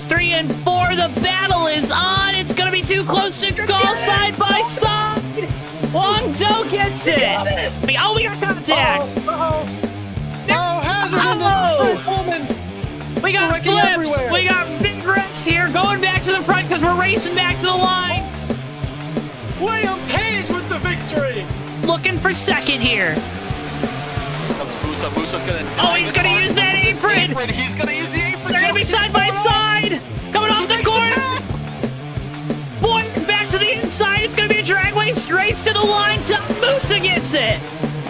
3 and 4. The battle is on. It's going to be too close to call side by side. Wong Do gets it. We got contact. We got flips. Everywhere. We got big wrecks here. Going back to the front because we're racing back to the line. William Page with the victory. Looking for second here. Musa's gonna. Oh, he's gonna use that apron. He's gonna use the apron. They're gonna be side by side. Coming off the corner. Boy, back to the inside. It's gonna be a drag race to the line. Musa gets it.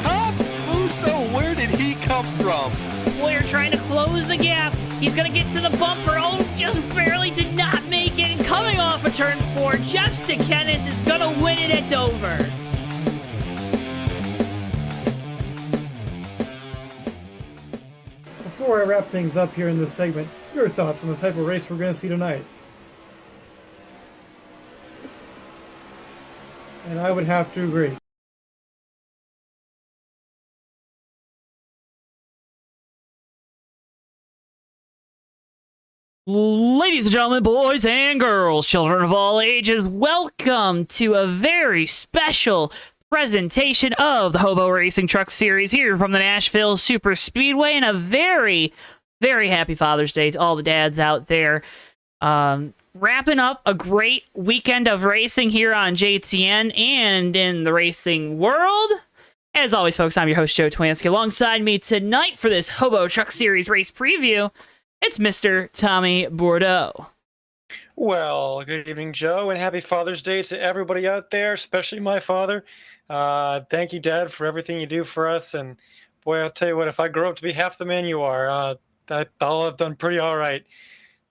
Tom Musa, where did he come from? Boyer trying to close the gap. He's gonna get to the bumper. Oh, just barely did not make it. And coming off of turn 4, Jeff Sikenis is gonna win it at Dover. Before I wrap things up here in this segment, your thoughts on the type of race we're going to see tonight. And I would have to agree. Ladies and gentlemen, boys and girls, children of all ages, welcome to a very special presentation of the HOBO Racing Truck Series here from the Nashville Superspeedway, and a very, very happy Father's Day to all the dads out there. Wrapping up a great weekend of racing here on JTN and in the racing world. As always, folks, I'm your host, JoeTowNetwork. Alongside me tonight for this HOBO Truck Series race preview, it's Mr. Tommy Bordeaux. Well, good evening, Joe, and happy Father's Day to everybody out there, especially my father. Thank you, Dad, for everything you do for us. And boy, I'll tell you what, if I grow up to be half the man you are, I'll have done pretty all right.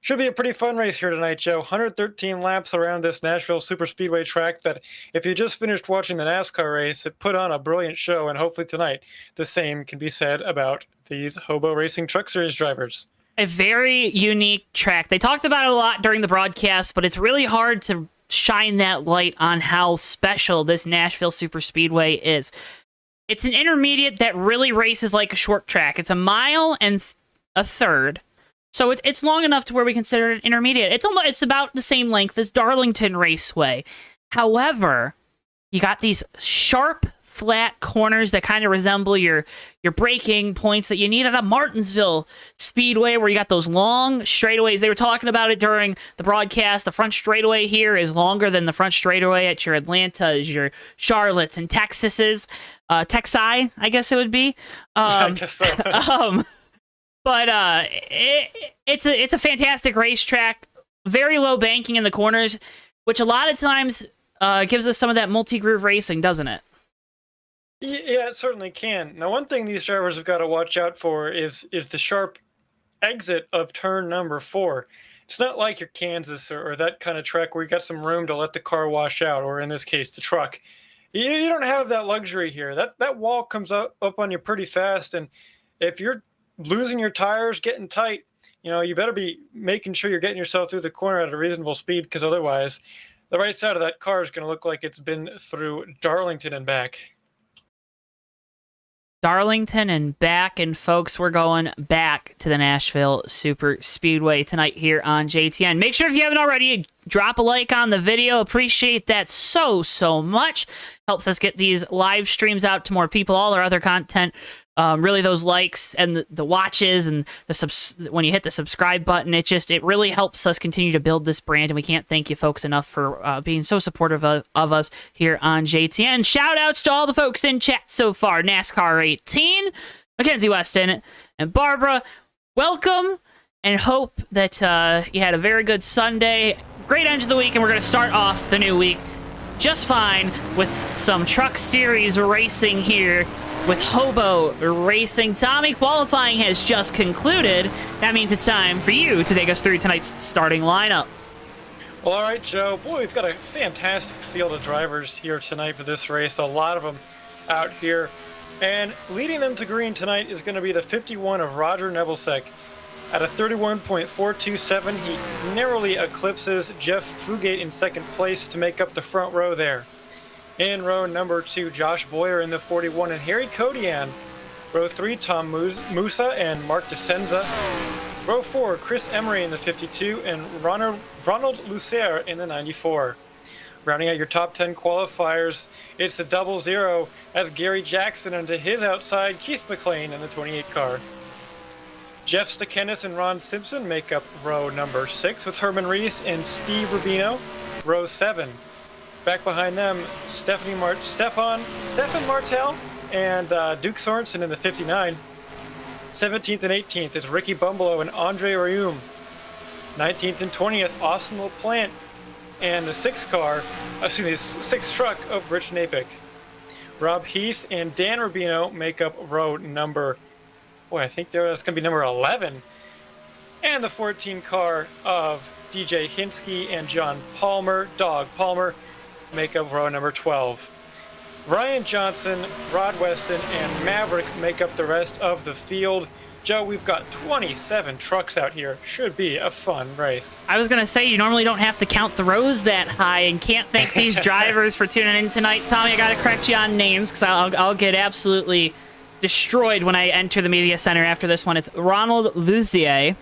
Should be a pretty fun race here tonight, Joe. 113 laps around this Nashville Superspeedway track that, if you just finished watching the NASCAR race, it put on a brilliant show, and hopefully tonight the same can be said about these HOBO Racing Truck Series drivers. A very unique track. They talked about it a lot during the broadcast, but it's really hard to shine that light on how special this Nashville Superspeedway is. It's an intermediate that really races like a short track. It's a mile and a third. So it's long enough to where we consider it intermediate. It's about the same length as Darlington Raceway. However, you got these sharp, flat corners that kind of resemble your braking points that you need at a Martinsville Speedway, where you got those long straightaways. They were talking about it during the broadcast. The front straightaway here is longer than the front straightaway at your Atlantas, your Charlottes, and Texases. Texi, I guess it would be. I guess so. But it's a fantastic racetrack. Very low banking in the corners, which a lot of times gives us some of that multi-groove racing, doesn't it? Yeah, it certainly can. Now, one thing these drivers have got to watch out for is the sharp exit of turn number 4. It's not like your Kansas or that kind of track where you got some room to let the car wash out, or in this case, the truck. You don't have that luxury here. That wall comes up on you pretty fast, and if you're losing your tires, getting tight, you better be making sure you're getting yourself through the corner at a reasonable speed, because otherwise, the right side of that car is going to look like it's been through Darlington and back. Darlington and back, and folks, we're going back to the Nashville Superspeedway tonight here on JTN. Make sure if you haven't already, drop a like on the video. Appreciate that so much. Helps us get these live streams out to more people, all our other content. Really, those likes and the watches and when you hit the subscribe button, it really helps us continue to build this brand, and we can't thank you folks enough for being so supportive of us here on JTN. Shout outs to all the folks in chat so far. NASCAR 18, Mackenzie Weston, and Barbara. Welcome, and hope that you had a very good Sunday. Great end of the week, and we're going to start off the new week just fine with some Truck Series racing here with HOBO Racing. Tommy, qualifying has just concluded. That means it's time for you to take us through tonight's starting lineup. Well, all right, Joe. Boy, we've got a fantastic field of drivers here tonight for this race. A lot of them out here. And leading them to green tonight is going to be the 51 of Roger Nebelsick. At a 31.427, he narrowly eclipses Jeff Fugate in second place to make up the front row there. In row number 2, Josh Boyer in the 41, and Harry Kodian. Row 3, Tom Musa and Mark DeSenza. Row 4, Chris Emery in the 52 and Ronald Lucer in the 94. Rounding out your top 10 qualifiers, it's the 00 as Gary Jackson, and to his outside, Keith McLean in the 28 car. Jeff Stakenis and Ron Simpson make up row number 6 with Herman Reese and Steve Rubino. Row 7. Back behind them, Stefan Martel and Duke Sorensen in the 59. 17th and 18th is Ricky Bumbalo and Andre Rayum. 19th and 20th, Austin LaPlante and the 6th truck of Rich Napick. Rob Heath and Dan Rubino make up row number, I think that's going to be number 11. And the 14 car of DJ Hinsky and John Palmer, Dog Palmer, make up row number 12. Ryan Johnson, Rod Weston, and Maverick make up the rest of the field. Joe, we've got 27 trucks out here. Should be a fun race. I was going to say, you normally don't have to count the rows that high, and can't thank these drivers for tuning in tonight. Tommy, I got to correct you on names, because I'll get absolutely destroyed when I enter the media center after this one. It's Ronald Luzier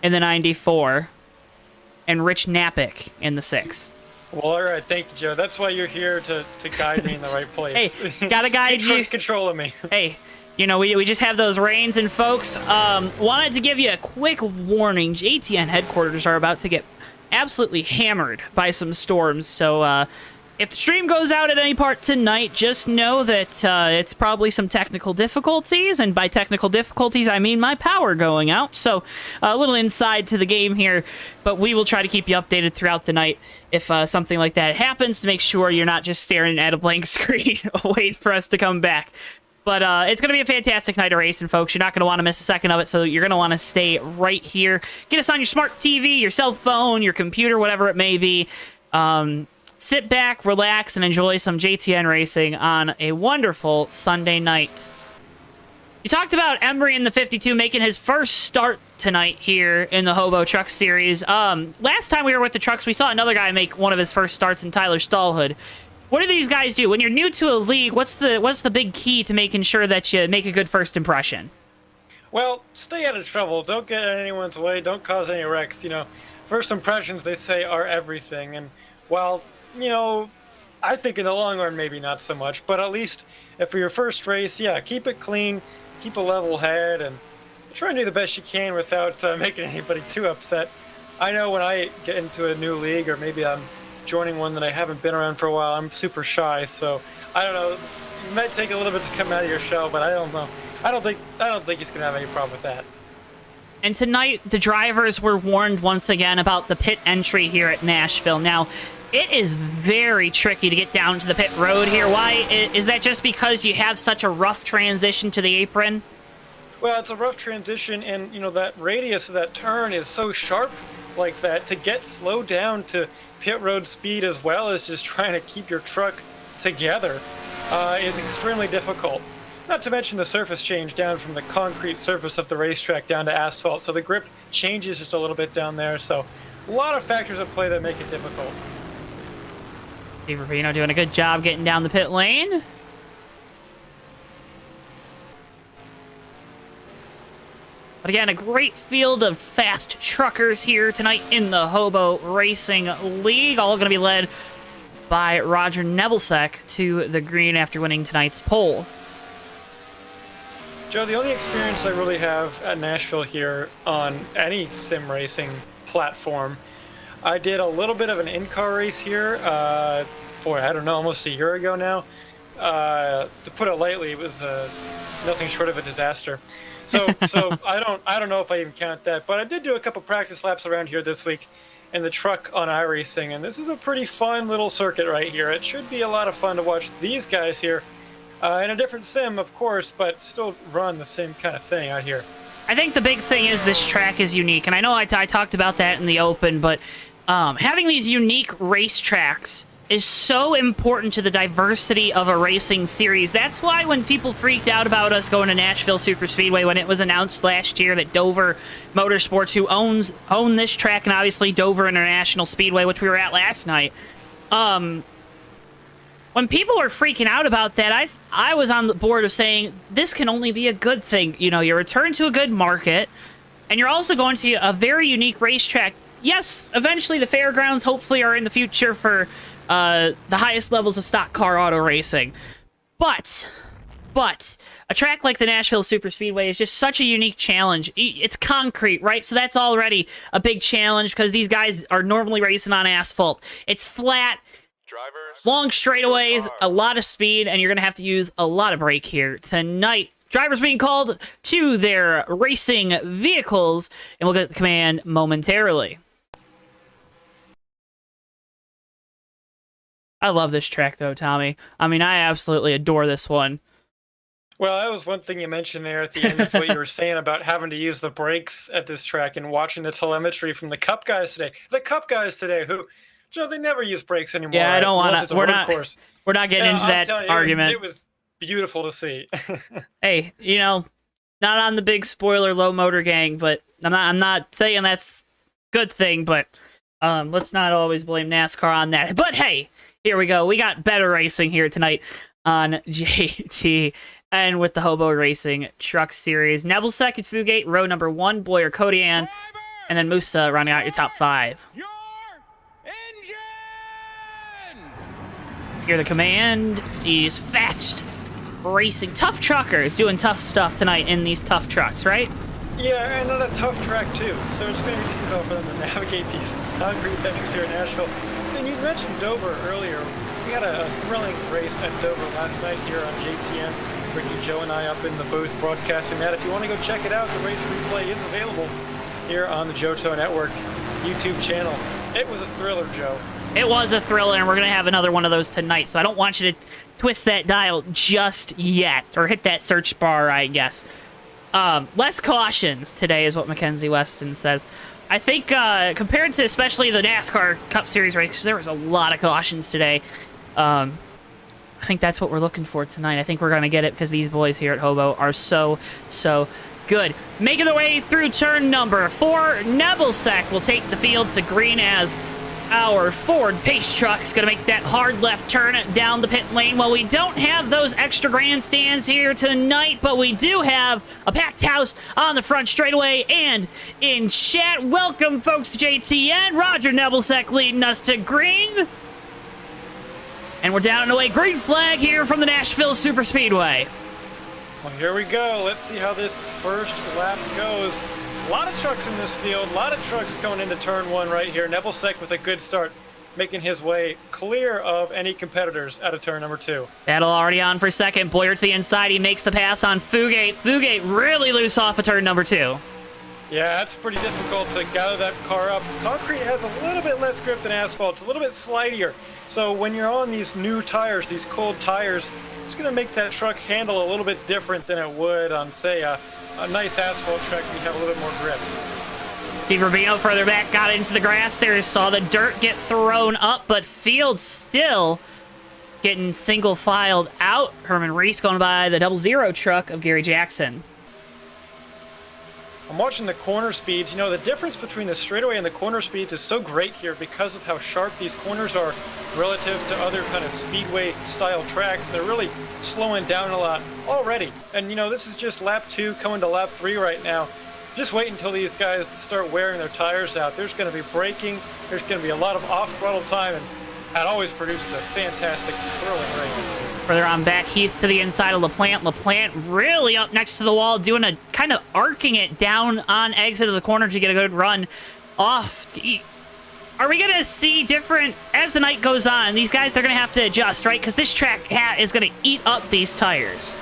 in the 94 and Rich Napick in the 6. Well, all right. Thank you, Joe. That's why you're here, to guide me in the right place. Hey, gotta guide you. Controlling me. Hey, we just have those reins. And folks, wanted to give you a quick warning. JTN headquarters are about to get absolutely hammered by some storms. So if the stream goes out at any part tonight, just know that it's probably some technical difficulties. And by technical difficulties, I mean my power going out. So a little inside to the game here. But we will try to keep you updated throughout the night if something like that happens, to make sure you're not just staring at a blank screen waiting for us to come back. But it's going to be a fantastic night of racing, folks. You're not going to want to miss a second of it, so you're going to want to stay right here. Get us on your smart TV, your cell phone, your computer, whatever it may be. Sit back, relax, and enjoy some JTN racing on a wonderful Sunday night. You talked about Emery in the 52 making his first start tonight here in the HOBO Truck Series. Last time we were with the trucks, we saw another guy make one of his first starts in Tyler Stallhood. What do these guys do? When you're new to a league, what's the big key to making sure that you make a good first impression? Well, stay out of trouble. Don't get in anyone's way. Don't cause any wrecks. First impressions, they say, are everything. And while, I think in the long run, maybe not so much. But at least if for your first race, keep it clean, keep a level head, and try and do the best you can without making anybody too upset. I know when I get into a new league, or maybe I'm joining one that I haven't been around for a while, I'm super shy. So I don't know. It might take a little bit to come out of your shell, but I don't know. I don't think he's gonna have any problem with that. And tonight, the drivers were warned once again about the pit entry here at Nashville. Now, it is very tricky to get down to the pit road here. Why? Is that just because you have such a rough transition to the apron? Well, it's a rough transition, and that radius of that turn is so sharp like that. To get slowed down to pit road speed, as well as just trying to keep your truck together, is extremely difficult. Not to mention the surface change down from the concrete surface of the racetrack down to asphalt, so the grip changes just a little bit down there. So a lot of factors at play that make it difficult. Steve Rubino doing a good job getting down the pit lane. But again, a great field of fast truckers here tonight in the HOBO Racing League. All going to be led by Roger Nebelsack to the green after winning tonight's pole. Joe, the only experience I really have at Nashville here on any sim racing platform, I did a little bit of an in-car race here, I don't know, almost a year ago now. To put it lightly, it was nothing short of a disaster. So I don't know if I even count that, but I did do a couple practice laps around here this week in the truck on iRacing, and this is a pretty fun little circuit right here. It should be a lot of fun to watch these guys here in a different sim, of course, but still run the same kind of thing out here. I think the big thing is this track is unique, and I know I talked about that in the open, but having these unique racetracks is so important to the diversity of a racing series. That's why when people freaked out about us going to Nashville Superspeedway when it was announced last year that Dover Motorsports, who own this track, and obviously Dover International Speedway, which we were at last night, when people were freaking out about that, I was on the board of saying this can only be a good thing. You return to a good market. And you're also going to a very unique racetrack. Yes, eventually the fairgrounds hopefully are in the future for the highest levels of stock car auto racing. But a track like the Nashville Superspeedway is just such a unique challenge. It's concrete, right? So that's already a big challenge because these guys are normally racing on asphalt. It's flat, long straightaways, a lot of speed, and you're going to have to use a lot of brake here tonight. Drivers being called to their racing vehicles, and we'll get the command momentarily. I love this track, though, Tommy. I mean, I absolutely adore this one. Well, that was one thing you mentioned there at the end of what you were saying about having to use the brakes at this track and watching the telemetry from the Cup guys today. The Cup guys today, who, Joe, they never use brakes anymore. Yeah, I don't want to. We're not getting into that argument. It was beautiful to see. Hey, you know, not on the big spoiler low motor gang, but I'm not saying that's a good thing, but let's not always blame NASCAR on that. But hey, here we go. We got better racing here tonight on JT. And with the HOBO Racing Truck Series, Nebelsack and Fugate, row number 1, Boyer, Kodian, and then Musa rounding out your top 5. Your engine! Here the command is Fast Racing. Tough truckers doing tough stuff tonight in these tough trucks, right? Yeah, and on a tough track too. So it's going to be difficult for them to navigate these concrete things here in Nashville. And you mentioned Dover earlier. We had a thrilling race at Dover last night here on JTN. Ricky, Joe, and I up in the booth broadcasting that. If you want to go check it out, the race replay is available here on the JoeTowNetwork YouTube channel. It was a thriller, Joe. It was a thriller, and we're going to have another one of those tonight, so I don't want you to twist that dial just yet, or hit that search bar, I guess. Less cautions today is what Mackenzie Weston says. I think compared to especially the NASCAR Cup Series race, because there was a lot of cautions today, I think that's what we're looking for tonight. I think we're going to get it because these boys here at HOBO are so good. Making their way through turn number 4, Nebelsack will take the field to green as our Ford Pace truck is going to make that hard left turn down the pit lane. Well, we don't have those extra grandstands here tonight, but we do have a packed house on the front straightaway and in chat. Welcome, folks, to JTN. Roger Nebelsack leading us to green. And we're down and away. Green flag here from the Nashville Superspeedway. Well, here we go. Let's see how this first lap goes. A lot of trucks in this field. A lot of trucks going into turn 1 right here. Nebelsack with a good start, making his way clear of any competitors out of turn number 2. Battle already on for second. Boyer to the inside. He makes the pass on Fugate. Fugate really loose off of turn number 2. Yeah, that's pretty difficult to gather that car up. Concrete has a little bit less grip than asphalt. It's a little bit slidier. So when you're on these new tires, these cold tires, it's going to make that truck handle a little bit different than it would on, say, a nice asphalt track where you have a little bit more grip. Steve Rubino further back got into the grass there, saw the dirt get thrown up, but Field still getting single filed out. Herman Reese going by the 00 truck of Gary Jackson. I'm watching the corner speeds. You know, the difference between the straightaway and the corner speeds is so great here because of how sharp these corners are relative to other kind of speedway style tracks. They're really slowing down a lot already. And you know, this is just lap 2 coming to lap 3 right now. Just wait until these guys start wearing their tires out. There's going to be braking. There's going to be a lot of off-throttle time, and that always produces a fantastic, thrilling race. Further on back, Heath to the inside of LaPlante. LaPlante really up next to the wall, doing a kind of arcing it down on exit of the corner to get a good run off. Are we going to see different as the night goes on? These guys are going to have to adjust, right? Because this track is going to eat up these tires.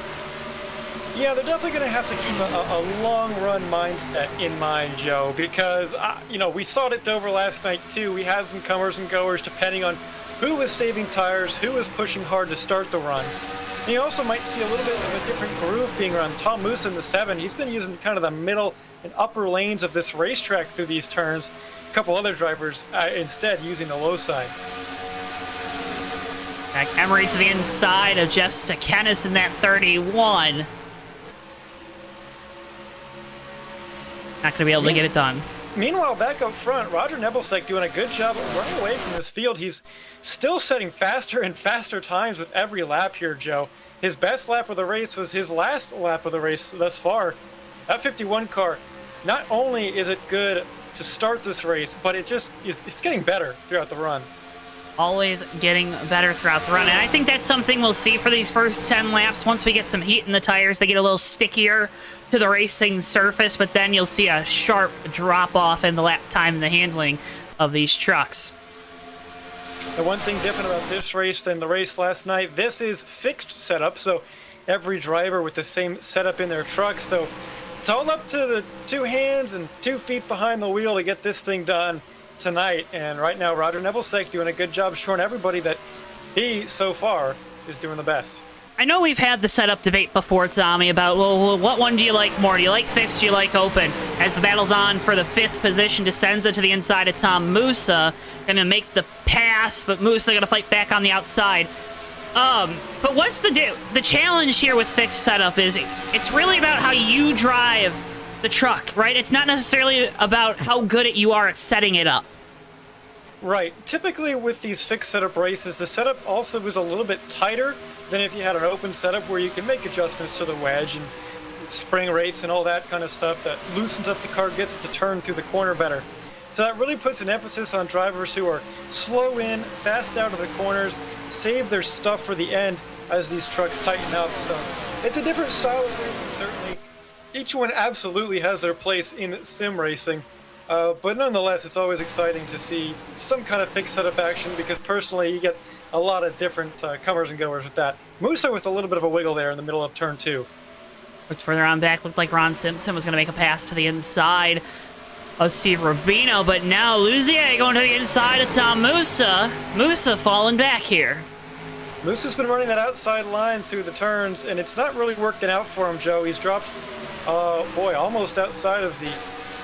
Yeah, they're definitely going to have to keep a long-run mindset in mind, Joe, because, you know, we saw it at Dover last night, too. We had some comers and goers depending on who was saving tires, who was pushing hard to start the run. And you also might see a little bit of a different groove being run. Tom Musa in the 7, he's been using kind of the middle and upper lanes of this racetrack through these turns. A couple other drivers instead using the low side. Back Emery to the inside of Jeff Stakenis in that 31. Not going to be able to get it done. Meanwhile, back up front, Roger Nebelsack doing a good job of running away from this field. He's still setting faster and faster times with every lap here, Joe. His best lap of the race was his last lap of the race thus far. That 51 car not only is it good to start this race, but it's getting better throughout the run. Always getting better throughout the run. And I think that's something we'll see for these first 10 laps. Once we get some heat in the tires, they get a little stickier to the racing surface, but then you'll see a sharp drop off in the lap time and the handling of these trucks. The one thing different about this race than the race last night, this is fixed setup, so every driver with the same setup in their truck. So it's all up to the 2 hands and 2 feet behind the wheel to get this thing done tonight. And right now, Roger Nebelsick doing a good job showing everybody that he, so far, is doing the best. I know we've had the setup debate before, Tommy, about, well, what one do you like more? Do you like fixed? Do you like open? As the battle's on for the 5th position, Descenza to the inside of Tom Musa. Gonna make the pass, but Musa gonna fight back on the outside. But what's the challenge here with fixed setup is it's really about how you drive the truck, right? It's not necessarily about how good you are at setting it up. Right. Typically with these fixed setup races, the setup also is a little bit tighter than if you had an open setup where you can make adjustments to the wedge and spring rates and all that kind of stuff that loosens up the car, gets it to turn through the corner better. So that really puts an emphasis on drivers who are slow in, fast out of the corners, save their stuff for the end as these trucks tighten up. So it's a different style of racing, certainly. Each one absolutely has their place in sim racing. But nonetheless, it's always exciting to see some kind of fixed setup action because personally, you get a lot of different comers and goers with that. Musa with a little bit of a wiggle there in the middle of turn 2. Looked further on back, looked like Ron Simpson was going to make a pass to the inside of Steve Rubino, but now Luzier going to the inside of Tom Musa. Musa falling back here. Musa's been running that outside line through the turns, and it's not really working out for him, Joe. He's dropped, almost outside of the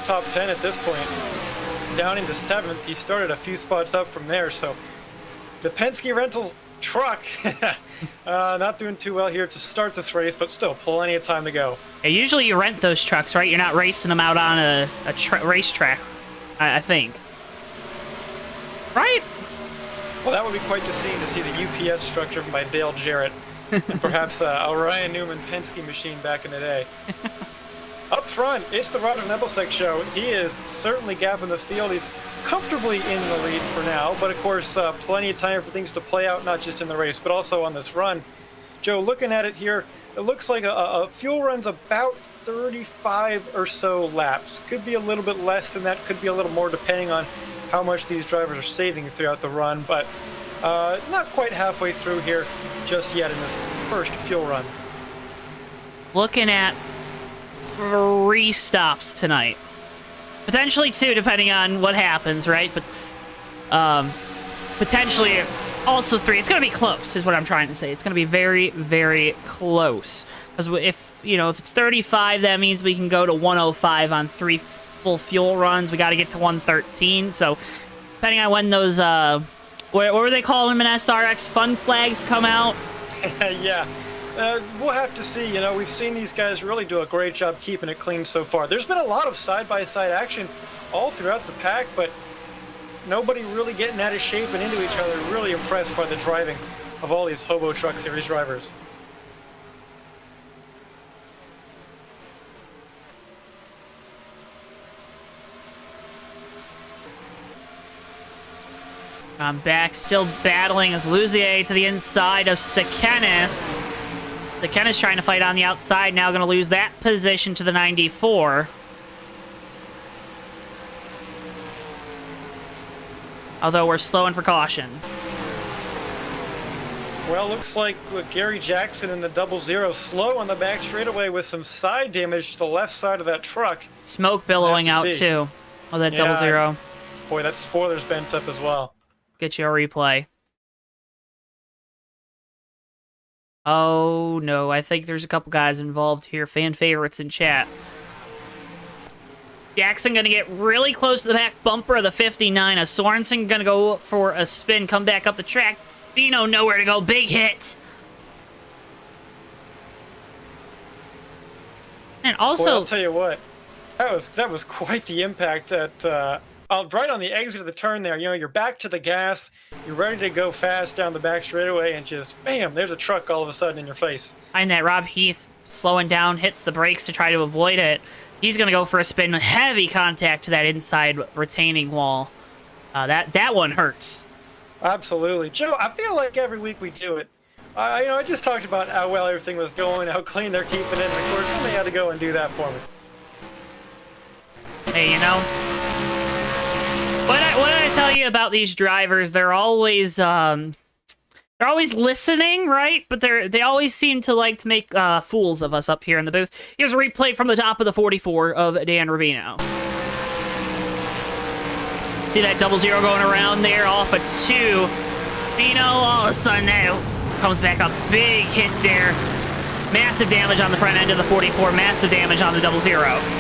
top 10 at this point, down into 7th. He started a few spots up from there, so the Penske rental truck not doing too well here to start this race, but still plenty of time to go. Yeah, usually you rent those trucks, right? You're not racing them out on a racetrack, I think. Right? Well, that would be quite the scene to see the UPS structure by Dale Jarrett, and perhaps a Ryan Newman Penske machine back in the day. Up front, it's the Roger Nebelsick show. He is certainly gapping the field. He's comfortably in the lead for now, but of course, plenty of time for things to play out, not just in the race, but also on this run. Joe, looking at it here, it looks like a fuel run's about 35 or so laps. Could be a little bit less than that, could be a little more depending on how much these drivers are saving throughout the run, but not quite halfway through here just yet in this first fuel run. Looking at 3 stops tonight. Potentially 2, depending on what happens, right? But potentially also 3. It's going to be close, is what I'm trying to say. It's going to be very, very close. Because if it's 35, that means we can go to 105 on 3 full fuel runs. We got to get to 113. So depending on when those, what were they calling them in SRX? Fun flags come out? Yeah. We'll have to see. We've seen these guys really do a great job keeping it clean so far. There's been a lot of side-by-side action all throughout the pack, but nobody really getting out of shape and into each other. Really impressed by the driving of all these Hobo Truck Series drivers. I'm back, still battling as Luzier to the inside of Stekenis. Stekenis trying to fight on the outside, now going to lose that position to the 94. Although we're slowing for caution. Well, looks like Gary Jackson in the 00 slow on the back straightaway with some side damage to the left side of that truck. Smoke billowing out too. Oh, that 00. Boy, that spoiler's bent up as well. Get you a replay. Oh, no. I think there's a couple guys involved here. Fan favorites in chat. Jackson going to get really close to the back bumper of the 59. Sorensen going to go for a spin, come back up the track. Bino nowhere to go. Big hit. And also... Boy, I'll tell you what. That was quite the impact at right on the exit of the turn there. You know, you're back to the gas. You're ready to go fast down the back straightaway, and just bam, there's a truck all of a sudden in your face. And that Rob Heath slowing down, hits the brakes to try to avoid it. He's going to go for a spin. Heavy contact to that inside retaining wall. That one hurts. Absolutely. Joe, I feel like every week we do it. I just talked about how well everything was going, how clean they're keeping it, and of course, somebody had to go and do that for me. Hey, you know, what did I tell you about these drivers? They're always listening, right? But they always seem to like to make fools of us up here in the booth. Here's a replay from the top of the 44 of Dan Rubino. See that 0-0 going around there off of 2. Bino, all of a sudden, that comes back a big hit there. Massive damage on the front end of the 44. Massive damage on the 0-0.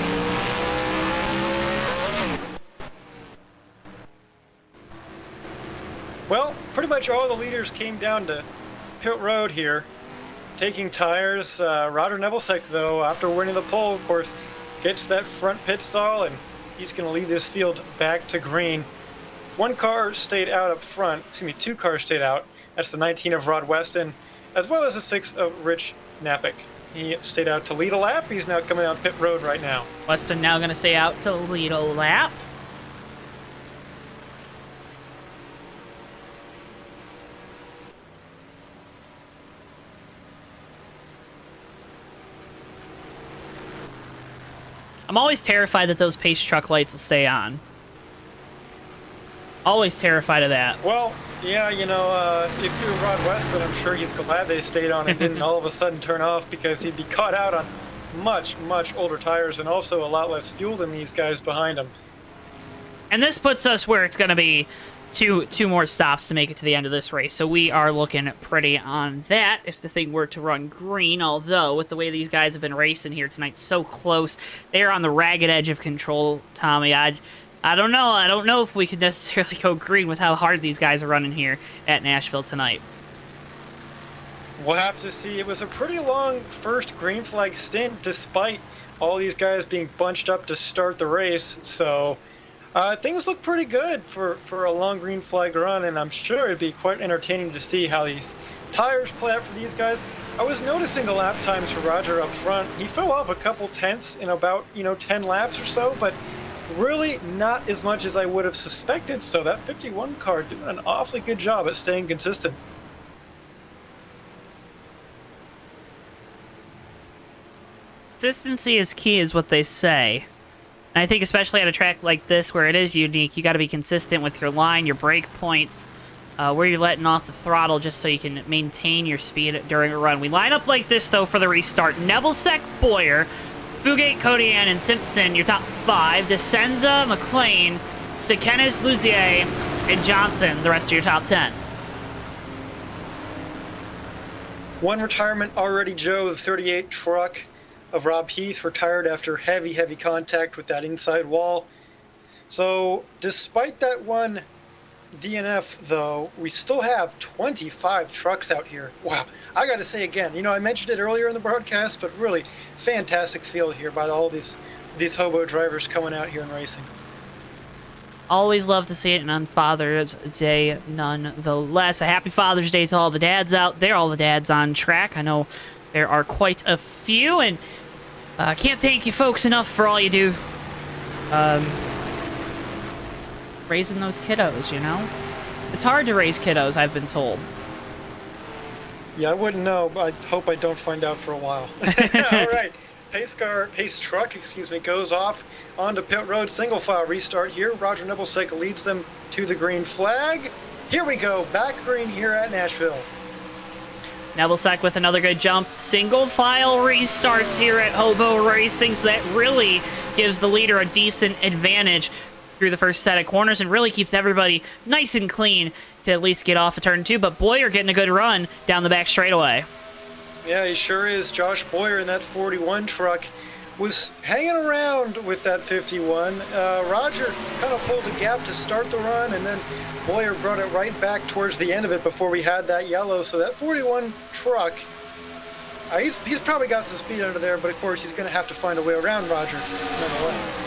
Well, pretty much all the leaders came down to pit road here, taking tires. Roger Nebelsick, though, after winning the pole, of course, gets that front pit stall, and he's going to lead this field back to green. One car stayed out up front. Excuse me, 2 cars stayed out. That's the 19 of Rod Weston, as well as the 6 of Rich Napick. He stayed out to lead a lap. He's now coming down pit road right now. Weston now going to stay out to lead a lap. I'm always terrified that those pace truck lights will stay on. Always terrified of that. Well, yeah, you know, if you're Rod Weston, I'm sure he's glad they stayed on and didn't all of a sudden turn off, because he'd be caught out on much, much older tires and also a lot less fuel than these guys behind him. And this puts us where it's going to be two more stops to make it to the end of this race. So we are looking pretty on that if the thing were to run green. Although, with the way these guys have been racing here tonight, so close, they're on the ragged edge of control, Tommy. I don't know. I don't know if we could necessarily go green with how hard these guys are running here at Nashville tonight. We'll have to see. It was a pretty long first green flag stint, despite all these guys being bunched up to start the race. So things look pretty good for a long green flag run, and I'm sure it'd be quite entertaining to see how these tires play out for these guys. I was noticing the lap times for Roger up front. He fell off a couple tenths in about 10 laps or so, but really not as much as I would have suspected. So that 51 car did an awfully good job at staying consistent. Consistency is key, is what they say. And I think especially at a track like this where it is unique, you got to be consistent with your line, your brake points, where you're letting off the throttle, just so you can maintain your speed during a run. We line up like this, though, for the restart. Nebelsick, Boyer, Bugate, Kodian, and Simpson, your top 5. Descenza, McLean, Sekenes, Luzier, and Johnson, the rest of your top 10. One retirement already, Joe. The 38 truck of Rob Heath retired after heavy contact with that inside wall. So despite that one DNF, though, we still have 25 trucks out here. Wow. I got to say again, I mentioned it earlier in the broadcast, but really fantastic field here by all these hobo drivers coming out here and racing. Always love to see it on Father's Day, nonetheless. A happy Father's Day to all the dads out there, all the dads on track. I know there are quite a few, and can't thank you folks enough for all you do. Raising those kiddos, It's hard to raise kiddos, I've been told. Yeah, I wouldn't know, but I hope I don't find out for a while. All right. Pace truck, goes off onto pit road. Single file restart here. Roger Nebelsick leads them to the green flag. Here we go. Back green here at Nashville. Nebelsick with another good jump. Single file restarts here at HOBO Racing, so that really gives the leader a decent advantage through the first set of corners and really keeps everybody nice and clean to at least get off of turn 2. But Boyer getting a good run down the back straightaway. Yeah, he sure is. Josh Boyer in that 41 truck was hanging around with that 51. Roger kind of pulled a gap to start the run, and then Boyer brought it right back towards the end of it before we had that yellow. So that 41 truck, he's probably got some speed under there, but of course he's going to have to find a way around Roger nonetheless.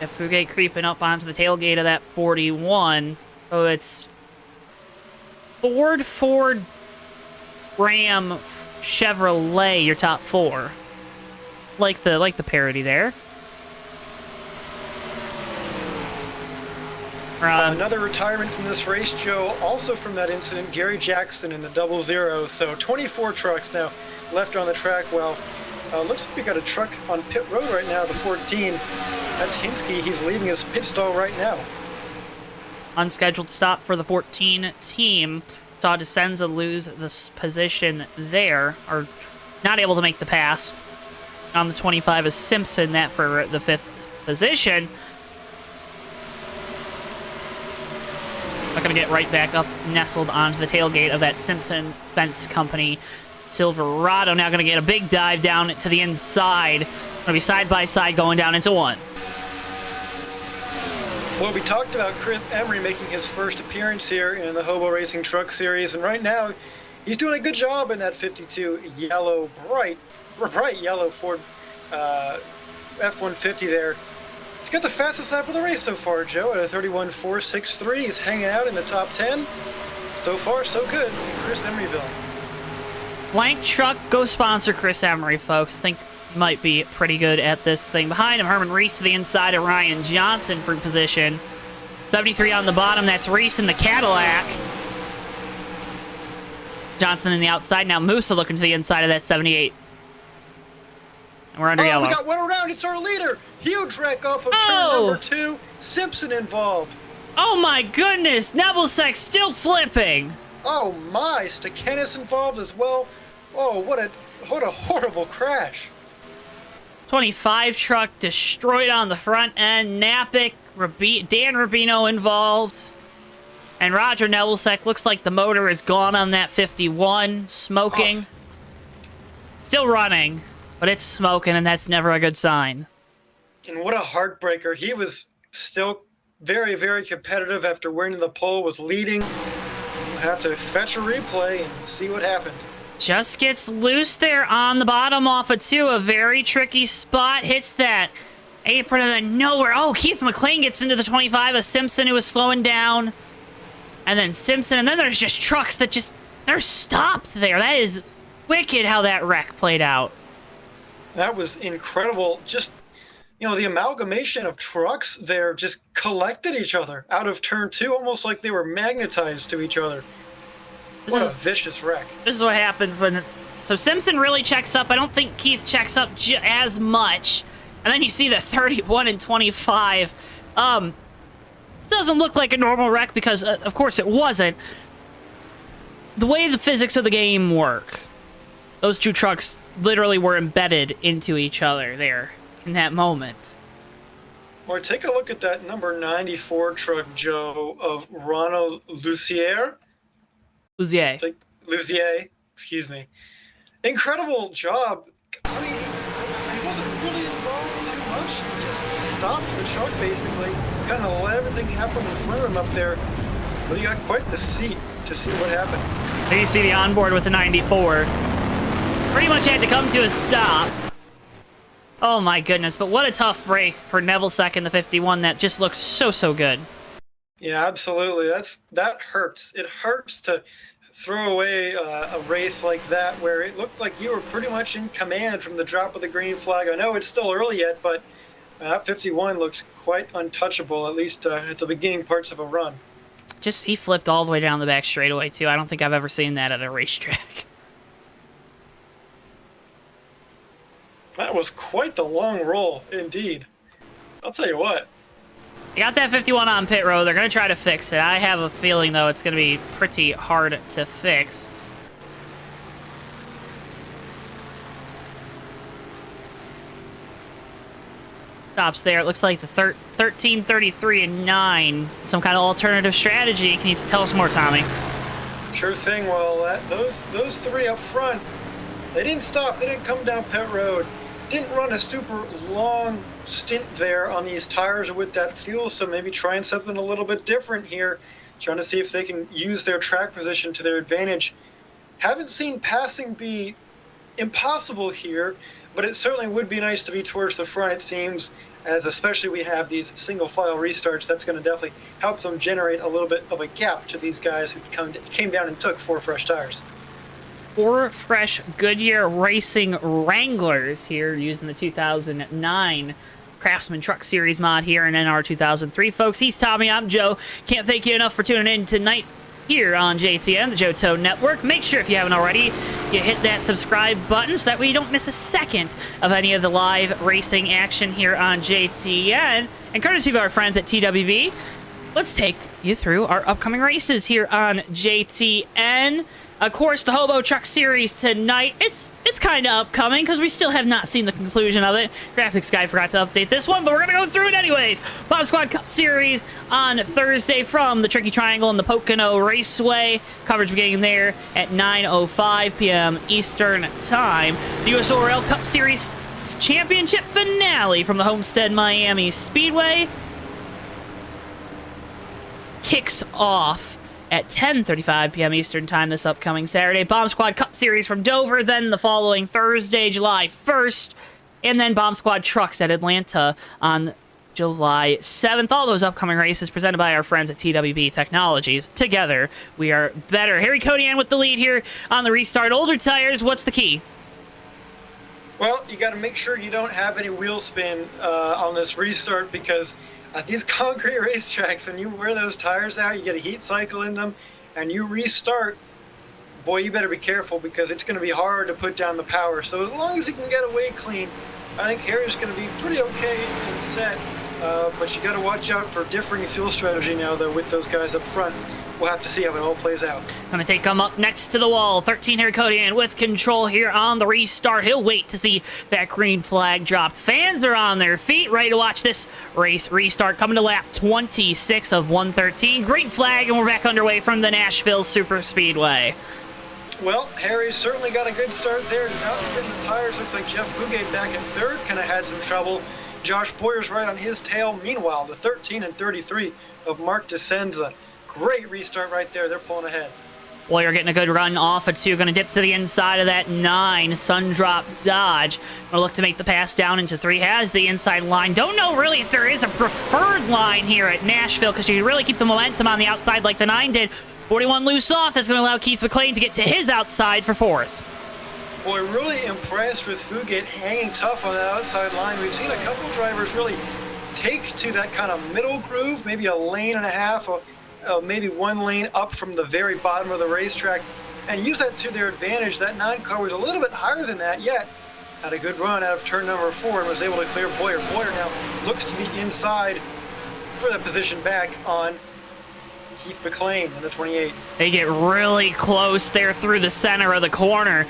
Fugate creeping up onto the tailgate of that 41. So it's Ford, Ram, Chevrolet, your top four. Like the parody there. Another retirement from this race, Joe, also from that incident, Gary Jackson in the 00. So 24 trucks now left on the track. Well, looks like we got a truck on pit road right now, the 14. That's Hinsky. He's leaving his pit stall right now. Unscheduled stop for the 14 team. Saw DeSenza lose this position there, or not able to make the pass. On the 25 is Simpson, that for the 5th position. Not going to get right back up, nestled onto the tailgate of that Simpson Fence Company Silverado. Now going to get a big dive down to the inside. Going to be side by side going down into one. Well, we talked about Chris Emery making his first appearance here in the HOBO Racing Truck Series, and right now he's doing a good job in that 52 yellow, bright yellow Ford F-150 there. He's got the fastest lap of the race so far, Joe, at a 31.463. He's hanging out in the top 10. So far, so good in Chris Emeryville. Blank truck, go sponsor Chris Emery, folks. Think he might be pretty good at this thing. Behind him, Herman Reese to the inside of Ryan Johnson for position. 73 on the bottom, that's Reese in the Cadillac. Johnson in the outside, now Musa looking to the inside of that 78. And we're under yellow. We got one around, it's our leader. Huge wreck off of turn number 2. Simpson involved. Oh my goodness, Nebelsek's still flipping. Oh my, Stakenis involved as well. Oh, what a horrible crash. 25 truck destroyed on the front end. Napick, Dan Rubino involved. And Roger Nebelsek, looks like the motor is gone on that 51, smoking. Still running, but it's smoking, and that's never a good sign. And what a heartbreaker. He was still very, very competitive after winning the pole, was leading. We'll have to fetch a replay and see what happened. Just gets loose there on the bottom off of 2. A very tricky spot. Hits that apron and then nowhere. Oh, Keith McLean gets into the 25 of Simpson, who was slowing down. And then Simpson. And then there's just trucks that just, they're stopped there. That is wicked how that wreck played out. That was incredible. Just, you know, the amalgamation of trucks there just collected each other out of turn 2, almost like they were magnetized to each other. What a vicious wreck. This is what happens when... So Simpson really checks up. I don't think Keith checks up as much. And then you see the 31 and 25. Doesn't look like a normal wreck because, of course, it wasn't. The way the physics of the game work, those two trucks literally were embedded into each other there in that moment. Or take a look at that number 94 truck, Joe, of Ronald Lussier. Luzier, excuse me. Incredible job. I mean, he wasn't really involved too much. He just stopped the truck, basically. Kind of let everything happen in front of him up there. But he got quite the seat to see what happened. There you see the onboard with the 94. Pretty much had to come to a stop. Oh my goodness, but what a tough break for Nebelsek in the 51. That just looked so good. Yeah, absolutely. That hurts. It hurts to throw away a race like that where it looked like you were pretty much in command from the drop of the green flag. I know it's still early yet, but that 51 looks quite untouchable, at least at the beginning parts of a run. Just, he flipped all the way down the back straightaway, too. I don't think I've ever seen that at a racetrack. That was quite the long roll, indeed. I'll tell you what. They got that 51 on pit road. They're going to try to fix it. I have a feeling, though, it's going to be pretty hard to fix. Stops there. It looks like the 13, 33, and 9. Some kind of alternative strategy. Can you tell us more, Tommy? Sure thing. Well, those three up front, they didn't stop. They didn't come down pit road. Didn't run a super long stint there on these tires or with that fuel, so maybe trying something a little bit different here, trying to see if they can use their track position to their advantage. Haven't seen passing be impossible here, but it certainly would be nice to be towards the front, it seems, as especially we have these single file restarts. That's going to definitely help them generate a little bit of a gap to these guys who came down and took 4 fresh tires. 4 fresh Goodyear Racing Wranglers here using the 2009 Craftsman Truck Series mod here in NR 2003. Folks, he's Tommy, I'm Joe. Can't thank you enough for tuning in tonight here on JTN, the JoeTowNetwork. Make sure, if you haven't already, you hit that subscribe button so that way you don't miss a second of any of the live racing action here on JTN. And courtesy of our friends at TWB, let's take you through our upcoming races here on JTN. Of course, the HOBO Truck Series tonight, it's kind of upcoming because we still have not seen the conclusion of it. Graphics guy forgot to update this one, but we're going to go through it anyways. Bomb Squad Cup Series on Thursday from the Tricky Triangle and the Pocono Raceway. Coverage beginning there at 9:05 p.m. Eastern Time. The USORL Cup Series Championship finale from the Homestead Miami Speedway kicks off at 10:35 p.m. Eastern Time this upcoming Saturday. Bomb Squad Cup Series from Dover, then the following Thursday, July 1st, and then Bomb Squad Trucks at Atlanta on July 7th. All those upcoming races presented by our friends at TWB Technologies. Together, we are better. Harry Codian with the lead here on the restart. Older tires, what's the key? Well, you got to make sure you don't have any wheel spin on this restart, because at these concrete racetracks, when you wear those tires out, you get a heat cycle in them, and you restart, boy, you better be careful, because it's going to be hard to put down the power. So as long as you can get away clean, I think Harry's going to be pretty okay and set. But you got to watch out for differing fuel strategy now, though, with those guys up front. We'll have to see how it all plays out. Going to take him up next to the wall. 13 Harry Codian with control here on the restart. He'll wait to see that green flag dropped. Fans are on their feet, ready to watch this race restart. Coming to lap 26 of 113. Green flag, and we're back underway from the Nashville Superspeedway. Well, Harry's certainly got a good start there. Now spinning the tires. Looks like Jeff Fugate back in third kind of had some trouble. Josh Boyer's right on his tail. Meanwhile, the 13 and 33 of Mark DeSenza. Great restart right there. They're pulling ahead. Boyer getting a good run off of 2. Going to dip to the inside of that 9. Sundrop Dodge. Going to look to make the pass down into 3. Has the inside line. Don't know really if there is a preferred line here at Nashville, because you can really keep the momentum on the outside like the 9 did. 41 loose off. That's going to allow Keith McLean to get to his outside for 4th. Boy, really impressed with Fugate hanging tough on the outside line. We've seen a couple drivers really take to that kind of middle groove, maybe a lane and a half, maybe 1 lane up from the very bottom of the racetrack, and use that to their advantage. That 9 car was a little bit higher than that, yet had a good run out of turn number 4 and was able to clear Boyer. Boyer now looks to be inside for that position back on Keith McLean in the 28. They get really close there through the center of the corner.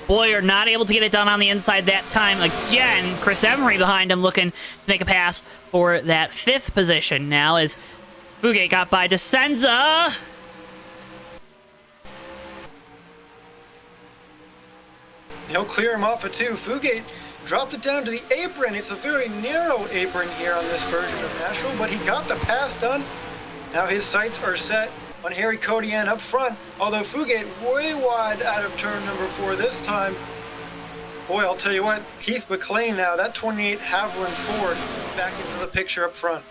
Boyer not able to get it done on the inside that time. Again, Chris Emery behind him looking to make a pass for that 5th position now as Fugate got by DeSenza. He'll clear him off at 2. Fugate dropped it down to the apron. It's a very narrow apron here on this version of Nashville, but he got the pass done. Now his sights are set on Harry Codian up front, although Fugate way wide out of turn number 4 this time. Boy, I'll tell you what, Keith McLean now, that 28 Haviland Ford back into the picture up front.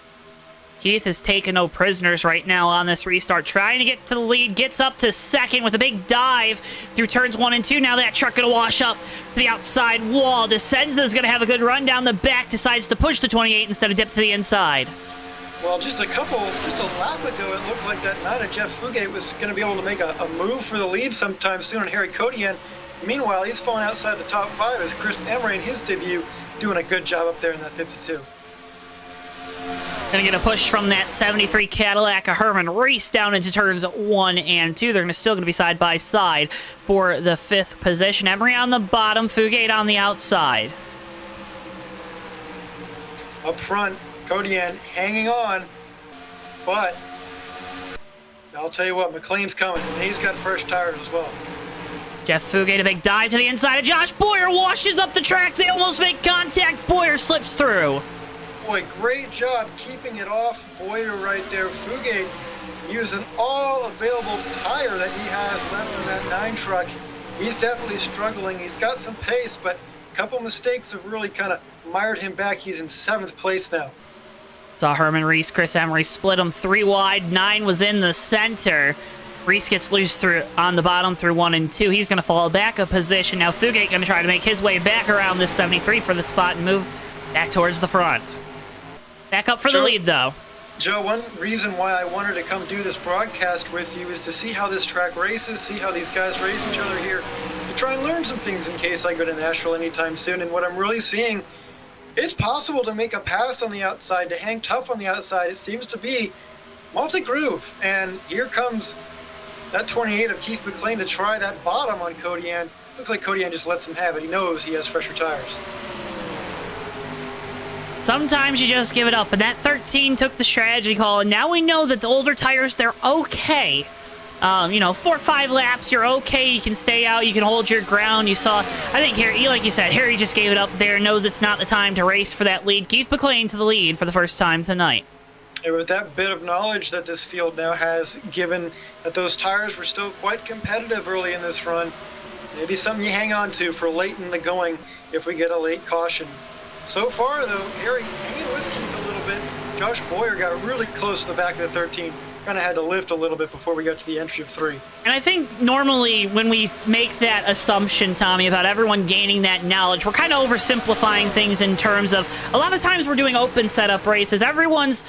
Keith has taken no prisoners right now on this restart, trying to get to the lead, gets up to 2nd with a big dive through turns 1 and 2. Now that truck going to wash up to the outside wall. DeSenza is going to have a good run down the back, decides to push the 28 instead of dip to the inside. Well, just a lap ago, it looked like that 9 of Jeff Fugate was going to be able to make a move for the lead sometime soon on Harry Codian. Meanwhile, he's falling outside the top 5 as Chris Emery in his debut doing a good job up there in that 52. Going to get a push from that 73 Cadillac of Herman Reese down into turns 1 and 2. They're still going to be side by side for the 5th position. Emery on the bottom, Fugate on the outside. Up front, Codian hanging on, but I'll tell you what, McLean's coming, and he's got first tires as well. Jeff Fugate, a big dive to the inside of Josh Boyer, washes up the track. They almost make contact. Boyer slips through. Boy, great job keeping it off Boyer right there. Fugate using all available tire that he has left on that 9 truck. He's definitely struggling. He's got some pace, but couple mistakes have really kind of mired him back. He's in 7th place now. Saw Herman Reese, Chris Emery split him 3 wide. 9 was in the center. Reese gets loose through on the bottom through 1 and 2. He's going to fall back a position. Now Fugate going to try to make his way back around this 73 for the spot and move back towards the front. Back up for the lead, though. Joe, one reason why I wanted to come do this broadcast with you is to see how this track races, see how these guys race each other here, to try and learn some things in case I go to Nashville anytime soon. And what I'm really seeing, it's possible to make a pass on the outside, to hang tough on the outside. It seems to be multi-groove. And here comes that 28 of Keith McLean to try that bottom on Kodian. Looks like Kodian just lets him have it. He knows he has fresher tires. Sometimes you just give it up, and that 13 took the strategy call, and now we know that the older tires, they're okay. 4 or 5 laps, you're okay. You can stay out. You can hold your ground. You saw, I think, Harry, like you said, Harry just gave it up there, knows it's not the time to race for that lead. Keith McLean to the lead for the first time tonight. And with that bit of knowledge that this field now has, given that those tires were still quite competitive early in this run, maybe something you hang on to for late in the going if we get a late caution. So far, though, Harry hanging with Keith a little bit. Josh Boyer got really close to the back of the 13. Kind of had to lift a little bit before we got to the entry of 3. And I think normally when we make that assumption, Tommy, about everyone gaining that knowledge, we're kind of oversimplifying things in terms of a lot of times we're doing open setup races. Everyone's,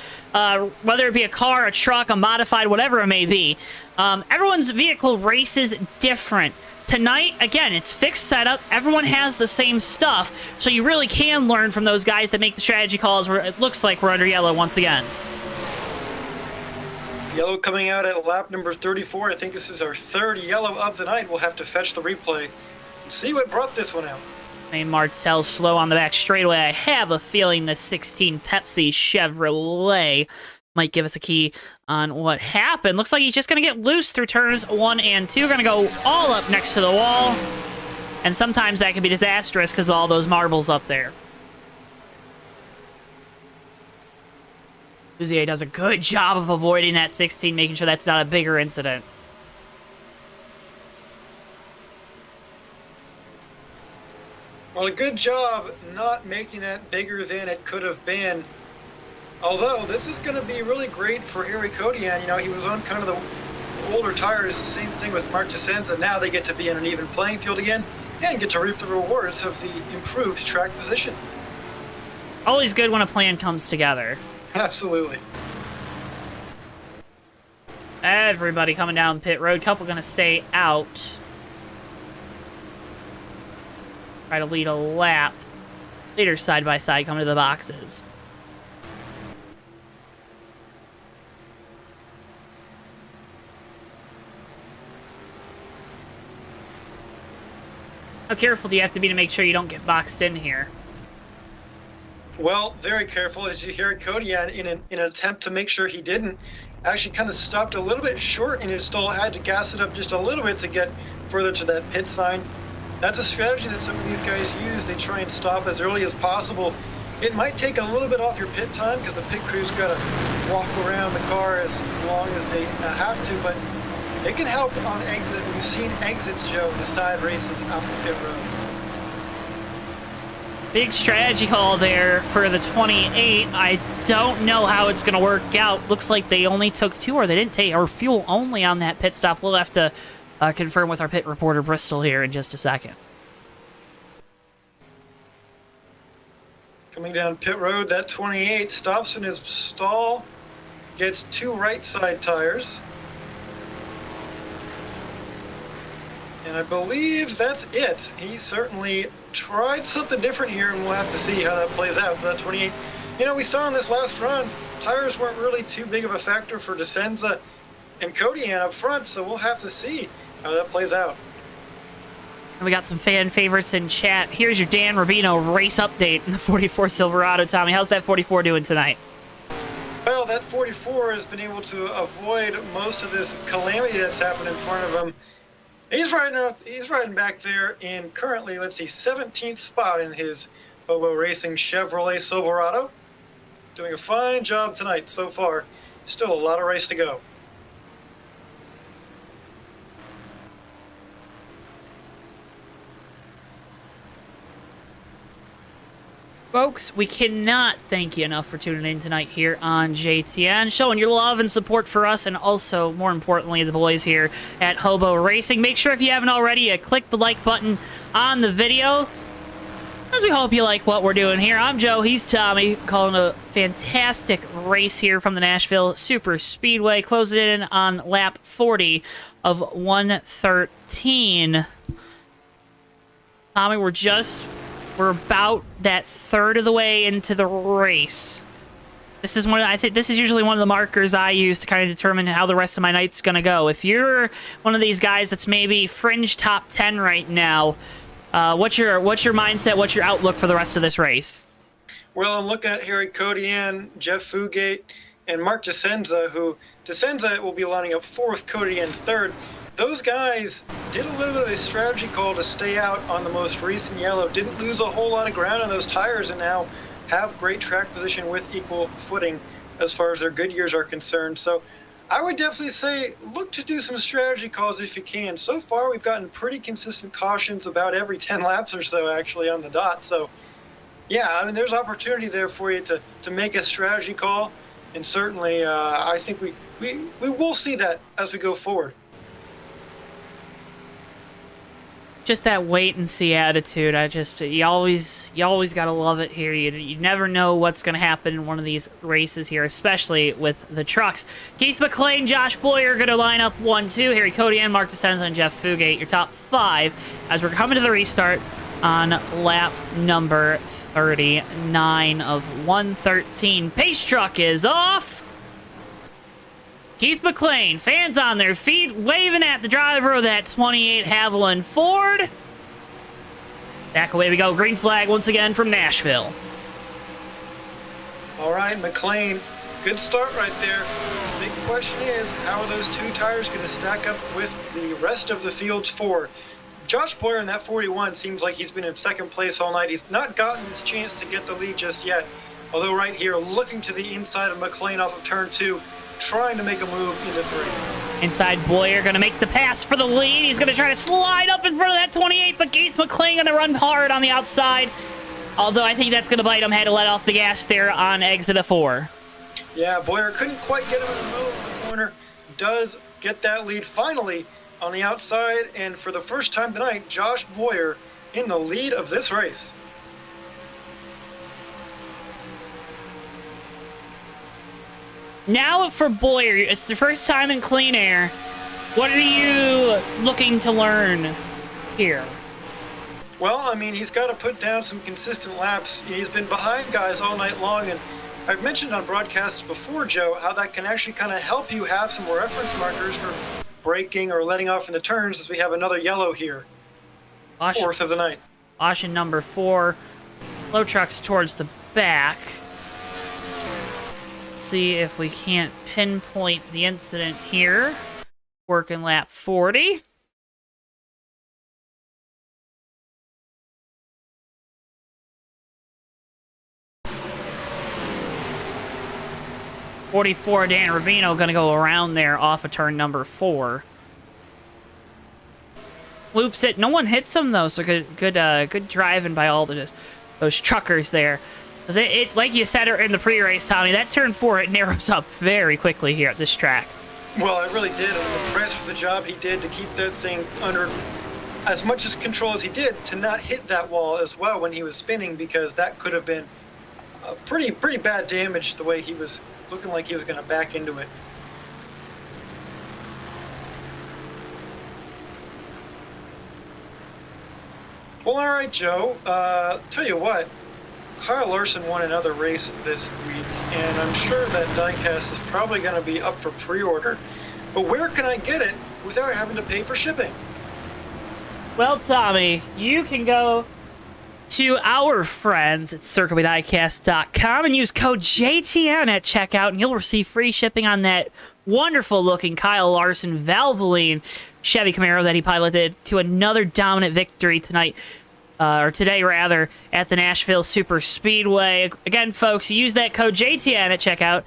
whether it be a car, a truck, a modified, whatever it may be, everyone's vehicle races different. Tonight, again, it's fixed setup. Everyone has the same stuff, so you really can learn from those guys that make the strategy calls where it looks like we're under yellow once again. Yellow coming out at lap number 34. I think this is our 3rd yellow of the night. We'll have to fetch the replay and see what brought this one out. Wayne Martell slow on the back straightaway. I have a feeling the 16 Pepsi Chevrolet might give us a key on what happened. Looks like he's just going to get loose through turns 1 and 2. We're going to go all up next to the wall. And sometimes that can be disastrous because of all those marbles up there. Uzier does a good job of avoiding that 16, making sure that's not a bigger incident. Well, a good job not making that bigger than it could have been. Although, this is going to be really great for Harry Kodian. He was on kind of the older tires, the same thing with Mark DeSenza. Now they get to be in an even playing field again and get to reap the rewards of the improved track position. Always good when a plan comes together. Absolutely. Everybody coming down pit road. Couple going to stay out. Try to lead a lap. Leaders side by side coming to the boxes. How careful do you have to be to make sure you don't get boxed in here? Well, very careful. As you hear Kodian, in an attempt to make sure he didn't, actually kind of stopped a little bit short in his stall, had to gas it up just a little bit to get further to that pit sign. That's a strategy that some of these guys use. They try and stop as early as possible. It might take a little bit off your pit time because the pit crew's got to walk around the car as long as they have to, but it can help on exit. We've seen exits, Joe, decide races off the pit road. Big strategy call there for the 28. I don't know how it's going to work out. Looks like they only took 2, or they didn't take, or fuel only on that pit stop. We'll have to confirm with our pit reporter, Bristol, here in just a second. Coming down pit road, that 28 stops in his stall, gets 2 right side tires. And I believe that's it. He certainly tried something different here, and we'll have to see how that plays out for that 28. We saw in this last run, tires weren't really too big of a factor for DeSenza and Kodian up front, so we'll have to see how that plays out. And we got some fan favorites in chat. Here's your Dan Rubino race update in the 44 Silverado. Tommy, how's that 44 doing tonight? Well, that 44 has been able to avoid most of this calamity that's happened in front of him. He's riding back there in currently, 17th spot in his HOBO Racing Chevrolet Silverado. Doing a fine job tonight so far. Still a lot of race to go. Folks, we cannot thank you enough for tuning in tonight here on JTN, showing your love and support for us, and also, more importantly, the boys here at HOBO Racing. Make sure if you haven't already, click the like button on the video, as we hope you like what we're doing here. I'm Joe, he's Tommy, calling a fantastic race here from the Nashville Superspeedway, closing in on lap 40 of 113. Tommy, we're about that third of the way into the race. This is I think this is usually one of the markers I use to kind of determine how the rest of my night's gonna go. If you're one of these guys that's maybe fringe top 10 right now, what's your mindset? What's your outlook for the rest of this race? Well, I'm looking at Harry Codian, Jeff Fugate, and Mark DeCenza, who DeCenza will be lining up fourth, Codian third. Those guys did a little bit of a strategy call to stay out on the most recent yellow, didn't lose a whole lot of ground on those tires, and now have great track position with equal footing as far as their good years are concerned. So I would definitely say look to do some strategy calls if you can. So far, we've gotten pretty consistent cautions about every 10 laps or so actually on the dot. So yeah, I mean, there's opportunity there for you to make a strategy call, and certainly I think we will see that as we go forward. Just that wait and see attitude. You always gotta love it here. You never know what's gonna happen in one of these races here, especially with the trucks. Keith McLean, Josh Boyer gonna line up 1-2. Harry Codian, Mark DeCenza, and Jeff Fugate, your top 5 as we're coming to the restart on lap number 39 of 113. Pace truck is off. Keith McLean, fans on their feet, waving at the driver of that 28 Haviland Ford. Back away we go. Green flag once again from Nashville. All right, McLean, good start right there. The big question is, how are those two tires going to stack up with the rest of the field's 4? Josh Boyer in that 41 seems like he's been in second place all night. He's not gotten his chance to get the lead just yet. Although right here, looking to the inside of McLean off of turn 2, trying to make a move into 3. Inside Boyer going to make the pass for the lead. He's going to try to slide up in front of that 28, but Keith McLean going to run hard on the outside. Although I think that's going to bite him. Had to let off the gas there on exit of 4. Yeah, Boyer couldn't quite get him in the middle of the corner. Does get that lead finally on the outside, and for the first time tonight, Josh Boyer in the lead of this race. Now for Boyer, it's the first time in clean air. What are you looking to learn here? Well, I mean, he's got to put down some consistent laps. He's been behind guys all night long, and I've mentioned on broadcasts before, Joe, how that can actually kind of help you have some reference markers for braking or letting off in the turns, as we have another yellow here. Fourth of the night. Caution number 4. Low trucks towards the back. See if we can't pinpoint the incident here. Working lap 40. .44 Dan Rubino going to go around there off of turn number 4. Loops it. No one hits him though, so good driving by all those truckers there. Because it, like you said in the pre-race, Tommy, that turn 4, it narrows up very quickly here at this track. Well, it really did. I'm impressed with the job he did to keep that thing under as much as control as he did, to not hit that wall as well when he was spinning, because that could have been a pretty bad damage the way he was looking like he was going to back into it. Well, all right, Joe. Tell you what. Kyle Larson won another race this week, and I'm sure that diecast is probably going to be up for pre-order. But where can I get it without having to pay for shipping? Well, Tommy, you can go to our friends at CircuitDiecast.com and use code JTN at checkout, and you'll receive free shipping on that wonderful-looking Kyle Larson Valvoline Chevy Camaro that he piloted to another dominant victory tonight. Or today, rather, at the Nashville Superspeedway. Again, folks, use that code JTN at checkout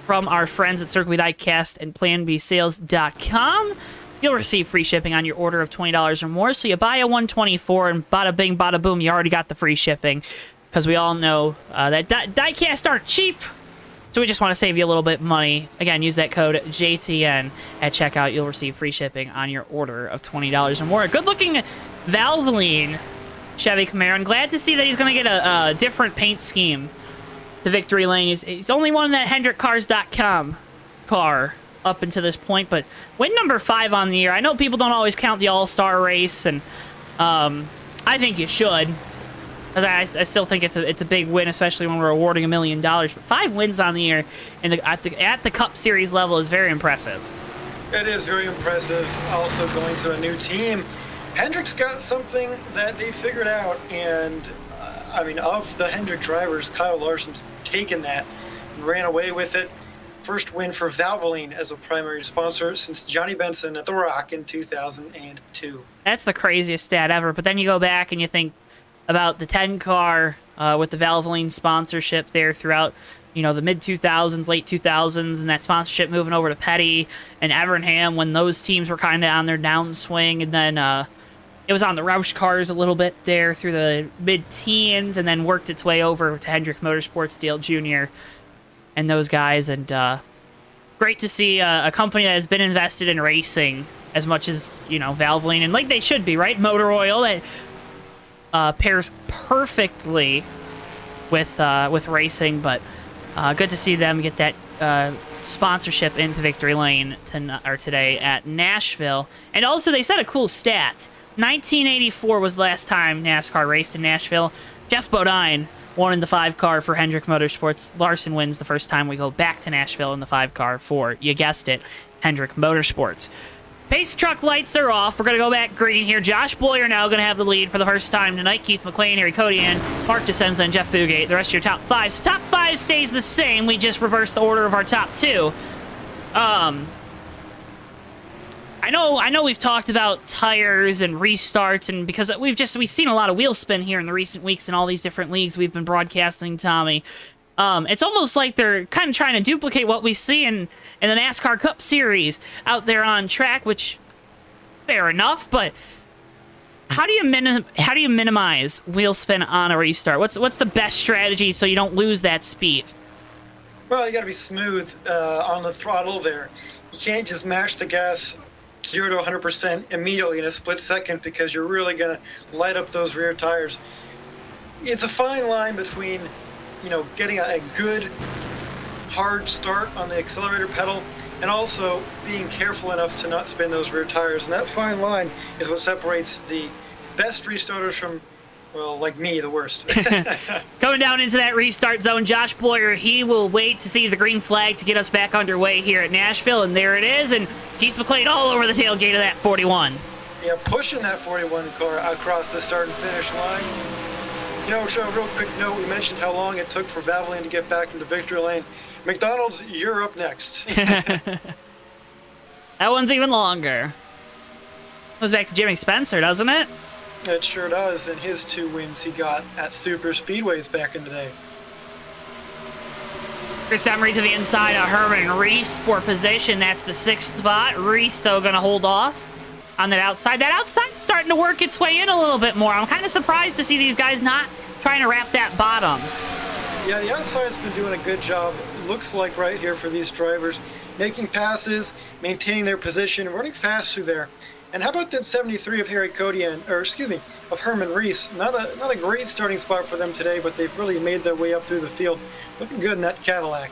from our friends at Circuit Diecast and PlanBSales.com. You'll receive free shipping on your order of $20 or more. So you buy a 124 and bada bing, bada boom, you already got the free shipping. because we all know that diecast aren't cheap. So we just want to save you a little bit of money. Again, use that code JTN at checkout. You'll receive free shipping on your order of $20 or more. Good-looking Valvoline Chevy Camaro. I'm glad to see that he's going to get a different paint scheme to Victory Lane. He's only won that HendrickCars.com car up until this point, but win number 5 on the year. I know people don't always count the All-Star race, and I think you should. I still think it's a big win, especially when we're awarding $1 million. But 5 wins on the year at the Cup Series level is very impressive. It is very impressive. Also going to a new team. Hendrick's got something that they figured out, and I mean, of the Hendrick drivers, Kyle Larson's taken that and ran away with it. First win for Valvoline as a primary sponsor since Johnny Benson at The Rock in 2002. That's the craziest stat ever. But then you go back and you think about the 10 car with the Valvoline sponsorship there throughout, the mid-2000s, late 2000s, and that sponsorship moving over to Petty and Evernham when those teams were kind of on their downswing, and then it was on the Roush cars a little bit there through the mid-teens, and then worked its way over to Hendrick Motorsports, Dale Jr., and those guys, and great to see a company that has been invested in racing as much as, Valvoline, and like they should be, right? Motor oil that pairs perfectly with racing, but good to see them get that sponsorship into Victory Lane today at Nashville. And also, they set a cool stat. 1984 was the last time NASCAR raced in Nashville. Jeff Bodine won in the 5 car for Hendrick Motorsports. Larson wins the first time we go back to Nashville in the 5 car for, you guessed it, Hendrick Motorsports. Pace truck lights are off. We're going to go back green here. Josh Boyer now going to have the lead for the first time tonight. Keith McLean, Harry Codian, Mark DeSenza, and Jeff Fugate. The rest of your top 5. So top 5 stays the same. We just reversed the order of our top 2. I know we've talked about tires and restarts, and because we've seen a lot of wheel spin here in the recent weeks in all these different leagues we've been broadcasting, Tommy. It's almost like they're kind of trying to duplicate what we see in the NASCAR Cup Series out there on track, which fair enough. But how do you minimize wheel spin on a restart? What's the best strategy so you don't lose that speed? Well, you got to be smooth on the throttle there. You can't just mash the gas 0 to 100% immediately in a split second, because you're really going to light up those rear tires. It's a fine line between getting a good hard start on the accelerator pedal and also being careful enough to not spin those rear tires. And that fine line is what separates the best restarters from, well, like me, the worst. Coming down into that restart zone, Josh Boyer, he will wait to see the green flag to get us back underway here at Nashville, and there it is, and Keith McLean all over the tailgate of that 41. Yeah, pushing that 41 car across the start and finish line. Joe, real quick note, we mentioned how long it took for Valvoline to get back into Victory Lane. McDonald's, you're up next. That one's even longer. Goes back to Jimmy Spencer, doesn't it? It sure does, and his 2 wins he got at Superspeedways back in the day. Chris Emery to the inside of Herman Reese for position. That's the 6th spot. Reese, though, going to hold off on that outside. That outside's starting to work its way in a little bit more. I'm kind of surprised to see these guys not trying to wrap that bottom. Yeah, the outside's been doing a good job, it looks like, right here for these drivers. Making passes, maintaining their position, running fast through there. And how about that 73 of of Herman Reese? Not a great starting spot for them today, but they've really made their way up through the field. Looking good in that Cadillac.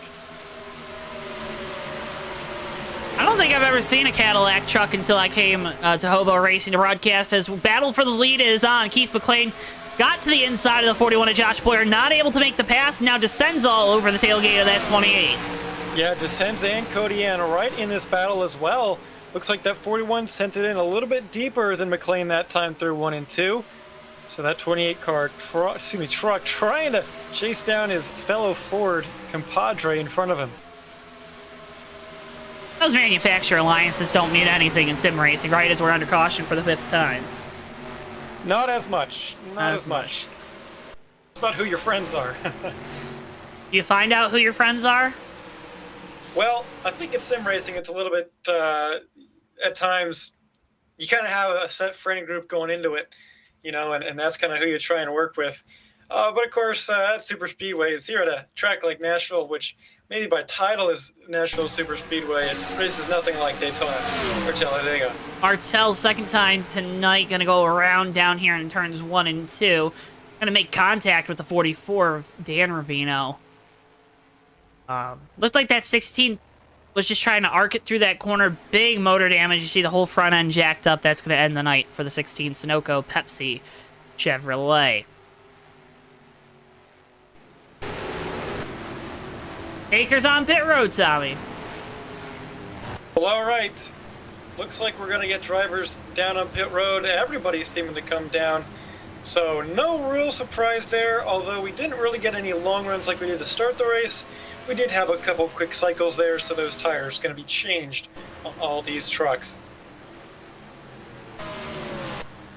I don't think I've ever seen a Cadillac truck until I came to HOBO Racing to broadcast. As battle for the lead is on. Keith McLean got to the inside of the 41 of Josh Boyer, not able to make the pass. Now descends all over the tailgate of that 28. Yeah, descends and Codian right in this battle as well. Looks like that 41 sent it in a little bit deeper than McLean that time through 1 and 2. So that 28 car truck trying to chase down his fellow Ford compadre in front of him. Those manufacturer alliances don't mean anything in sim racing, right? As we're under caution for the 5th time. Not as much. Not as much. It's about who your friends are. You find out who your friends are? Well, I think in sim racing, it's a little bit, at times, you kind of have a set friend group going into it, and that's kind of who you're trying to work with. But of course, that super speedway is here at a track like Nashville, which maybe by title is Nashville Superspeedway. It races nothing like Daytona or Talladega. Martell's second time tonight, going to go around down here in turns 1 and 2. Going to make contact with the 44 of Dan Rubino. Looked like that 16 was just trying to arc it through that corner. Big motor damage. You see the whole front end jacked up. That's going to end the night for the 16 Sunoco Pepsi Chevrolet. Akers on pit road, Tommy. Well, all right. Looks like we're going to get drivers down on pit road. Everybody's seeming to come down. So no real surprise there, although we didn't really get any long runs like we did to start the race. We did have a couple quick cycles there, so those tires are going to be changed on all these trucks.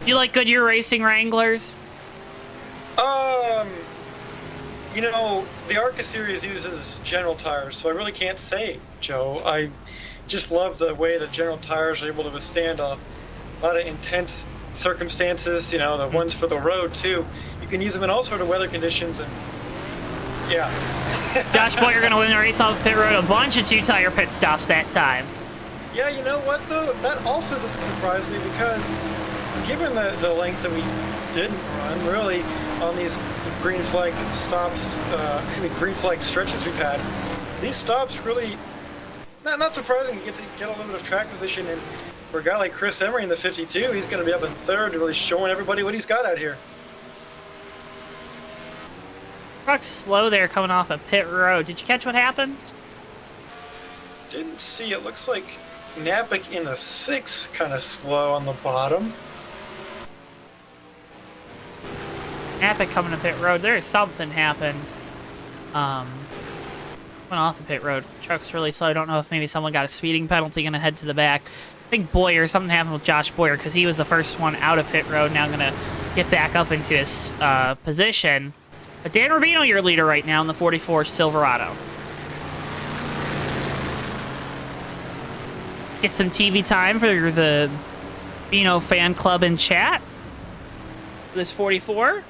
You like Goodyear Racing Wranglers? You know, the ARCA series uses General tires, so I really can't say, Joe. I just love the way the General tires are able to withstand a lot of intense circumstances, you know, the ones for the road too. You can use them in all sort of weather conditions, and yeah. Josh Boyer going to win the race off pit road. A bunch of 2-tire pit stops that time. Yeah, you know what though? That also doesn't surprise me because given the length that we didn't run really on these green flag stops, green flag stretches we've had, these stops really not surprising. You get a little bit of track position, and for a guy like Chris Emery in the 52, he's going to be up in third, really showing everybody what he's got out here. Truck's slow there coming off a pit road. Did you catch what happened? Didn't see. It looks like Napick in the 6 kind of slow on the bottom. Napick coming to pit road. There is something happened. Went off the pit road. Truck's really slow. I don't know if maybe someone got a speeding penalty. Going to head to the back. I think Boyer, something happened with Josh Boyer because he was the first one out of pit road. Now going to get back up into his position. But Dan Rubino, your leader right now in the 44 Silverado. Get some TV time for the Bino fan club in chat. This 44.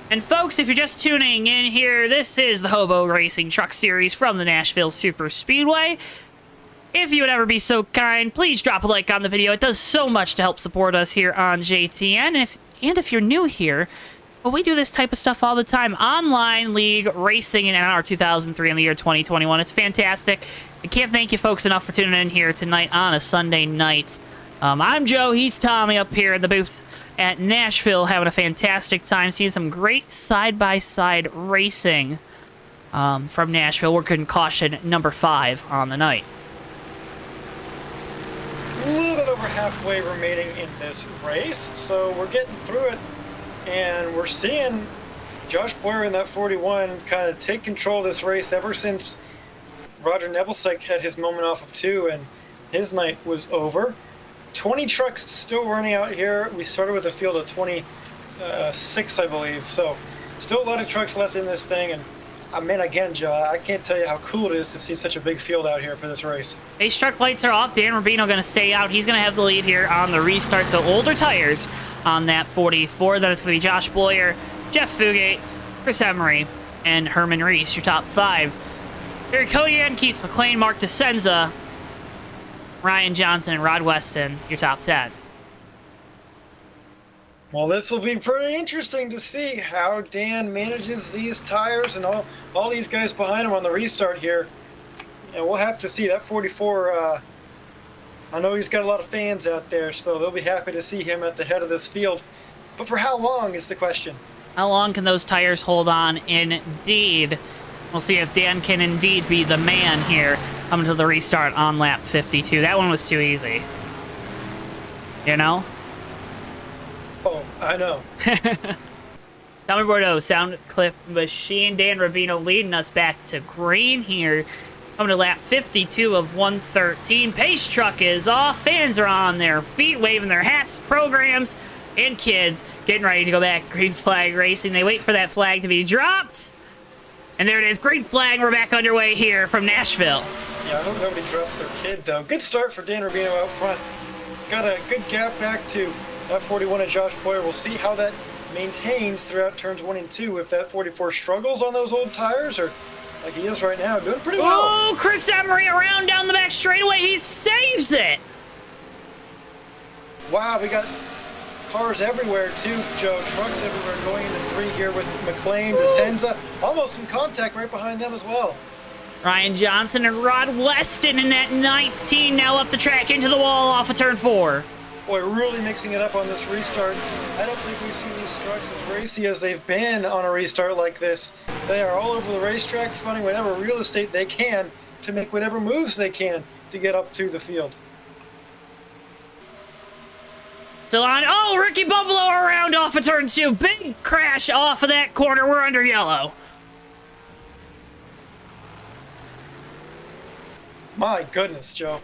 And folks, if you're just tuning in here, this is the HOBO Racing Truck Series from the Nashville Superspeedway. If you would ever be so kind, please drop a like on the video. It does so much to help support us here on JTN. And if you're new here, well, we do this type of stuff all the time. Online league racing in NR 2003 in the year 2021. It's fantastic. I can't thank you folks enough for tuning in here tonight on a Sunday night. I'm Joe. He's Tommy up here in the booth at Nashville, having a fantastic time, seeing some great side-by-side racing from Nashville. We're in caution number 5 on the night. A little bit over halfway remaining in this race, so we're getting through it, and we're seeing Josh Boyer in that 41 kind of take control of this race ever since Roger Nebelsick had his moment off of 2 and his night was over. 20 trucks still running out here. We started with a field of 26, I believe, so still a lot of trucks left in this thing. And I mean, again, Joe, I can't tell you how cool it is to see such a big field out here for this race. Base truck lights are off. Dan Rubino going to stay out. He's going to have the lead here on the restart. So older tires on that 44. Then it's going to be Josh Boyer, Jeff Fugate, Chris Emery, and Herman Reese, your top 5. Eric Hillian, Keith McLean, Mark DeSenza, Ryan Johnson, and Rod Weston, your top 10. Well, this will be pretty interesting to see how Dan manages these tires and all these guys behind him on the restart here. And we'll have to see. That 44, I know he's got a lot of fans out there, so they'll be happy to see him at the head of this field. But for how long is the question? How long can those tires hold on? Indeed. We'll see if Dan can indeed be the man here coming to the restart on lap 52. That one was too easy. You know? Oh, I know. Tommy Bordeaux, Sound Clip Machine. Dan Rubino leading us back to green here. Coming to lap 52 of 113. Pace truck is off. Fans are on their feet, waving their hats, programs, and kids getting ready to go back. Green flag racing. They wait for that flag to be dropped. And there it is. Green flag. We're back underway here from Nashville. Yeah, I hope nobody drops their kid, though. Good start for Dan Rubino out front. He's got a good gap back to that 41 of Josh Boyer. We'll see how that maintains throughout turns 1 and 2. If that 44 struggles on those old tires, or like he is right now, doing pretty well. Oh, Chris Emery around down the back straightaway. He saves it. Wow, we got cars everywhere too, Joe. Trucks everywhere going into 3 here with McLean, DeSenza. Almost in contact right behind them as well. Ryan Johnson and Rod Weston in that 19 now up the track into the wall off of turn 4. Boy, really mixing it up on this restart. I don't think we've seen these trucks as racy as they've been on a restart like this. They are all over the racetrack, finding whatever real estate they can to make whatever moves they can to get up to the field. Still on. Oh, Ricky Bumbalo around off of turn 2. Big crash off of that corner. We're under yellow. My goodness, Joe.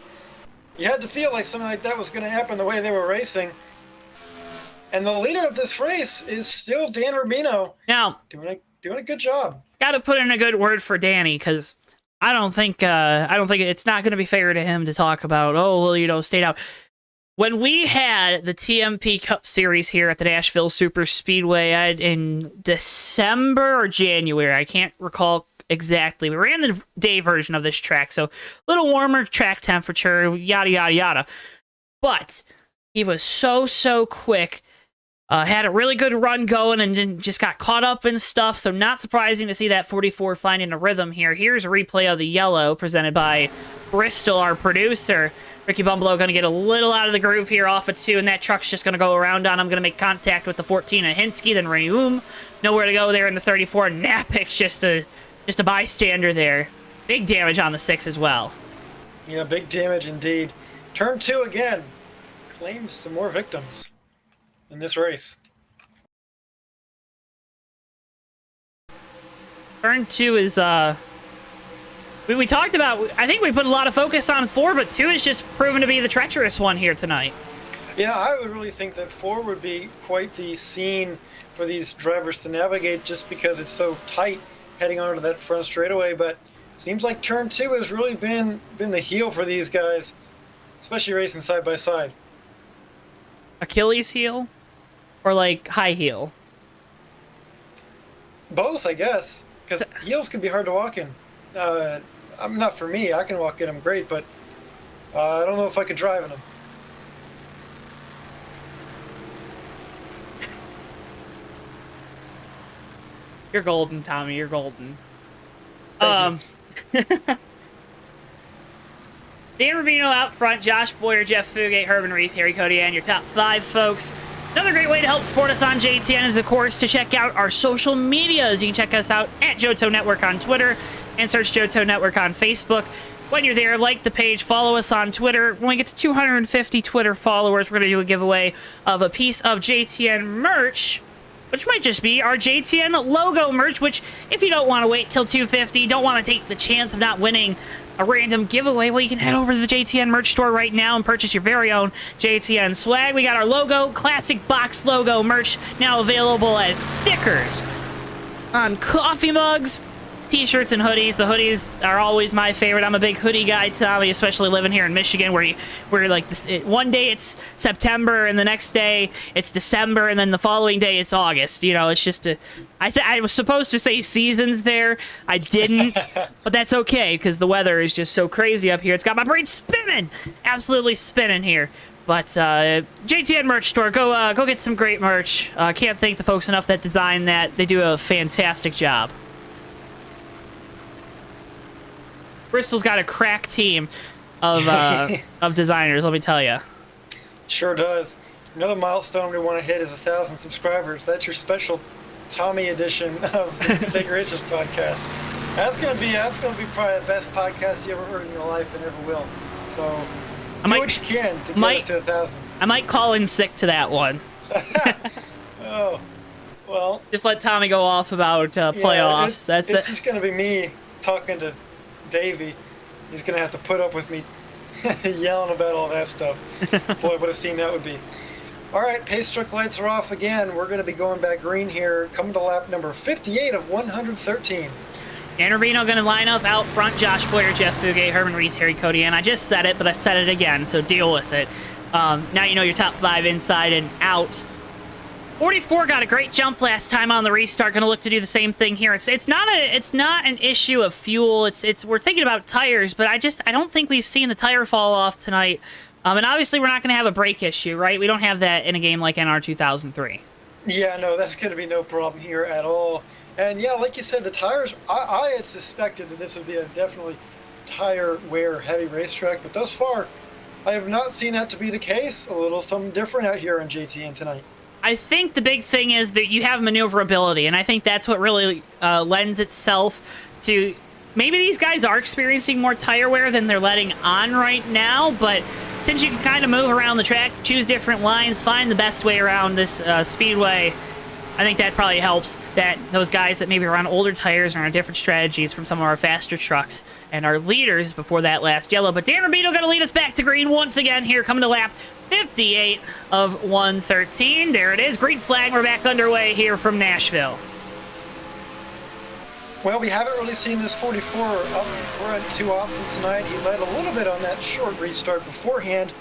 You had to feel like something like that was going to happen the way they were racing. And the leader of this race is still Dan Rubino. Now, doing a good job. Got to put in a good word for Danny, because I don't think it's not going to be fair to him to talk about, oh, well, you know, stayed out. When we had the TMP Cup Series here at the Nashville Superspeedway in December or January, I can't recall exactly. We ran the day version of this track, so a little warmer track temperature, yada, yada, yada. But he was so quick. Had a really good run going and then just got caught up in stuff, so not surprising to see that 44 finding a rhythm here. Here's a replay of the yellow presented by Bristol, our producer. Ricky Bumbalo going to get a little out of the groove here off of 2, and that truck's just going to go around on him. Going to make contact with the 14 of Hinsky, then Reum. Nowhere to go there in the 34. Napik's just a bystander there. Big damage on the 6 as well. Yeah, big damage indeed. Turn 2 again. Claims some more victims in this race. Turn 2 is, we talked about, I think we put a lot of focus on 4, but 2 is just proven to be the treacherous one here tonight. Yeah, I would really think that 4 would be quite the scene for these drivers to navigate just because it's so tight heading onto that front straightaway, but seems like turn 2 has really been the heel for these guys, especially racing side by side. Achilles heel? Or like high heel? Both, I guess, because heels can be hard to walk in. I'm not for me. I can walk in them great, but I don't know if I could drive in them. You're golden, Tommy. You're golden. Thank you. Dan Rubino out front, Josh Boyer, Jeff Fugate, Herman Reese, Harry Cody, and your top 5, folks. Another great way to help support us on JTN is, of course, to check out our social medias. You can check us out at JoeTowNetwork on Twitter and search JoeTowNetwork on Facebook. When you're there, like the page, follow us on Twitter. When we get to 250 Twitter followers, we're going to do a giveaway of a piece of JTN merch, which might just be our JTN logo merch, which if you don't want to wait till 250, don't want to take the chance of not winning a random giveaway, well, you can head over to the JTN merch store right now and purchase your very own JTN swag. We got our logo, classic box logo merch, now available as stickers on coffee mugs, t-shirts, and hoodies. The hoodies are always my favorite. I'm a big hoodie guy, Tommy, especially living here in Michigan, where like this, one day it's September and the next day it's December and then the following day it's August. You know, it's just I was supposed to say seasons there. I didn't, but that's okay because the weather is just so crazy up here. It's got my brain spinning, absolutely spinning here. But JTN merch store, go get some great merch. Can't thank the folks enough that designed that. They do a fantastic job. Bristol's got a crack team of of designers, let me tell you. Sure does. Another milestone we want to hit is 1,000 subscribers. That's your special Tommy edition of the Big Riches podcast. That's gonna be probably the best podcast you ever heard in your life and ever will. So do what you can to get us to 1,000. I might call in sick to that one. Oh, well. Just let Tommy go off about playoffs. It's just gonna be me talking to Davey. He's gonna have to put up with me yelling about all that stuff. Boy, what a scene that would be. All right, pace truck lights are off again. We're gonna be going back green here, coming to lap number 58 of 113. Dan Rubino gonna line up out front. Josh Boyer, Jeff Fugate, Herman Reese, Harry Cody, and I just said it, but I said it again, so deal with it. Now you know your top 5 inside and out. 44 got a great jump last time on the restart. Going to look to do the same thing here. It's not an issue of fuel. We're thinking about tires, but I don't think we've seen the tire fall off tonight. And obviously we're not going to have a brake issue, right? We don't have that in a game like NR 2003. Yeah, no, that's going to be no problem here at all. And yeah, like you said, the tires, I had suspected that this would be a definitely tire wear heavy racetrack, but thus far, I have not seen that to be the case. A little something different out here on JTN tonight. I think the big thing is that you have maneuverability, and I think that's what really lends itself to... Maybe these guys are experiencing more tire wear than they're letting on right now, but since you can kind of move around the track, choose different lines, find the best way around this speedway, I think that probably helps that those guys that maybe are on older tires and are on different strategies from some of our faster trucks and our leaders before that last yellow. But Dan Rubino going to lead us back to green once again here, coming to lap 58 of 113. There it is. Green flag. We're back underway here from Nashville. Well, we haven't really seen this 44 up front too often tonight. He led a little bit on that short restart beforehand.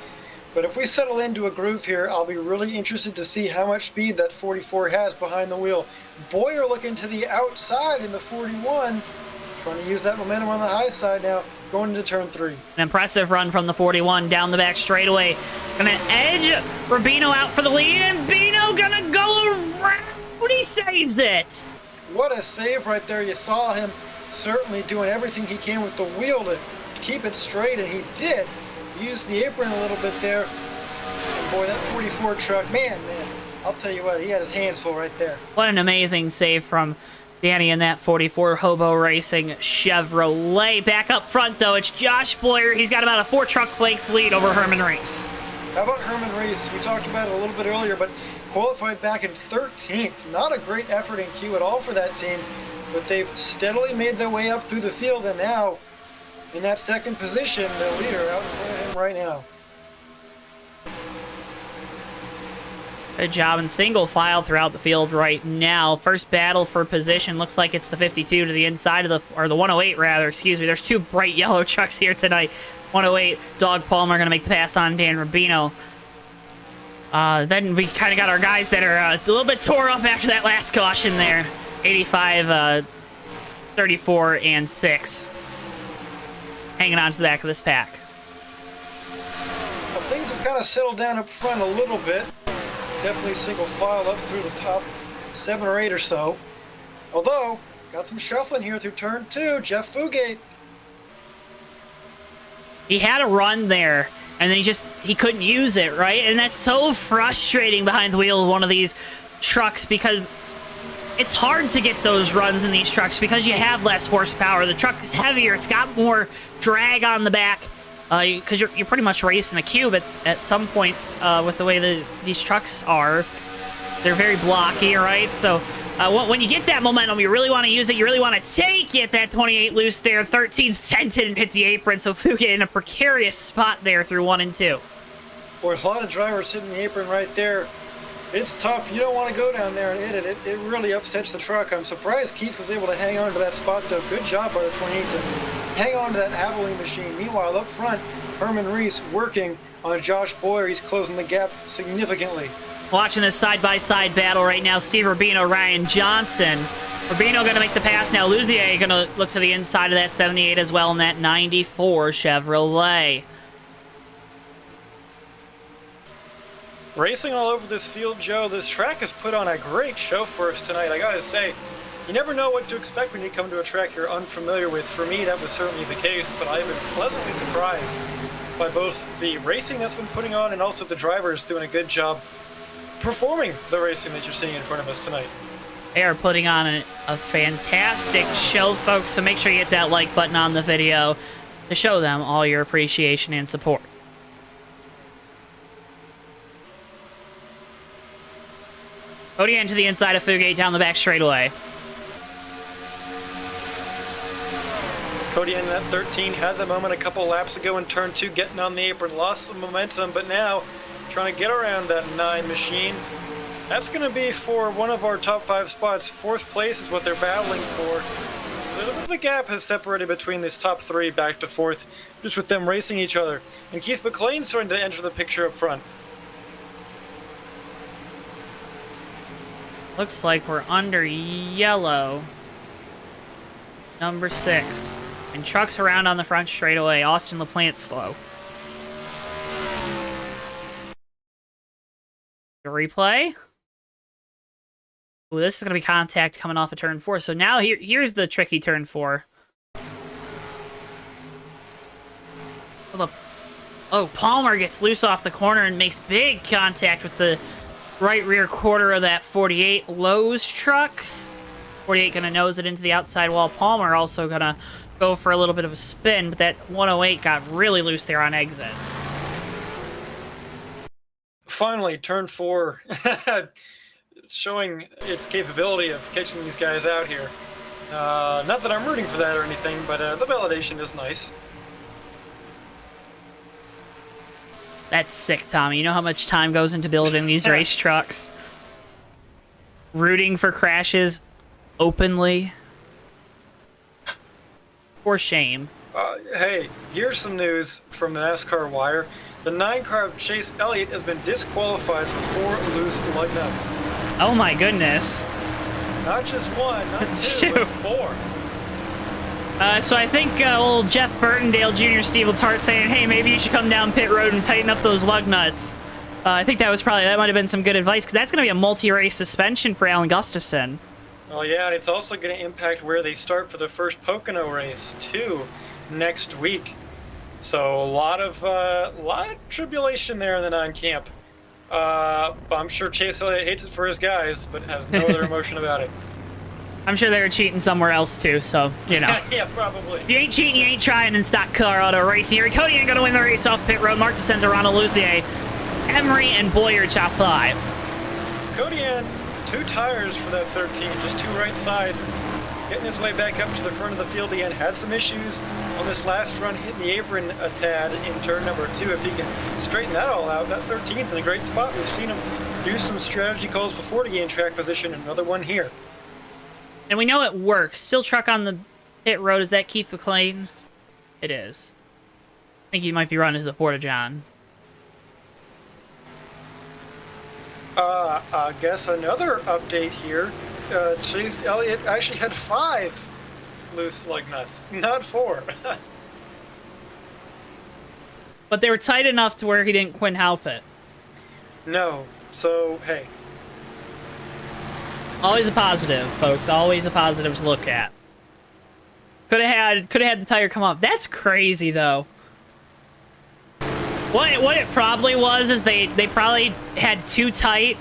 But if we settle into a groove here, I'll be really interested to see how much speed that 44 has behind the wheel. Boyer looking to the outside in the 41. Trying to use that momentum on the high side now, going into turn 3. An impressive run from the 41 down the back straightaway. Gonna edge Rubino out for the lead, and Bino gonna go around. He saves it. What a save right there. You saw him certainly doing everything he can with the wheel to keep it straight, and he did. Used the apron a little bit there. And boy, that 44 truck, man, I'll tell you what, he had his hands full right there. What an amazing save from Danny in that 44 HOBO Racing Chevrolet. Back up front, though, it's Josh Boyer. He's got about a 4-truck length lead over Herman Reese. How about Herman Reese? We talked about it a little bit earlier, but qualified back in 13th. Not a great effort in Q at all for that team, but they've steadily made their way up through the field, and now in that second position, the leader out in front of him right now. Good job in single file throughout the field right now. First battle for position. Looks like it's the 52 to the inside of or the 108 rather, excuse me. There's two bright yellow trucks here tonight. 108, Doug Palmer going to make the pass on Dan Rubino. Then we kind of got our guys that are a little bit tore up after that last caution there. 85, 34, and 6. Hanging on to the back of this pack. Well, things have kind of settled down up front a little bit. Definitely single file up through the top 7 or 8 or so. Although, got some shuffling here through turn 2. Jeff Fugate. He had a run there, and then he couldn't use it, right? And that's so frustrating behind the wheel of one of these trucks because it's hard to get those runs in these trucks because you have less horsepower. The truck is heavier. It's got more drag on the back because you're pretty much racing a cube at some points with the way these trucks are. They're very blocky, right? So when you get that momentum, you really want to use it. You really want to take it. That 28 loose there. 13 sent it and hit the apron. So Fuga in a precarious spot there through 1 and 2. Boy, a lot of drivers hitting the apron right there. It's tough. You don't want to go down there and hit it. It really upsets the truck. I'm surprised Keith was able to hang on to that spot, though. Good job by the 28 to hang on to that Havoline machine. Meanwhile, up front, Herman Reese working on Josh Boyer. He's closing the gap significantly. Watching this side-by-side battle right now, Steve Rubino, Ryan Johnson. Rubino going to make the pass now. Luzier going to look to the inside of that 78 as well in that 94 Chevrolet. Racing all over this field, Joe. This track has put on a great show for us tonight. I gotta say, you never know what to expect when you come to a track you're unfamiliar with. For me, that was certainly the case, but I've been pleasantly surprised by both the racing that's been putting on and also the drivers doing a good job performing the racing that you're seeing in front of us tonight. They are putting on a fantastic show, folks, so make sure you hit that like button on the video to show them all your appreciation and support. Odian to the inside of Fugate down the back straightaway. Cody in that 13 had the moment a couple laps ago in turn 2, getting on the apron, lost some momentum, but now trying to get around that 9 machine. That's going to be for one of our top 5 spots. 4th place is what they're battling for. A little bit of a gap has separated between this top 3 back to 4th, just with them racing each other. And Keith McLean starting to enter the picture up front. Looks like we're under yellow. Number 6. And trucks around on the front straightaway. Austin LaPlante slow. The replay. Ooh, this is going to be contact coming off of turn 4. So now here's the tricky turn 4. Oh, Palmer gets loose off the corner and makes big contact with the right rear quarter of that 48 Lowe's truck. 48 going to nose it into the outside wall. Palmer also going to go for a little bit of a spin, but that 108 got really loose there on exit. Finally, turn 4 showing its capability of catching these guys out here. Not that I'm rooting for that or anything, but the validation is nice. That's sick, Tommy. You know how much time goes into building these race trucks? Rooting for crashes openly. For shame. Hey, here's some news from the NASCAR Wire. The 9-car of Chase Elliott has been disqualified for 4 loose lug nuts. Oh my goodness. Not just 1, not 2, but 4. So I think old Jeff Burtondale Jr. Steve Letarte saying, hey, maybe you should come down pit road and tighten up those lug nuts. I think that might have been some good advice, because that's going to be a multi-race suspension for Alan Gustafson. Well, yeah, and it's also going to impact where they start for the first Pocono race, too, next week. So a lot of tribulation there in the 9 camp. But I'm sure Chase Elliott hates it for his guys, but has no other emotion about it. I'm sure they were cheating somewhere else, too, so, you know. Yeah, probably. If you ain't cheating, you ain't trying in stock car auto racing. Here, Cody ain't gonna win the race off pit road. Mark DeCenza, Ronald Lucier, Emery, and Boyer top 5. Cody had 2 tires for that 13, just 2 right sides. Getting his way back up to the front of the field again. Had some issues on this last run, hitting the apron a tad in turn number 2. If he can straighten that all out, that 13's in a great spot. We've seen him do some strategy calls before to gain track position. Another one here. And we know it works. Still truck on the pit road. Is that Keith McLean? It is. I think he might be running to the Porta-John. I guess another update here. Chase Elliott actually had 5 loose lug nuts, not 4. But they were tight enough to where he didn't Quinn Houff it. No. So, hey. Always a positive, folks. Always a positive to look at. Could have had the tire come off. That's crazy, though. What it probably was is they probably had 2 tight,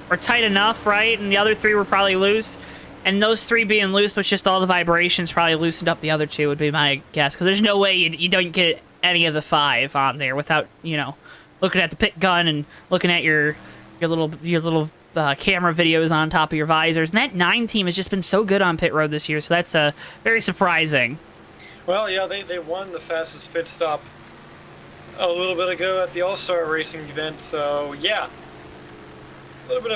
or tight enough, right? And the other 3 were probably loose. And those 3 being loose was just all the vibrations probably loosened up the other 2 would be my guess. Because there's no way you don't get any of the 5 on there without, you know, looking at the pit gun and looking at your little camera videos on top of your visors. And that 9 team has just been so good on pit road this year, so that's very surprising. Well, yeah, they won the fastest pit stop a little bit ago at the All-Star Racing event, so yeah. A little bit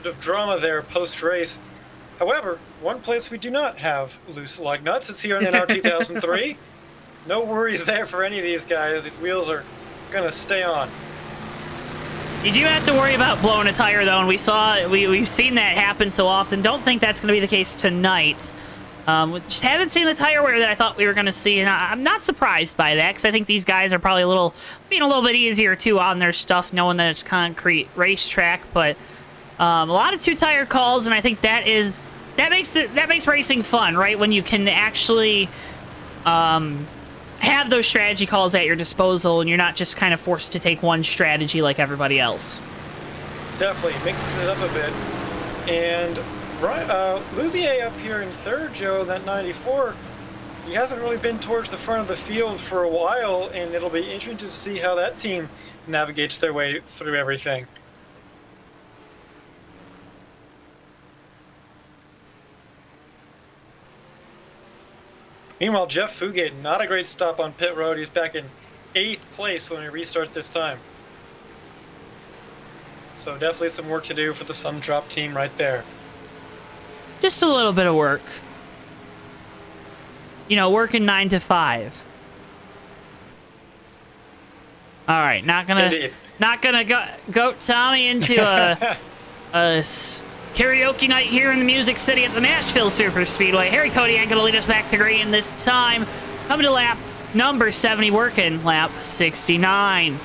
of drama there post-race. However, one place we do not have loose lug nuts is here in NR 2003. No worries there for any of these guys. These wheels are going to stay on. You do have to worry about blowing a tire, though, and we've seen that happen so often. Don't think that's going to be the case tonight. We just haven't seen the tire wear that I thought we were going to see, and I'm not surprised by that, because I think these guys are probably being a little bit easier, too, on their stuff, knowing that it's concrete racetrack, but a lot of 2-tire calls, and I think that makes racing fun, right, when you can actually have those strategy calls at your disposal, and you're not just kind of forced to take one strategy like everybody else. Definitely mixes it up a bit. And Luzier up here in 3rd, Joe, that 94, he hasn't really been towards the front of the field for a while, and it'll be interesting to see how that team navigates their way through everything. Meanwhile, Jeff Fugate, not a great stop on pit road. He's back in 8th place when we restart this time. So definitely some work to do for the Sun Drop team right there. Just a little bit of work. You know, working 9 to 5. All right, not gonna go Tommy into a Karaoke night here in the Music City at the Nashville Superspeedway. Harry Kodian going to lead us back to green this time. Coming to lap number 70, working lap 69.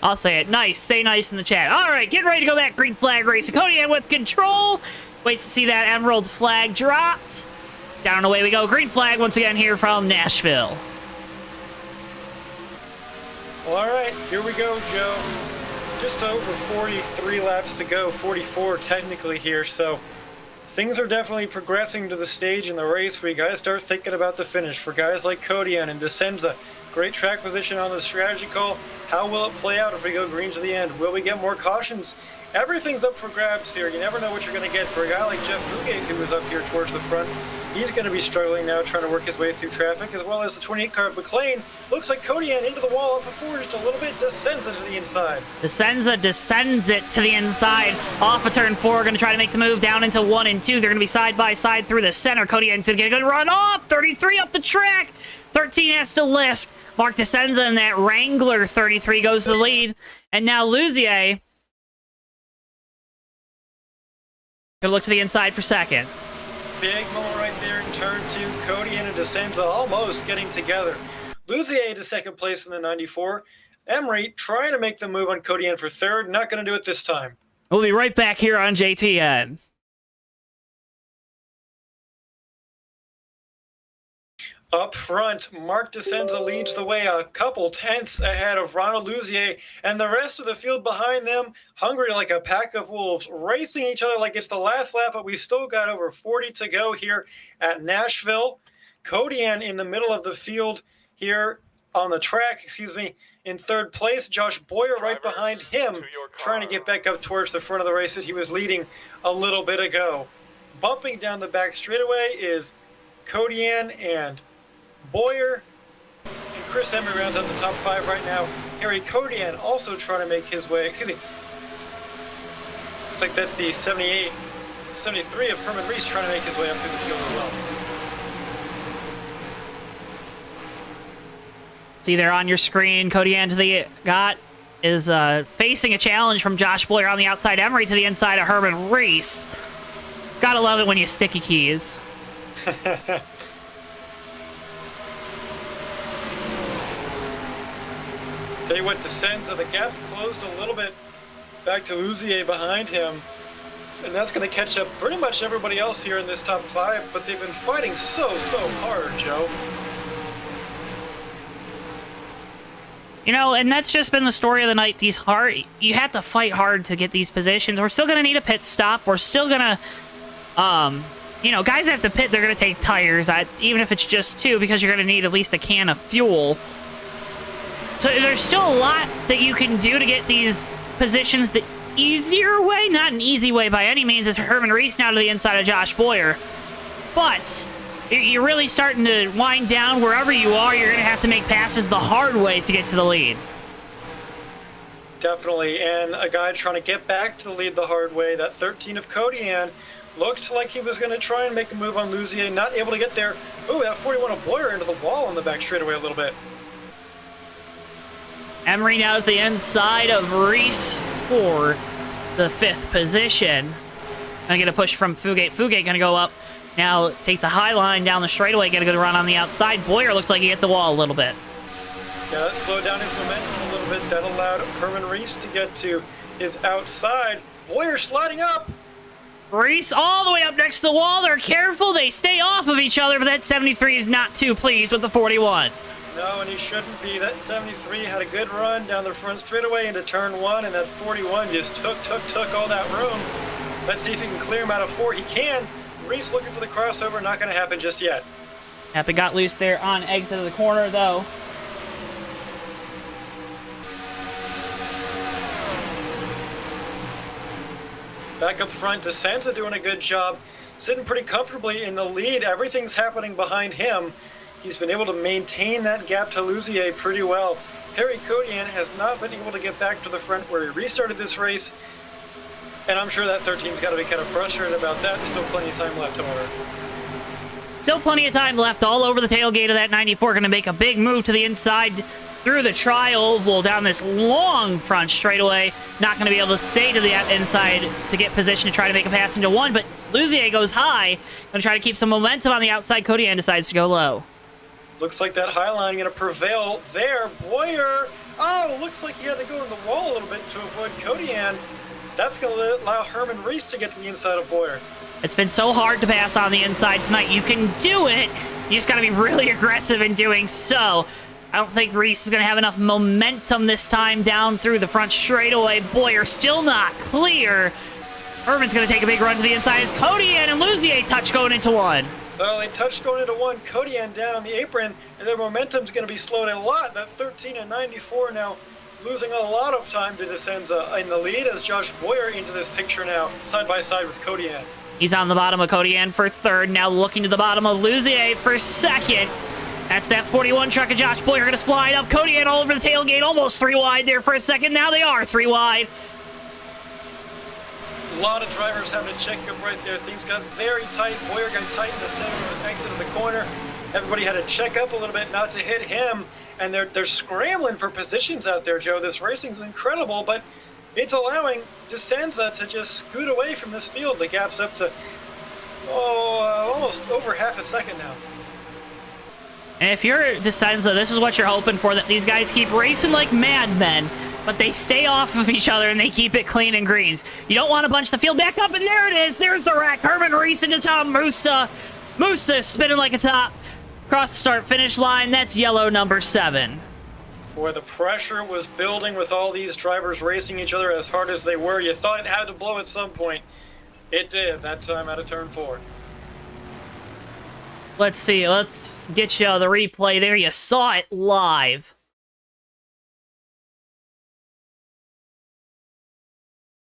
I'll say it. Nice. Say nice in the chat. All right, getting ready to go back. Green flag racing. Kodian with control. Waits to see that emerald flag dropped. Down and away we go. Green flag once again here from Nashville. Well, all right, here we go, Joe. Just over 43 laps to go, 44 technically here, so things are definitely progressing to the stage in the race where you got to start thinking about the finish. For guys like Kodian and DeSenza, great track position on the strategy call. How will it play out if we go green to the end? Will we get more cautions? Everything's up for grabs here. You never know what you're going to get. For a guy like Jeff Fugate, who was up here towards the front, he's going to be struggling now, trying to work his way through traffic, as well as the 28 car McLean. Looks like Kodian into the wall off of 4 just a little bit, descends it to the inside. DeSenza descends it to the inside. Off of turn 4, going to try to make the move down into 1 and 2. They're going to be side by side through the center. Kodian's going to get a good run off. 33 up the track. 13 has to lift. Mark DeSenza and that Wrangler 33 goes to the lead. And now Luzier going to look to the inside for second. Big moment right there in turn 2. Kodian and DeSenza almost getting together. Luzier to second place in the 94. Emery trying to make the move on Kodian for third. Not going to do it this time. We'll be right back here on JTN. Up front, Mark DeSenza leads the way a couple tenths ahead of Ronald Luzier, and the rest of the field behind them, hungry like a pack of wolves, racing each other like it's the last lap, but we've still got over 40 to go here at Nashville. Kodian in the middle of the field here on the track, in third place. Josh Boyer right behind him, trying to get back up towards the front of the race that he was leading a little bit ago. Bumping down the back straightaway is Kodian and Boyer, and Chris Emery rounds out the top 5 right now. Harry Kodian also trying to make his way. Excuse me. It's like that's the 78, 73 of Herman Reese trying to make his way up through the field as well. See there on your screen, Kodian to the is facing a challenge from Josh Boyer on the outside. Emery to the inside of Herman Reese. Gotta love it when you sticky keys. Tell you what, DeSenza, the gap's closed a little bit back to Luzier behind him, and that's going to catch up pretty much everybody else here in this top 5, but they've been fighting so hard, Joe. You know, and that's just been the story of the night. You have to fight hard to get these positions. We're still going to need a pit stop. We're still going to, guys have to pit. They're going to take tires, even if it's just 2, because you're going to need at least a can of fuel. So there's still a lot that you can do to get these positions the easier way. Not an easy way by any means, as Herman Reese now to the inside of Josh Boyer. But you're really starting to wind down. Wherever you are, you're going to have to make passes the hard way to get to the lead. Definitely, and a guy trying to get back to the lead the hard way. That 13 of Kodian looked like he was going to try and make a move on Luzier, not able to get there. Ooh, that 41 of Boyer into the wall on the back straightaway a little bit. Emery now to the inside of Reese for the 5th position. Gonna get a push from Fugate. Fugate gonna go up. Now take the high line down the straightaway. Get a good run on the outside. Boyer looked like he hit the wall a little bit. Yeah, that slowed down his momentum a little bit. That allowed Herman Reese to get to his outside. Boyer sliding up. Reese all the way up next to the wall. They're careful. They stay off of each other, but that 73 is not too pleased with the 41. No, and he shouldn't be. That 73 had a good run down the front straightaway into turn 1, and that 41 just took all that room. Let's see if he can clear him out of 4. He can. Reese looking for the crossover. Not going to happen just yet. Yep, it got loose there on exit of the corner, though. Back up front, DeSenza doing a good job. Sitting pretty comfortably in the lead. Everything's happening behind him. He's been able to maintain that gap to Luzier pretty well. Harry Kodian has not been able to get back to the front where he restarted this race, and I'm sure that 13's got to be kind of frustrated about that. There's still plenty of time left, however. Still plenty of time left all over the tailgate of that 94. Going to make a big move to the inside through the tri-oval down this long front straightaway. Not going to be able to stay to the inside to get position to try to make a pass into one, but Luzier goes high. Going to try to keep some momentum on the outside. Kodian decides to go low. Looks like that high line going to prevail there. Boyer, oh, looks like he had to go in the wall a little bit to avoid Kodian. That's going to allow Herman Reese to get to the inside of Boyer. It's been so hard to pass on the inside tonight. You can do it. You just got to be really aggressive in doing so. I don't think Reese is going to have enough momentum this time down through the front straightaway. Boyer still not clear. Herman's going to take a big run to the inside as Kodian and Luzier touch going into one. Well, they touched going into one. Kodian down on the apron, and their momentum's going to be slowed a lot. That 13 and 94 now losing a lot of time to Descenza in the lead as Josh Boyer into this picture now, side by side with Kodian. He's on the bottom of Kodian for third, now looking to the bottom of Luzier for second. That's that 41 truck of Josh Boyer going to slide up. Kodian all over the tailgate, almost 3 wide there for a second. Now they are 3 wide. A lot of drivers having to check up right there. Things got very tight. Boyer got tight in the center of the exit of the corner. Everybody had to check up a little bit not to hit him. And they're scrambling for positions out there, Joe. This racing's incredible, but it's allowing Descenza to just scoot away from this field. The gap's up to almost over half a second now. And if you're Descenza, this is what you're hoping for, that these guys keep racing like madmen, but they stay off of each other and they keep it clean and greens. You don't want to bunch the field back up, and there it is. There's the wreck. Herman Reese into Tom Musa. Musa spinning like a top. Across the start-finish line, that's yellow number 7. Boy, the pressure was building with all these drivers racing each other as hard as they were. You thought it had to blow at some point. It did, that time out of turn 4. Let's see. Let's get you the replay there. You saw it live.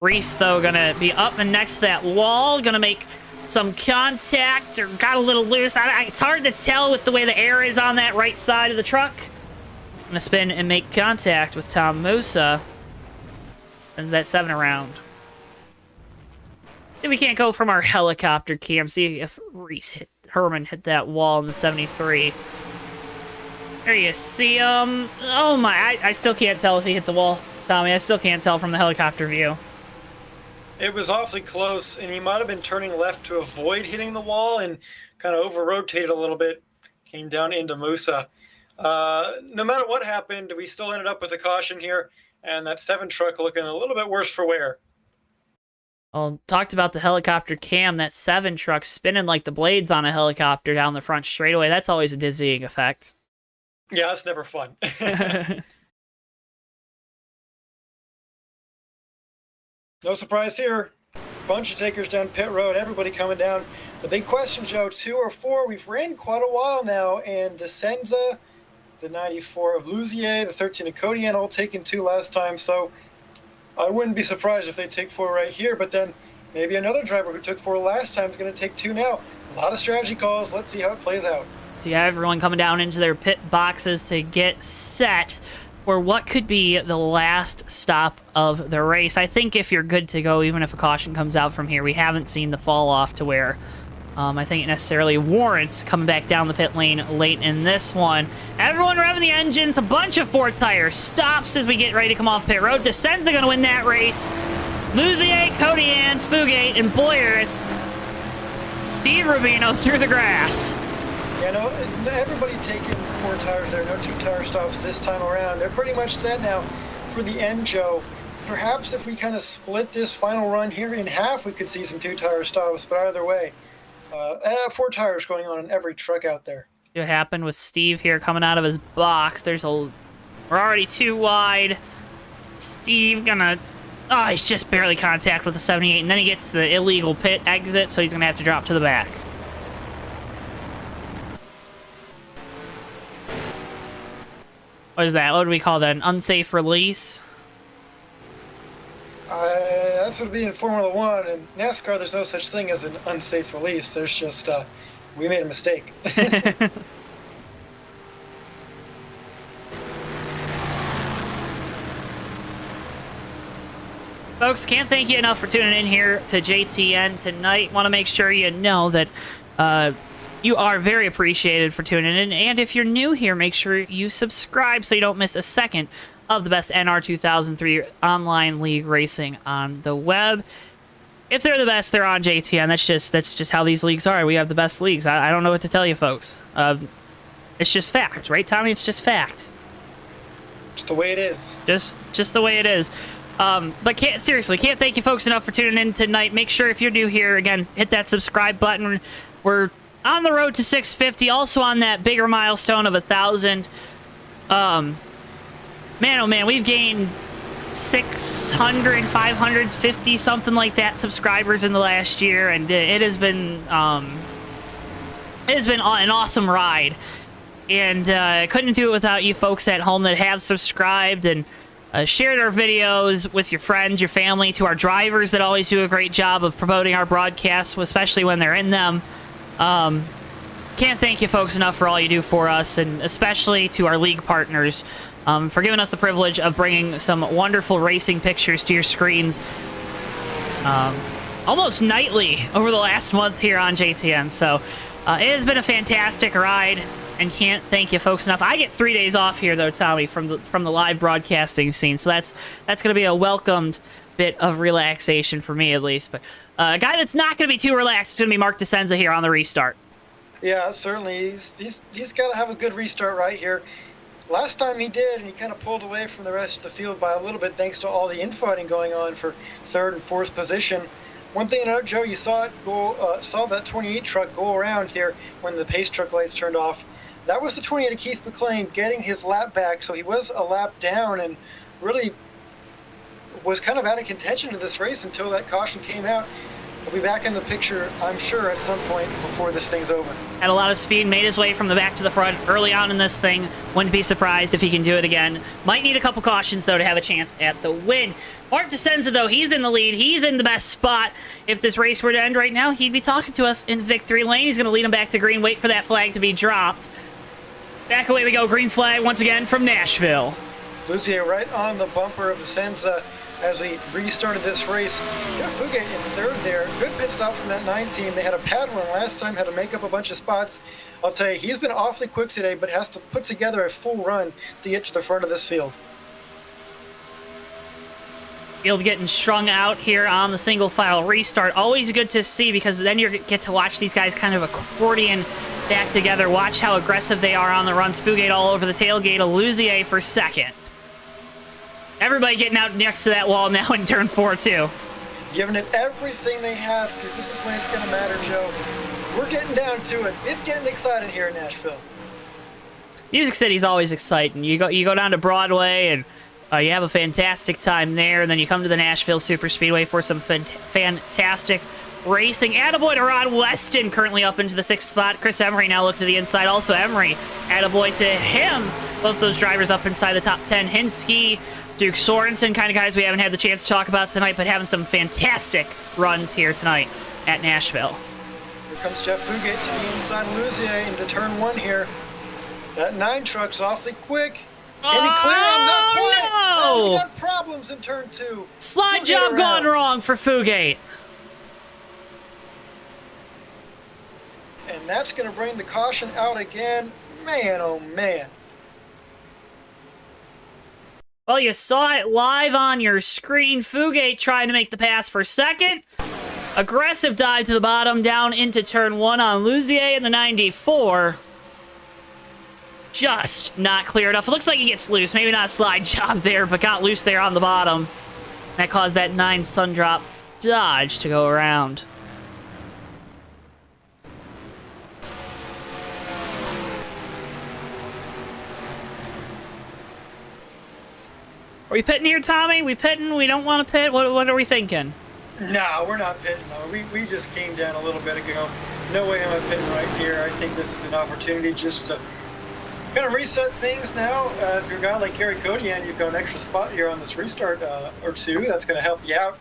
Reese, though, going to be up and next to that wall. Going to make some contact, or got a little loose. It's hard to tell with the way the air is on that right side of the truck. I'm gonna spin and make contact with Tom Musa. Sends that 7 around. Then we can't go from our helicopter cam. See if Herman hit that wall in the 73. There you see him. Oh my, I still can't tell if he hit the wall, Tommy. I still can't tell from the helicopter view. It was awfully close, and he might have been turning left to avoid hitting the wall and kind of over-rotated a little bit. Came down into Musa. No matter what happened, we still ended up with a caution here, and that 7 truck looking a little bit worse for wear. Well, talked about the helicopter cam. That 7 truck spinning like the blades on a helicopter down the front straightaway. That's always a dizzying effect. Yeah, that's never fun. No surprise here. Bunch of takers down pit road, everybody coming down. The big question, Joe, 2 or 4, we've ran quite a while now, and Descenza, the 94 of Luzier, the 13 of Kodian, all taking 2 last time, so I wouldn't be surprised if they take 4 right here, but then maybe another driver who took 4 last time is going to take 2 now. A lot of strategy calls. Let's see how it plays out. So yeah, everyone coming down into their pit boxes to get set for what could be the last stop of the race. I think if you're good to go, even if a caution comes out from here, we haven't seen the fall off to where I think it necessarily warrants coming back down the pit lane late in this one. Everyone revving the engines, a bunch of 4 tires. Stops as we get ready to come off pit road. Descenza going to win that race. Luzier, Kodian, Fugate, and Boyer as Steve Rubino through the grass. Yeah, no, everybody taking 4 tires there. No 2-tire stops this time around. They're pretty much set now for the end, Joe. Perhaps if we kind of split this final run here in half, we could see some 2-tire stops. But either way, 4 tires going on in every truck out there. What happened with Steve here coming out of his box? We're already 2 wide. Steve gonna... Oh, he's just barely contact with the 78, and then he gets the illegal pit exit, so he's gonna have to drop to the back. What is that? What do we call that? An unsafe release? That's what it'd be in Formula 1. In NASCAR, there's no such thing as an unsafe release. There's just, we made a mistake. Folks, can't thank you enough for tuning in here to JTN tonight. Want to make sure you know that You are very appreciated for tuning in. And if you're new here, make sure you subscribe so you don't miss a second of the best NR 2003 online league racing on the web. If they're the best, they're on JTN. That's just how these leagues are. We have the best leagues. I don't know what to tell you, folks. It's just fact, right, Tommy? It's just fact. Just the way it is. Just the way it is. But seriously, can't thank you folks enough for tuning in tonight. Make sure if you're new here, again, hit that subscribe button. We're on the road to 650, also on that bigger milestone of 1,000. Man, oh man, we've gained 600, 550, something like that subscribers in the last year, and it has been an awesome ride. And I couldn't do it without you folks at home that have subscribed and shared our videos with your friends, your family, to our drivers that always do a great job of promoting our broadcasts, especially when they're in them. Can't thank you folks enough for all you do for us, and especially to our league partners for giving us the privilege of bringing some wonderful racing pictures to your screens almost nightly over the last month here on JTN. So it has been a fantastic ride, and can't thank you folks enough. I get 3 days off here, though, Tommy, from the live broadcasting scene, so that's going to be a welcomed bit of relaxation for me, at least. But a guy that's not going to be too relaxed is going to be Mark DeSenza here on the restart. Yeah, certainly. He's got to have a good restart right here. Last time he did, and he kind of pulled away from the rest of the field by a little bit thanks to all the infighting going on for third and fourth position. One thing to note, Joe, you saw that 28 truck go around here when the pace truck lights turned off. That was the 28 of Keith McLean getting his lap back, so he was a lap down and really was kind of out of contention to this race until that caution came out. He'll be back in the picture, I'm sure, at some point before this thing's over. Had a lot of speed, made his way from the back to the front early on in this thing. Wouldn't be surprised if he can do it again. Might need a couple cautions, though, to have a chance at the win. Mark DeSenza, though, he's in the lead. He's in the best spot. If this race were to end right now, he'd be talking to us in victory lane. He's going to lead him back to green, wait for that flag to be dropped. Back away we go, green flag once again from Nashville. Lucier right on the bumper of DeSenza as we restarted this race. Jeff Fugate in third there. Good pit stop from that 9 team. They had a pad run last time, had to make up a bunch of spots. I'll tell you, he's been awfully quick today, but has to put together a full run to get to the front of this field. Field getting strung out here on the single file restart. Always good to see, because then you get to watch these guys kind of accordion back together. Watch how aggressive they are on the runs. Fugate all over the tailgate of Luzier for second. Everybody getting out next to that wall now in turn 4 too. Giving it everything they have, because this is when it's going to matter, Joe. We're getting down to it. It's getting exciting here in Nashville. Music City's always exciting. You go down to Broadway and you have a fantastic time there, and then you come to the Nashville Superspeedway for some fantastic racing. Attaboy to Rod Weston, currently up into the 6th spot. Chris Emery now looking to the inside. Also Emery, attaboy to him. Both those drivers up inside the top 10. Hinsky, Duke Sorensen, kind of guys we haven't had the chance to talk about tonight, but having some fantastic runs here tonight at Nashville. Here comes Jeff Fugate to the inside of Luzier into turn 1 here. That 9 truck's awfully quick. Can he clear him? Not quite. No! Oh, we got problems in turn 2. Slide job gone wrong for Fugate. And that's going to bring the caution out again. Man, oh man. Well, you saw it live on your screen. Fugate trying to make the pass for second. Aggressive dive to the bottom, down into turn 1 on Luzier in the 94. Just not clear enough. It looks like he gets loose. Maybe not a slide job there, but got loose there on the bottom. That caused that 9 sun drop dodge to go around. Are we pitting here, Tommy? We pitting? We don't want to pit? What are we thinking? No, we're not pitting. No, we just came down a little bit ago. No way am I pitting right here. I think this is an opportunity just to kind of reset things now. If you're a guy like Gary Kodian, you've got an extra spot here on this restart or two. That's going to help you out.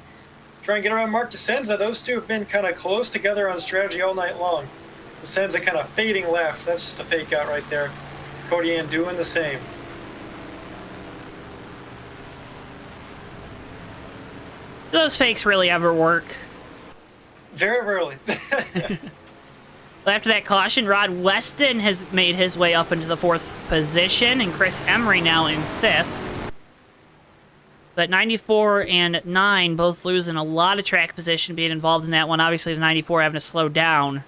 Try and get around Mark DeSenza. Those two have been kind of close together on strategy all night long. DeSenza kind of fading left. That's just a fake out right there. Kodian doing the same. Do those fakes really ever work? Very rarely. After that caution, Rod Weston has made his way up into the 4th position, and Chris Emery now in 5th. But 94 and 9 both losing a lot of track position being involved in that one. Obviously, the 94 having to slow down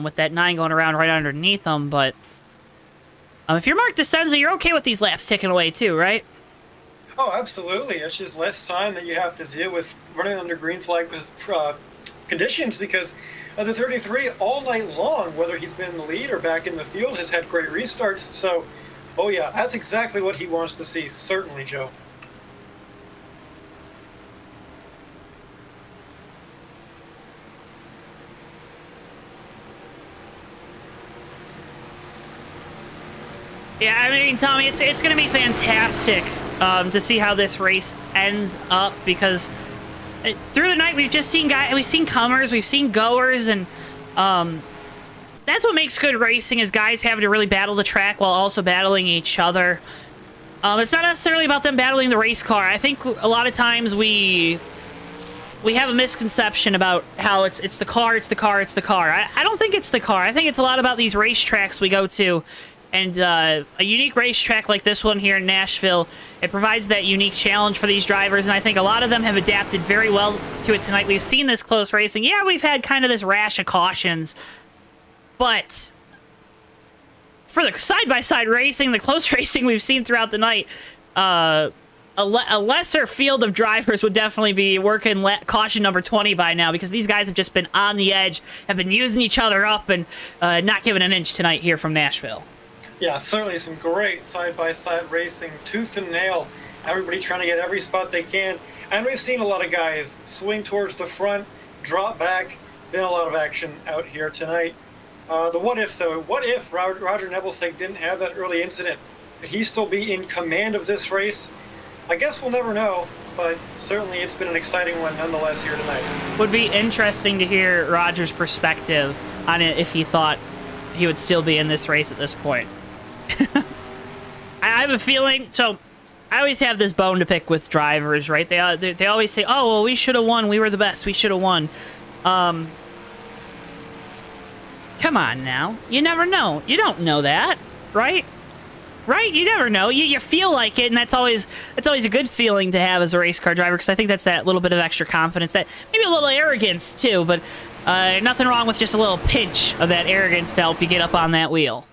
with that 9 going around right underneath them. But if you're Mark DeCenza, you're okay with these laps ticking away too, right? Oh, absolutely. It's just less time that you have to deal with running under green flag conditions, because the 33 all night long, whether he's been in the lead or back in the field, has had great restarts. So, oh yeah, that's exactly what he wants to see. Certainly, Joe. Yeah, I mean, Tommy, it's going to be fantastic to see how this race ends up, because through the night we've just seen we've seen comers, we've seen goers, and that's what makes good racing, is guys having to really battle the track while also battling each other. It's not necessarily about them battling the race car. I think a lot of times we have a misconception about how it's the car, it's the car, it's the car. I don't think it's the car. I think it's a lot about these racetracks we go to. And a unique racetrack like this one here in Nashville, it provides that unique challenge for these drivers, and I think a lot of them have adapted very well to it tonight. We've seen this close racing. Yeah, we've had kind of this rash of cautions, but for the side-by-side racing, the close racing we've seen throughout the night, a lesser field of drivers would definitely be working caution number 20 by now, because these guys have just been on the edge, have been using each other up, and not giving an inch tonight here from Nashville. Yeah, certainly some great side-by-side racing, tooth and nail. Everybody trying to get every spot they can. And we've seen a lot of guys swing towards the front, drop back. Been a lot of action out here tonight. The what if, though? What if Roger Nebelsteg didn't have that early incident? Could he still be in command of this race? I guess we'll never know, but certainly it's been an exciting one nonetheless here tonight. Would be interesting to hear Roger's perspective on it, if he thought he would still be in this race at this point. I have a feeling, so I always have this bone to pick with drivers, right? They always say, oh, well, we should have won. We were the best. We should have won. Come on now. You never know. You don't know that, right? Right? You never know. You feel like it, and that's always a good feeling to have as a race car driver, because I think that's that little bit of extra confidence, that maybe a little arrogance too, but nothing wrong with just a little pinch of that arrogance to help you get up on that wheel.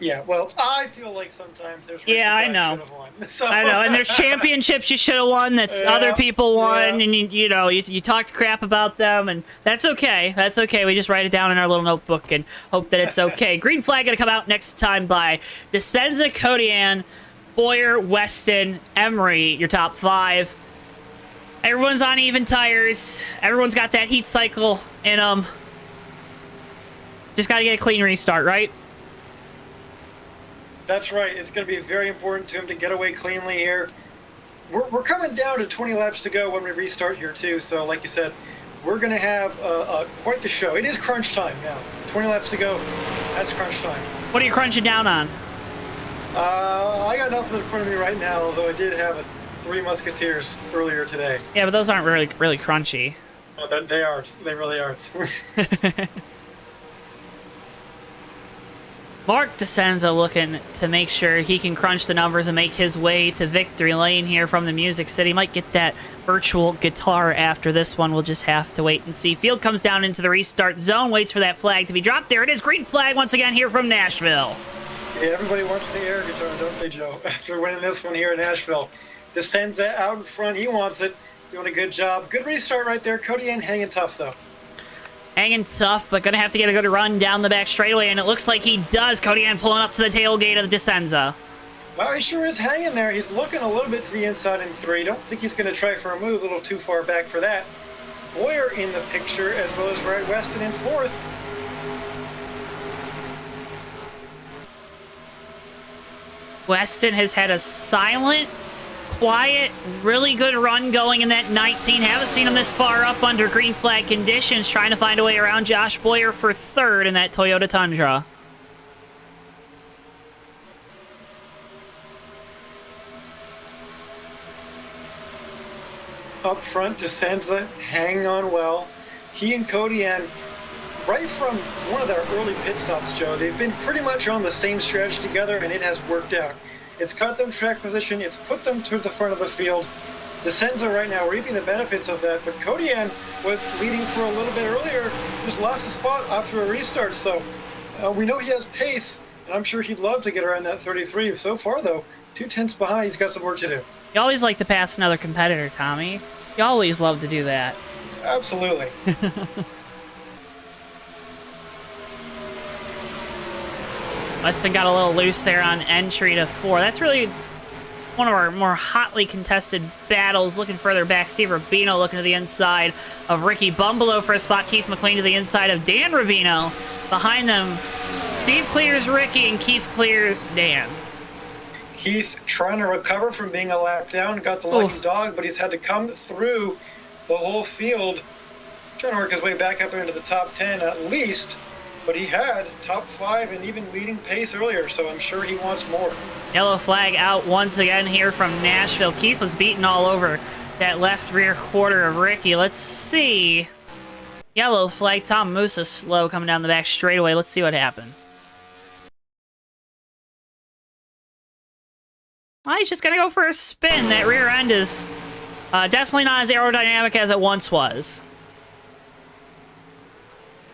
Yeah, well, I feel like sometimes there's races I I know. should have won. So. I know, and there's championships you should have won that's other people won, and you talked crap about them, and that's okay. That's okay. We just write it down in our little notebook and hope that it's okay. Green flag going to come out next time by DeCenza, Kodian, Boyer, Weston, Emery, your top 5. Everyone's on even tires. Everyone's got that heat cycle in them. Just got to get a clean restart, right? That's right. It's going to be very important to him to get away cleanly here. We're coming down to 20 laps to go when we restart here, too. So, like you said, we're going to have quite the show. It is crunch time now. 20 laps to go. That's crunch time. What are you crunching down on? I got nothing in front of me right now, although I did have a Three Musketeers earlier today. Yeah, but those aren't really crunchy. Oh, they are. They really are. Mark DeCenza looking to make sure he can crunch the numbers and make his way to victory lane here from the Music City. Might get that virtual guitar after this one. We'll just have to wait and see. Field comes down into the restart zone, waits for that flag to be dropped. There it is, green flag once again here from Nashville. Yeah, everybody wants the air guitar, don't they, Joe? After winning this one here in Nashville. DeCenza out in front. He wants it. Doing a good job. Good restart right there. Kodian hanging tough, though. Hanging tough, but going to have to get a good run down the back straightaway, and it looks like he does. Kodian pulling up to the tailgate of DeCenza. Well, he sure is hanging there. He's looking a little bit to the inside in 3. Don't think he's going to try for a move. A little too far back for that. Boyer in the picture, as well as Rod Weston in 4th. Weston has had a silent, quiet, really good run going in that 19. Haven't seen him this far up under green flag conditions, trying to find a way around Josh Boyer for 3rd in that Toyota Tundra. Up front, DeCenza hanging on well. He and Kodian right from one of their early pit stops, Joe, they've been pretty much on the same strategy together, and it has worked out. It's cut them track position. It's put them to the front of the field. The Senza right now reaping the benefits of that, but Kodian was leading for a little bit earlier, just lost the spot after a restart. So we know he has pace, and I'm sure he'd love to get around that 33. So far, though, 2/10 behind. He's got some work to do. You always like to pass another competitor, Tommy. You always love to do that. Absolutely. Weston got a little loose there on entry to 4. That's really one of our more hotly contested battles. Looking further back, Steve Rubino looking to the inside of Ricky Bumbalo for a spot. Keith McLean to the inside of Dan Rubino. Behind them, Steve clears Ricky and Keith clears Dan. Keith trying to recover from being a lap down, got the lucky dog, but he's had to come through the whole field, trying to work his way back up into the top 10 at least. But he had top 5 and even leading pace earlier, so I'm sure he wants more. Yellow flag out once again here from Nashville. Keith was beaten all over that left rear quarter of Ricky. Let's see. Yellow flag. Tom Musa slow coming down the back straightaway. Let's see what happens. Well, he's just going to go for a spin. That rear end is definitely not as aerodynamic as it once was.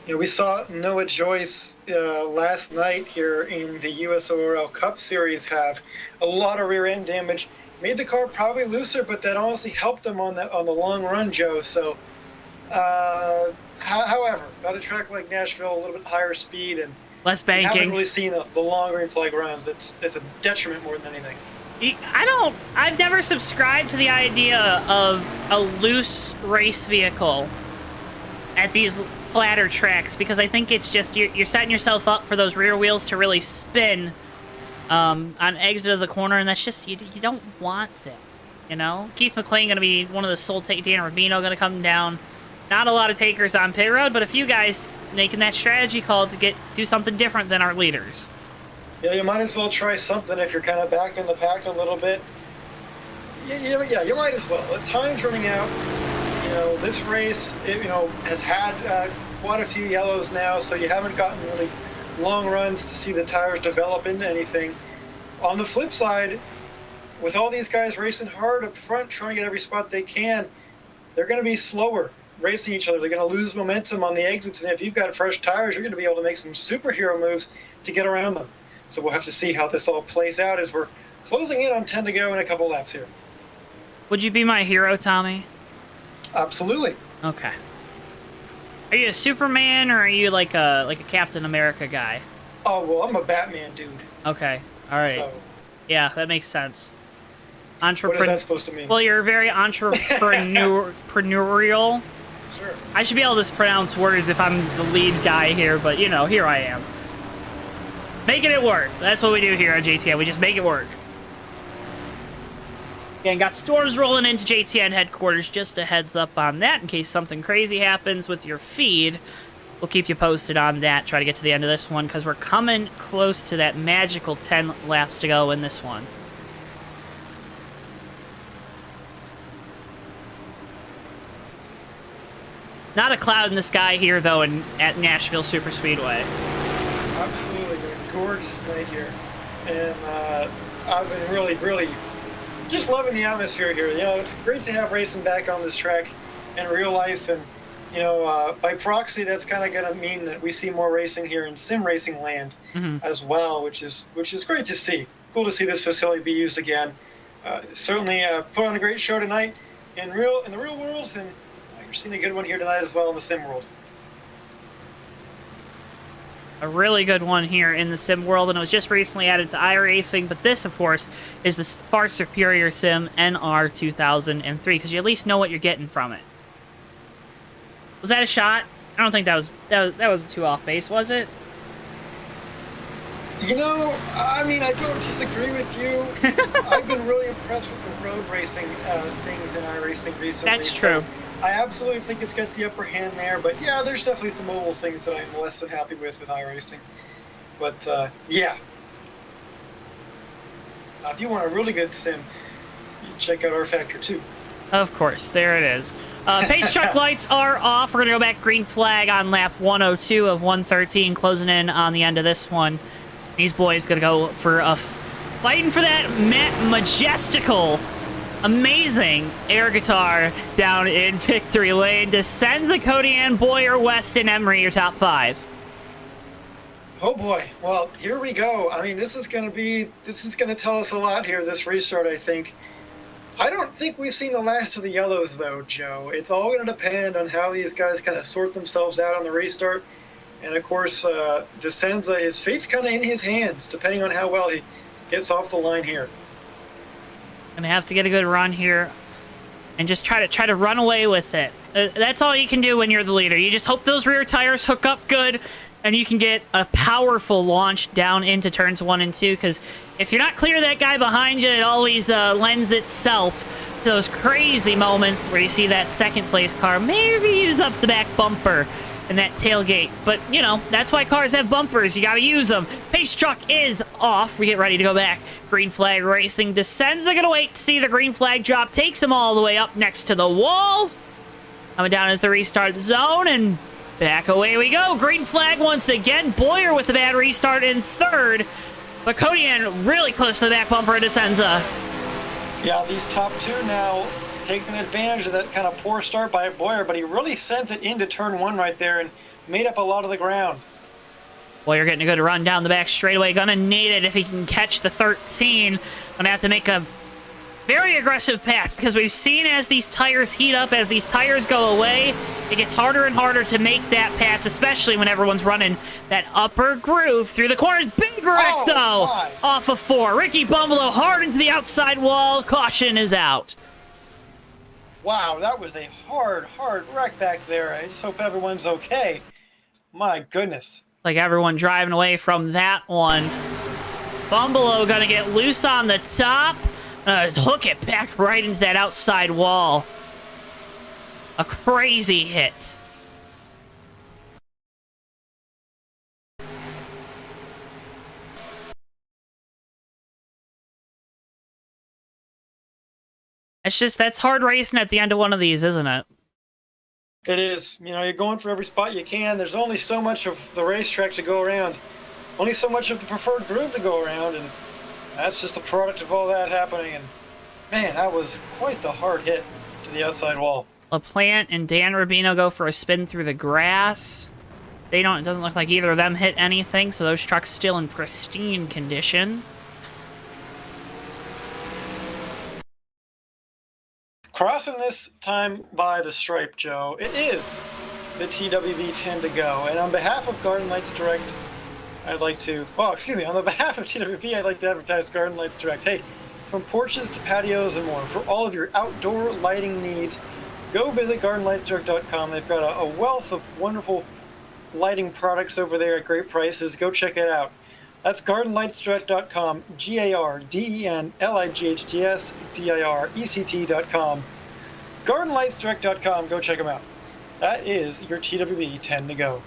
Yeah, we saw Noah Joyce last night here in the USORL Cup Series have a lot of rear end damage. Made the car probably looser, but that honestly helped him on the long run, Joe. So, however, at a track like Nashville, a little bit higher speed and less banking. Haven't really seen the long green flag runs. It's a detriment more than anything. I've never subscribed to the idea of a loose race vehicle at these flatter tracks, because I think it's just you're setting yourself up for those rear wheels to really spin on exit of the corner, and that's just you don't want that, you know. Keith McLean going to be one of the sole take. Dan Rubino going to come down. Not a lot of takers on pit road, but a few guys making that strategy call to do something different than our leaders. Yeah, you might as well try something if you're kind of back in the pack a little bit. Yeah, you might as well. The time's running out. You know, this race, has had quite a few yellows now, so you haven't gotten really long runs to see the tires develop into anything. On the flip side, with all these guys racing hard up front, trying to get every spot they can, they're going to be slower racing each other. They're going to lose momentum on the exits, and if you've got fresh tires, you're going to be able to make some superhero moves to get around them. So we'll have to see how this all plays out as we're closing in on 10 to go in a couple laps here. Would you be my hero, Tommy? Absolutely. Okay. Are you a Superman, or are you like a Captain America guy? Oh, well, I'm a Batman dude. Okay. All right. So, yeah, that makes sense. what is that supposed to mean? Well, you're very entrepreneurial. Sure. I should be able to pronounce words if I'm the lead guy here, but, here I am. Making it work. That's what we do here on JTN. We just make it work. Again, got storms rolling into JTN headquarters. Just a heads up on that in case something crazy happens with your feed. We'll keep you posted on that. Try to get to the end of this one because we're coming close to that magical 10 laps to go in this one. Not a cloud in the sky here, though, at Nashville Superspeedway. Absolutely. A gorgeous night here. And I've been really just loving the atmosphere here. It's great to have racing back on this track in real life. And, by proxy, that's kind of going to mean that we see more racing here in sim racing land as well, which is great to see. Cool to see this facility be used again. Certainly put on a great show tonight in the real world, and you're seeing a good one here tonight as well in the sim world. A really good one here in the sim world, and it was just recently added to iRacing, but this, of course, is the far superior sim NR 2003, because you at least know what you're getting from it. Was that a shot? I don't think that was too off base, was it? I don't disagree with you. I've been really impressed with the road racing things in iRacing recently. That's true. So I absolutely think it's got the upper hand there, but yeah, there's definitely some mobile things that I'm less than happy with iRacing. But yeah. If you want a really good sim, you check out R Factor 2. Of course, there it is. Pace truck lights are off. We're going to go back green flag on lap 102 of 113, closing in on the end of this one. These boys going to go for fighting for that majestical, amazing air guitar down in victory lane. Descends the Kodian, Boyer, Weston, Emery, your top 5. Oh boy. Well, here we go. I mean, this is going to tell us a lot here, this restart, I think. I don't think we've seen the last of the yellows, though, Joe. It's all going to depend on how these guys kind of sort themselves out on the restart. And, of course, Descenza, his fate's kind of in his hands, depending on how well he gets off the line here. Gonna have to get a good run here and just try to run away with it. That's all you can do when you're the leader. You just hope those rear tires hook up good and you can get a powerful launch down into turns 1 and 2, because if you're not clear of that guy behind you, it always lends itself to those crazy moments where you see that second place car maybe use up the back bumper and that tailgate. But, you know, that's why cars have bumpers. You got to use them. Pace truck is off. We get ready to go back. Green flag racing. Descends. They're going to wait to see the green flag drop. Takes them all the way up next to the wall. Coming down into the restart zone, and back away we go. Green flag once again. Boyer with the bad restart in third. But Kodian really close to the back bumper of Descenza. Yeah, these top two now taking advantage of that kind of poor start by Boyer, but he really sent it into turn 1 right there and made up a lot of the ground. Boyer getting a good run down the back straightaway. Gonna need it if he can catch the 13. Gonna have to make a very aggressive pass, because we've seen as these tires heat up, as these tires go away, it gets harder and harder to make that pass, especially when everyone's running that upper groove through the corners. Big wrecks, though, off of 4. Ricky Bumbelow hard into the outside wall. Caution is out. Wow, that was a hard wreck back there. I just hope everyone's okay. My goodness. Like everyone driving away from that one. Bumbelow gonna get loose on the top. Hook it back right into that outside wall. A crazy hit. That's hard racing at the end of one of these, isn't it? It is. You know, you're going for every spot you can. There's only so much of the racetrack to go around. Only so much of the preferred groove to go around, and that's just a product of all that happening. And man, that was quite the hard hit to the outside wall. LaPlante and Dan Rubino go for a spin through the grass. It doesn't look like either of them hit anything, so those trucks still in pristine condition. Crossing this time by the stripe, Joe, it is the TWB 10 to go. And on behalf of Garden Lights Direct, I'd like to, on the behalf of TWB, I'd like to advertise Garden Lights Direct. Hey, from porches to patios and more, for all of your outdoor lighting needs, go visit gardenlightsdirect.com. They've got a wealth of wonderful lighting products over there at great prices. Go check it out. That's gardenlightsdirect.com, GARDENLIGHTSDIRECT.com. Gardenlightsdirect.com, go check them out. That is your TWB 10 to go.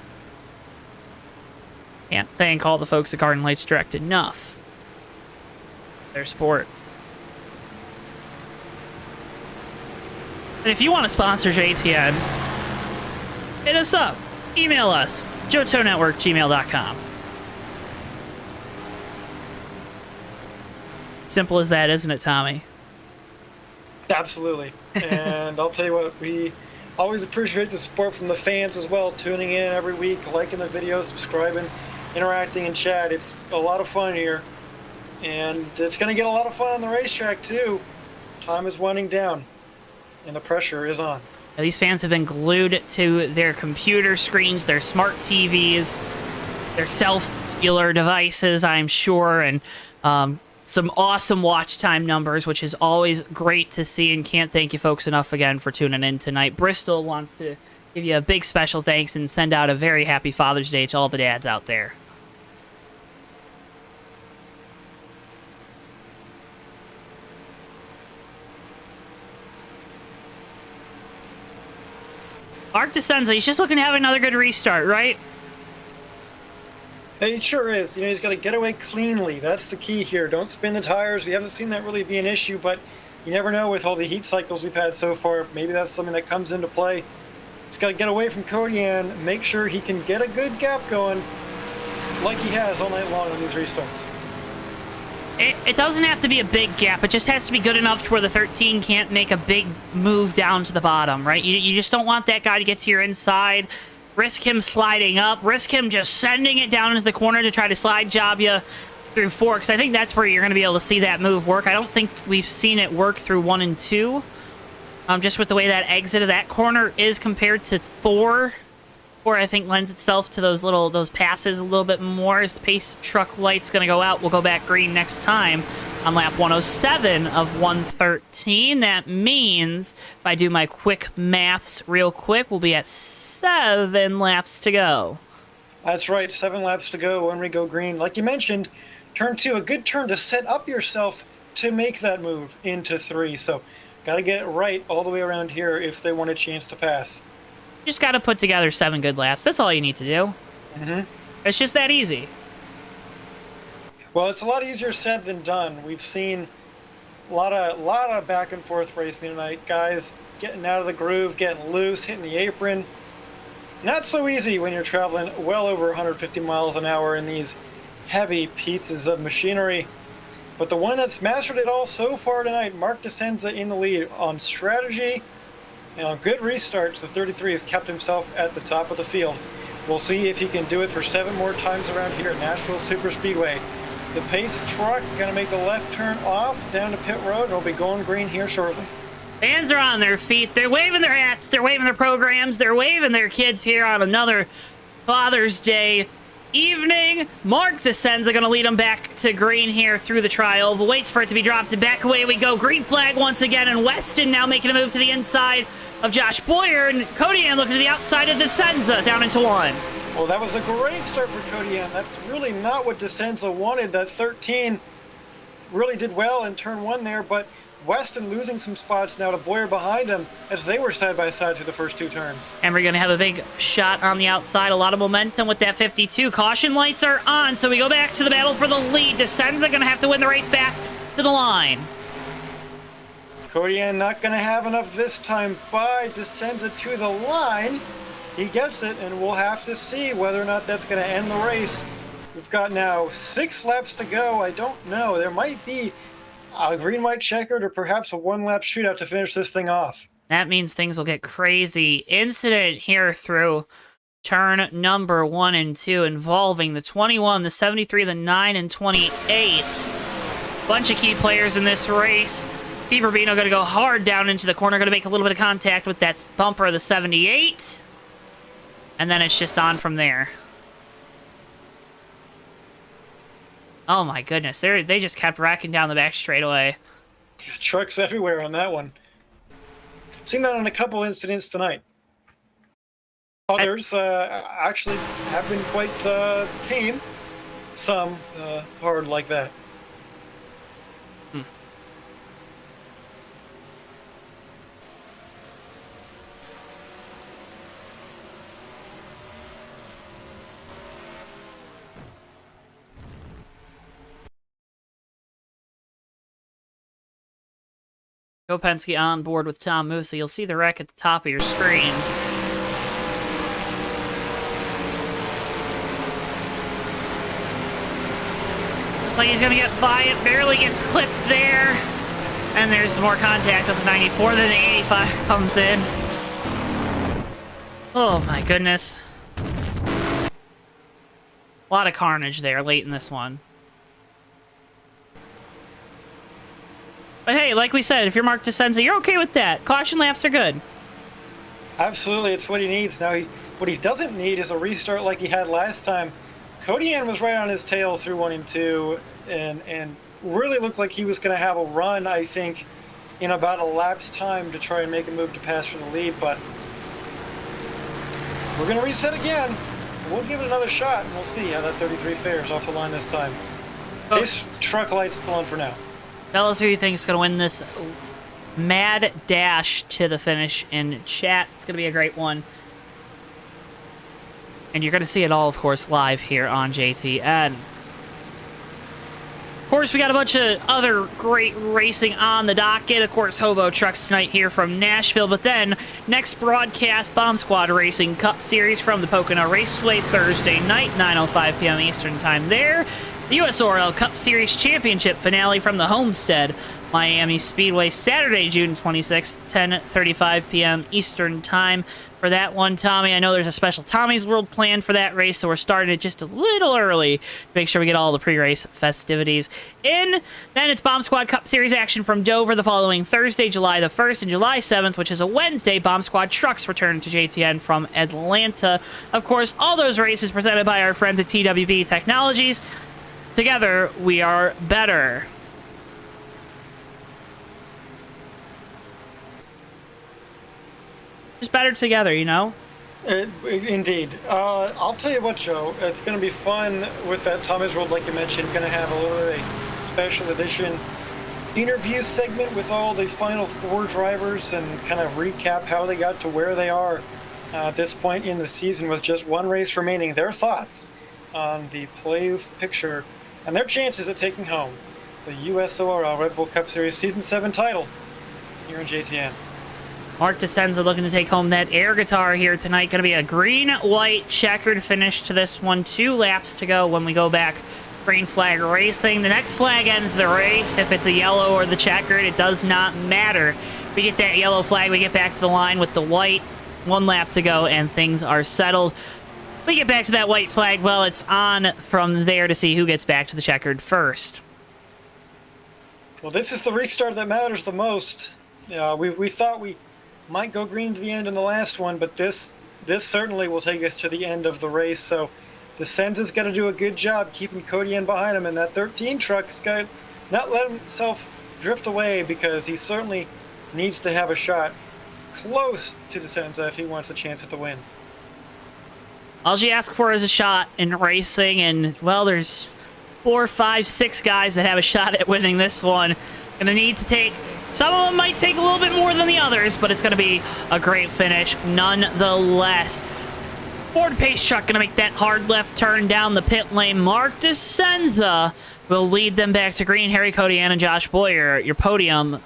Can't thank all the folks at Garden Lights Direct enough. Their support. And if you want to sponsor JTN, hit us up. Email us. JoeTowNetwork@gmail.com. Simple as that, isn't it, Tommy? Absolutely. And I'll tell you what, we always appreciate the support from the fans as well, tuning in every week, liking the video, subscribing, interacting in chat. It's a lot of fun here. And it's going to get a lot of fun on the racetrack, too. Time is winding down, and the pressure is on. Now, these fans have been glued to their computer screens, their smart TVs, their cellular devices, I'm sure, and some awesome watch time numbers, which is always great to see, and can't thank you folks enough again for tuning in tonight. Bristol wants to give you a big special thanks and send out a very happy Father's Day to all the dads out there. Mark Descenza, he's just looking to have another good restart, right? He sure is. You know, he's got to get away cleanly. That's the key here. Don't spin the tires. We haven't seen that really be an issue, but you never know with all the heat cycles we've had so far. Maybe that's something that comes into play. He's got to get away from Kodian, make sure he can get a good gap going like he has all night long on these restarts. It doesn't have to be a big gap. It just has to be good enough to where the 13 can't make a big move down to the bottom, right? You just don't want that guy to get to your inside, risk him sliding up, risk him just sending it down into the corner to try to slide job you through 4, because I think that's where you're going to be able to see that move work. I don't think we've seen it work through 1 and 2, just with the way that exit of that corner is compared to 4. 4, I think, lends itself to those passes a little bit more. As pace truck light's going to go out, we'll go back green next time on lap 107 of 113. That means, if I do my quick maths real quick, we'll be at 7 laps to go. That's right, 7 laps to go when we go green. Like you mentioned, turn 2, a good turn to set up yourself to make that move into 3. So, got to get it right all the way around here if they want a chance to pass. You just got to put together 7 good laps. That's all you need to do. It's just that easy. Well, it's a lot easier said than done. We've seen a lot of back and forth racing tonight. Guys getting out of the groove, getting loose, hitting the apron. Not so easy when you're traveling well over 150 miles an hour in these heavy pieces of machinery. But the one that's mastered it all so far tonight, Mark DeSenza in the lead on strategy. And on good restarts, the 33 has kept himself at the top of the field. We'll see if he can do it for 7 more times around here at Nashville Superspeedway. The pace truck going to make the left turn off down to pit road. It'll be going green here shortly. Fans are on their feet. They're waving their hats. They're waving their programs. They're waving their kids here on another Father's Day evening. Mark DeSenza going to lead them back to green here through the tri-oval. Waits for it to be dropped, and back away we go. Green flag once again, and Weston now making a move to the inside of Josh Boyer, and Kodian looking to the outside of DeSenza down into 1. Well, that was a great start for Kodian. That's really not what DeSenza wanted. That 13 really did well in turn 1 there, but Weston losing some spots now to Boyer behind him as they were side by side through the first 2 turns. And we're going to have a big shot on the outside. A lot of momentum with that 52. Caution lights are on, so we go back to the battle for the lead. DeSenza going to have to win the race back to the line. Kodian not going to have enough this time by DeSenza to the line. He gets it, and we'll have to see whether or not that's going to end the race. We've got now 6 laps to go. I don't know. There might be a green-white checkered or perhaps a 1-lap shootout to finish this thing off. That means things will get crazy. Incident here through turn number 1 and 2 involving the 21, the 73, the 9, and 28. Bunch of key players in this race. Steve Rubino going to go hard down into the corner, going to make a little bit of contact with that bumper of the 78. And then it's just on from there. Oh my goodness, they just kept racking down the back straightaway. Trucks everywhere on that one. Seen that on a couple incidents tonight. Others actually have been quite tame. Some hard like that. Joe Penske on board with Tom Musa. You'll see the wreck at the top of your screen. Looks like he's going to get by it. Barely gets clipped there. And there's more contact with the 94. Then the 85 comes in. Oh my goodness. A lot of carnage there late in this one. But hey, like we said, if you're Mark DeSenza, you're okay with that. Caution laps are good. Absolutely, it's what he needs. Now, what he doesn't need is a restart like he had last time. Kodian was right on his tail through 1 and 2, and really looked like he was going to have a run, I think, in about a lap's time to try and make a move to pass for the lead. But we're going to reset again. We'll give it another shot, and we'll see how that 33 fares off the line this time. This truck light's still on for now. Tell us who you think is going to win this mad dash to the finish in chat. It's going to be a great one. And you're going to see it all, of course, live here on JTN. Of course, we got a bunch of other great racing on the docket. Of course, Hobo Trucks tonight here from Nashville. But then, next broadcast, Bomb Squad Racing Cup Series from the Pocono Raceway Thursday night, 9:05 p.m. Eastern Time there. The USORL Cup Series Championship finale from the Homestead Miami Speedway, Saturday, June 26th, 10:35 p.m. Eastern Time. For that one, Tommy, I know there's a special Tommy's World planned for that race, so we're starting it just a little early to make sure we get all the pre-race festivities in. Then it's Bomb Squad Cup Series action from Dover the following Thursday, July the 1st, and July 7th, which is a Wednesday. Bomb Squad Trucks return to JTN from Atlanta. Of course, all those races presented by our friends at TWB Technologies. Together, we are better. Just better together, you know? Indeed. I'll tell you what, Joe. It's going to be fun with that Tommy's World, like you mentioned. Going to have a little bit of a special edition interview segment with all the final four drivers and kind of recap how they got to where they are at this point in the season with just one race remaining. Their thoughts on the playoff picture and their chances at taking home the USORL Red Bull Cup Series Season 7 title here in JTN. Mark DeSenza looking to take home that air guitar here tonight. Going to be a green-white checkered finish to this one. 2 laps to go when we go back. Green flag racing. The next flag ends the race. If it's a yellow or the checkered, it does not matter. We get that yellow flag, we get back to the line with the white. 1 lap to go, and things are settled. We get back to that white flag. Well, it's on from there to see who gets back to the checkered first. Well, this is the restart that matters the most. We thought we might go green to the end in the last one, but this certainly will take us to the end of the race. So DeSenza's got to do a good job keeping Cody in behind him, and that 13 truck's got to not let himself drift away, because he certainly needs to have a shot close to DeSenza if he wants a chance at the win. All you ask for is a shot in racing, and, well, there's 4, 5, 6 guys that have a shot at winning this one. Gonna need to take... Some of them might take a little bit more than the others, but it's going to be a great finish nonetheless. Ford Pace truck going to make that hard left turn down the pit lane. Mark DeSenza will lead them back to green. Harry Codian and Josh Boyer, your podium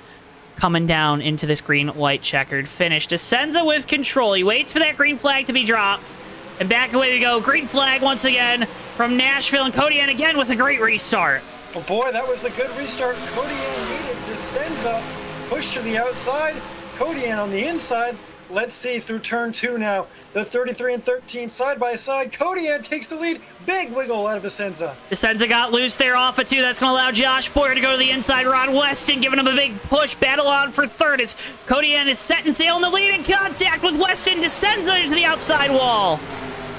coming down into this green-white checkered finish. DeSenza with control. He waits for that green flag to be dropped. And back away we go. Green flag once again from Nashville. And Codian again with a great restart. Oh boy, that was the good restart Codian needed. DeSenza push to the outside, Codian on the inside. Let's see through turn 2 now. The 33 and 13 side by side. Codian takes the lead. Big wiggle out of DeSenza. DeSenza got loose there off of 2. That's going to allow Josh Boyer to go to the inside. Ron Weston giving him a big push. Battle on for third as Codian is set and sail in the lead in contact with Weston. DeSenza into the outside wall.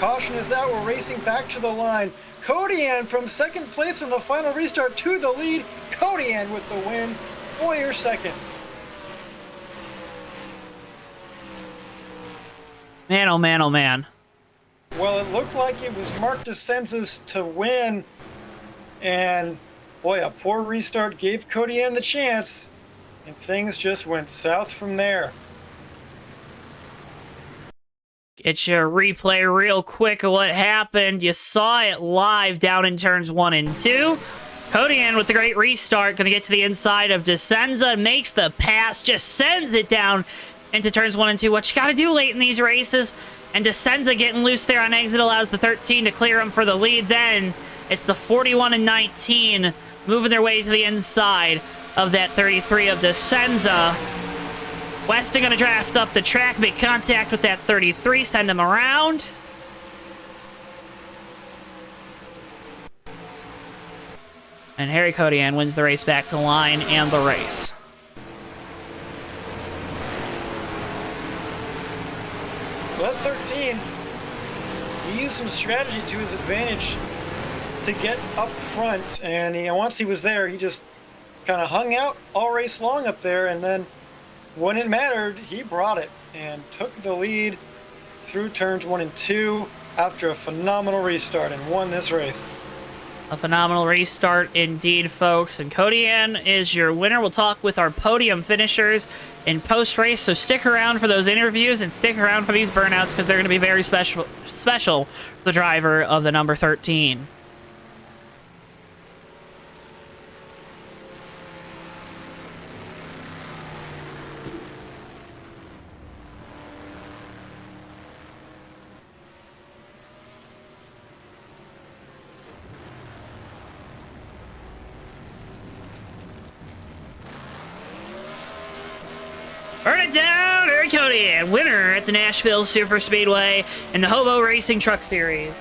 Caution is out. We're racing back to the line. Codian from second place in the final restart to the lead. Codian with the win. Boyer second. Man, oh man, oh man. Well, it looked like it was Mark DeSenza's to win. And, boy, a poor restart gave Codian the chance. And things just went south from there. Get your replay real quick of what happened. You saw it live down in turns 1 and 2. Codian with the great restart, going to get to the inside of DeSenza, makes the pass, just sends it down into turns 1 and 2. What you got to do late in these races, and DeSenza getting loose there on exit allows the 13 to clear him for the lead. Then it's the 41 and 19 moving their way to the inside of that 33 of DeSenza. Weston going to draft up the track, make contact with that 33, send him around. And Harry Codian wins the race back to the line and the race. Well, that 13, he used some strategy to his advantage to get up front. And once he was there, he just kind of hung out all race long up there. And then when it mattered, he brought it and took the lead through turns 1 and 2 after a phenomenal restart and won this race. A phenomenal restart indeed, folks. And Codian is your winner. We'll talk with our podium finishers in post-race, so stick around for those interviews and stick around for these burnouts because they're going to be very special for the driver of the number 13. right down, Eric Cody, winner at the Nashville Superspeedway in the HOBO Racing Truck Series.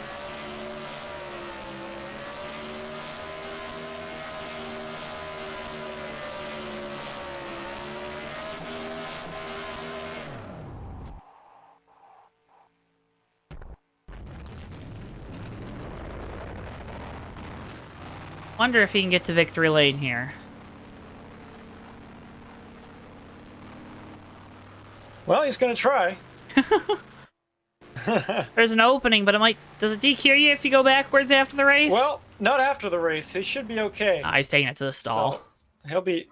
Wonder if he can get to victory lane here. Well, he's going to try. There's an opening, but it might... Does it DQ you if you go backwards after the race? Well, not after the race. He should be okay. He's taking it to the stall. So, he'll be...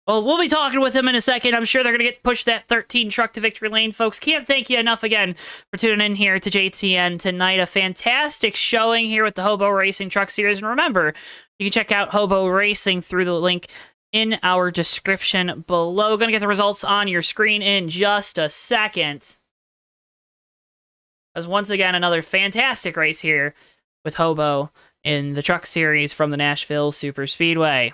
Well, we'll be talking with him in a second. I'm sure they're going to push that 13 truck to victory lane, folks. Can't thank you enough again for tuning in here to JTN tonight. A fantastic showing here with the HOBO Racing Truck Series. And remember, you can check out HOBO Racing through the link in our description below. Going to get the results on your screen in just a second. As once again, another fantastic race here with HOBO in the Truck Series from the Nashville Superspeedway.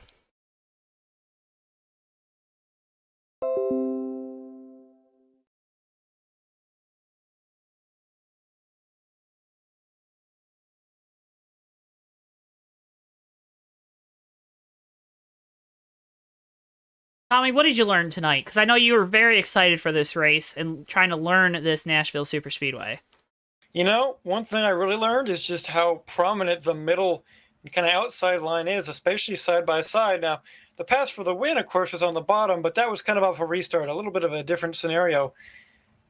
Tommy, what did you learn tonight? Because I know you were very excited for this race and trying to learn this Nashville Superspeedway. You know, one thing I really learned is just how prominent the middle kind of outside line is, especially side by side. Now, the pass for the win, of course, was on the bottom, but that was kind of off a restart, a little bit of a different scenario.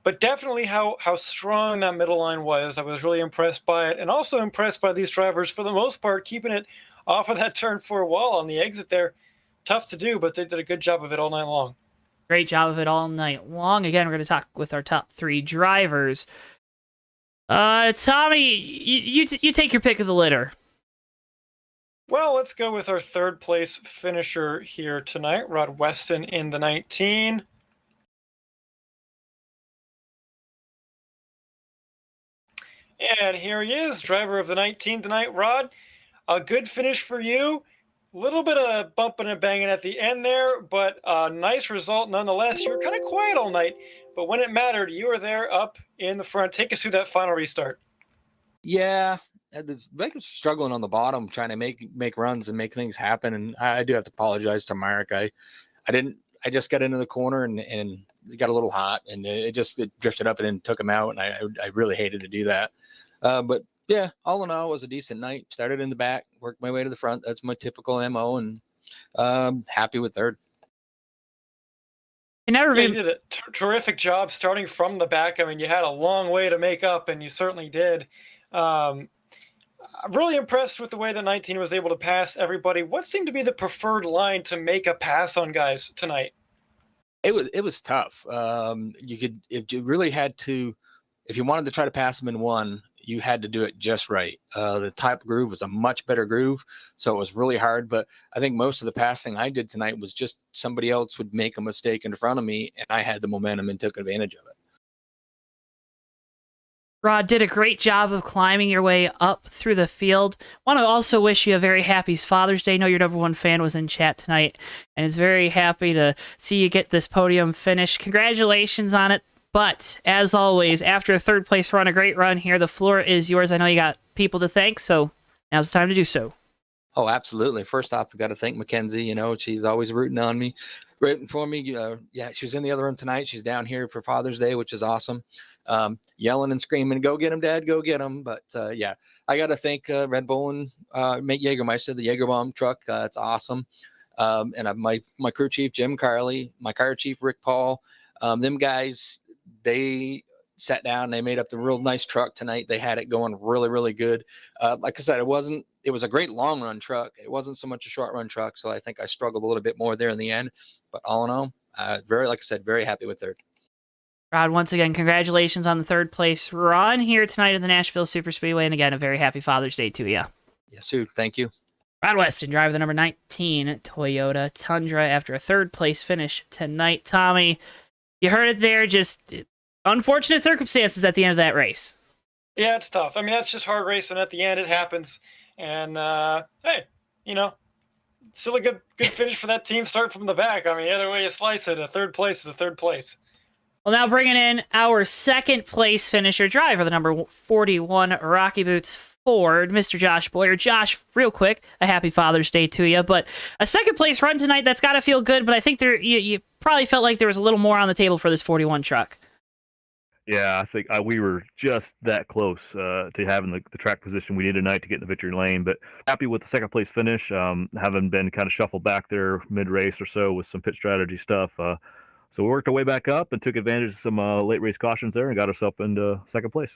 But definitely how strong that middle line was. I was really impressed by it, and also impressed by these drivers, for the most part, keeping it off of that turn 4 wall on the exit there. Tough to do, but they did a good job of it all night long. Great job of it all night long. Again, we're going to talk with our top 3 drivers. Tommy, you take your pick of the litter. Well, let's go with our 3rd place finisher here tonight, Rod Weston in the 19. And here he is, driver of the 19 tonight, Rod. A good finish for you. Little bit of bumping and banging at the end there, but a nice result nonetheless. You were kind of quiet all night, but when it mattered, you were there up in the front. Take us through that final restart. Yeah, I was struggling on the bottom, trying to make runs and make things happen. And I do have to apologize to Mark. I just got into the corner and it got a little hot, and it drifted up and then took him out. And I really hated to do that. But yeah, all in all, it was a decent night. Started in the back, worked my way to the front. That's my typical MO, and happy with 3rd. You did a terrific job starting from the back. I mean, you had a long way to make up, and you certainly did. I'm really impressed with the way the 19 was able to pass everybody. What seemed to be the preferred line to make a pass on guys tonight? It was tough. If you wanted to try to pass them in one, you had to do it just right. The type groove was a much better groove, so it was really hard. But I think most of the passing I did tonight was just somebody else would make a mistake in front of me, and I had the momentum and took advantage of it. Rod did a great job of climbing your way up through the field. Want to also wish you a very happy Father's Day. I know your #1 fan was in chat tonight and is very happy to see you get this podium finish. Congratulations on it. But, as always, after a 3rd place run, a great run here, the floor is yours. I know you got people to thank, so now's the time to do so. Oh, absolutely. First off, I've got to thank Mackenzie. You know, she's always rooting for me. Yeah, she was in the other room tonight. She's down here for Father's Day, which is awesome. Yelling and screaming, "Go get him, Dad, go get him." But, yeah, I got to thank Red Bull and Mate Jägermeister, the Jägerbomb truck. It's awesome. And my crew chief, Jim Carley, my car chief, Rick Paul, them guys, they sat down, they made up the real nice truck tonight. They had it going really, really good. Like I said, it was a great long run truck. It wasn't so much a short run truck. So I think I struggled a little bit more there in the end, but all in all, like I said, very happy with 3rd. Rod, once again, congratulations on the 3rd place run here tonight at the Nashville Superspeedway. And again, a very happy Father's Day to you. Yes, sir. Thank you. Rod Weston, driver the #19 Toyota Tundra after a 3rd place finish tonight. Tommy, you heard it there, just unfortunate circumstances at the end of that race. Yeah, it's tough. I mean, that's just hard racing. At the end, it happens. And, hey, you know, still a good finish for that team. Start from the back. I mean, either way you slice it, a third place is a third place. Well, now bringing in our second place finisher driver, the number 41 Rocky Boots Ford, Mr. Josh Boyer. Josh, real quick, a happy Father's Day to you. But a second place run tonight, that's got to feel good. But I think you probably felt like there was a little more on the table for this 41 truck. Yeah, I think we were just that close to having the track position we need tonight to get in the victory lane. But happy with the second place finish, having been kind of shuffled back there mid-race or so with some pit strategy stuff. So we worked our way back up and took advantage of some late race cautions there and got us up into second place.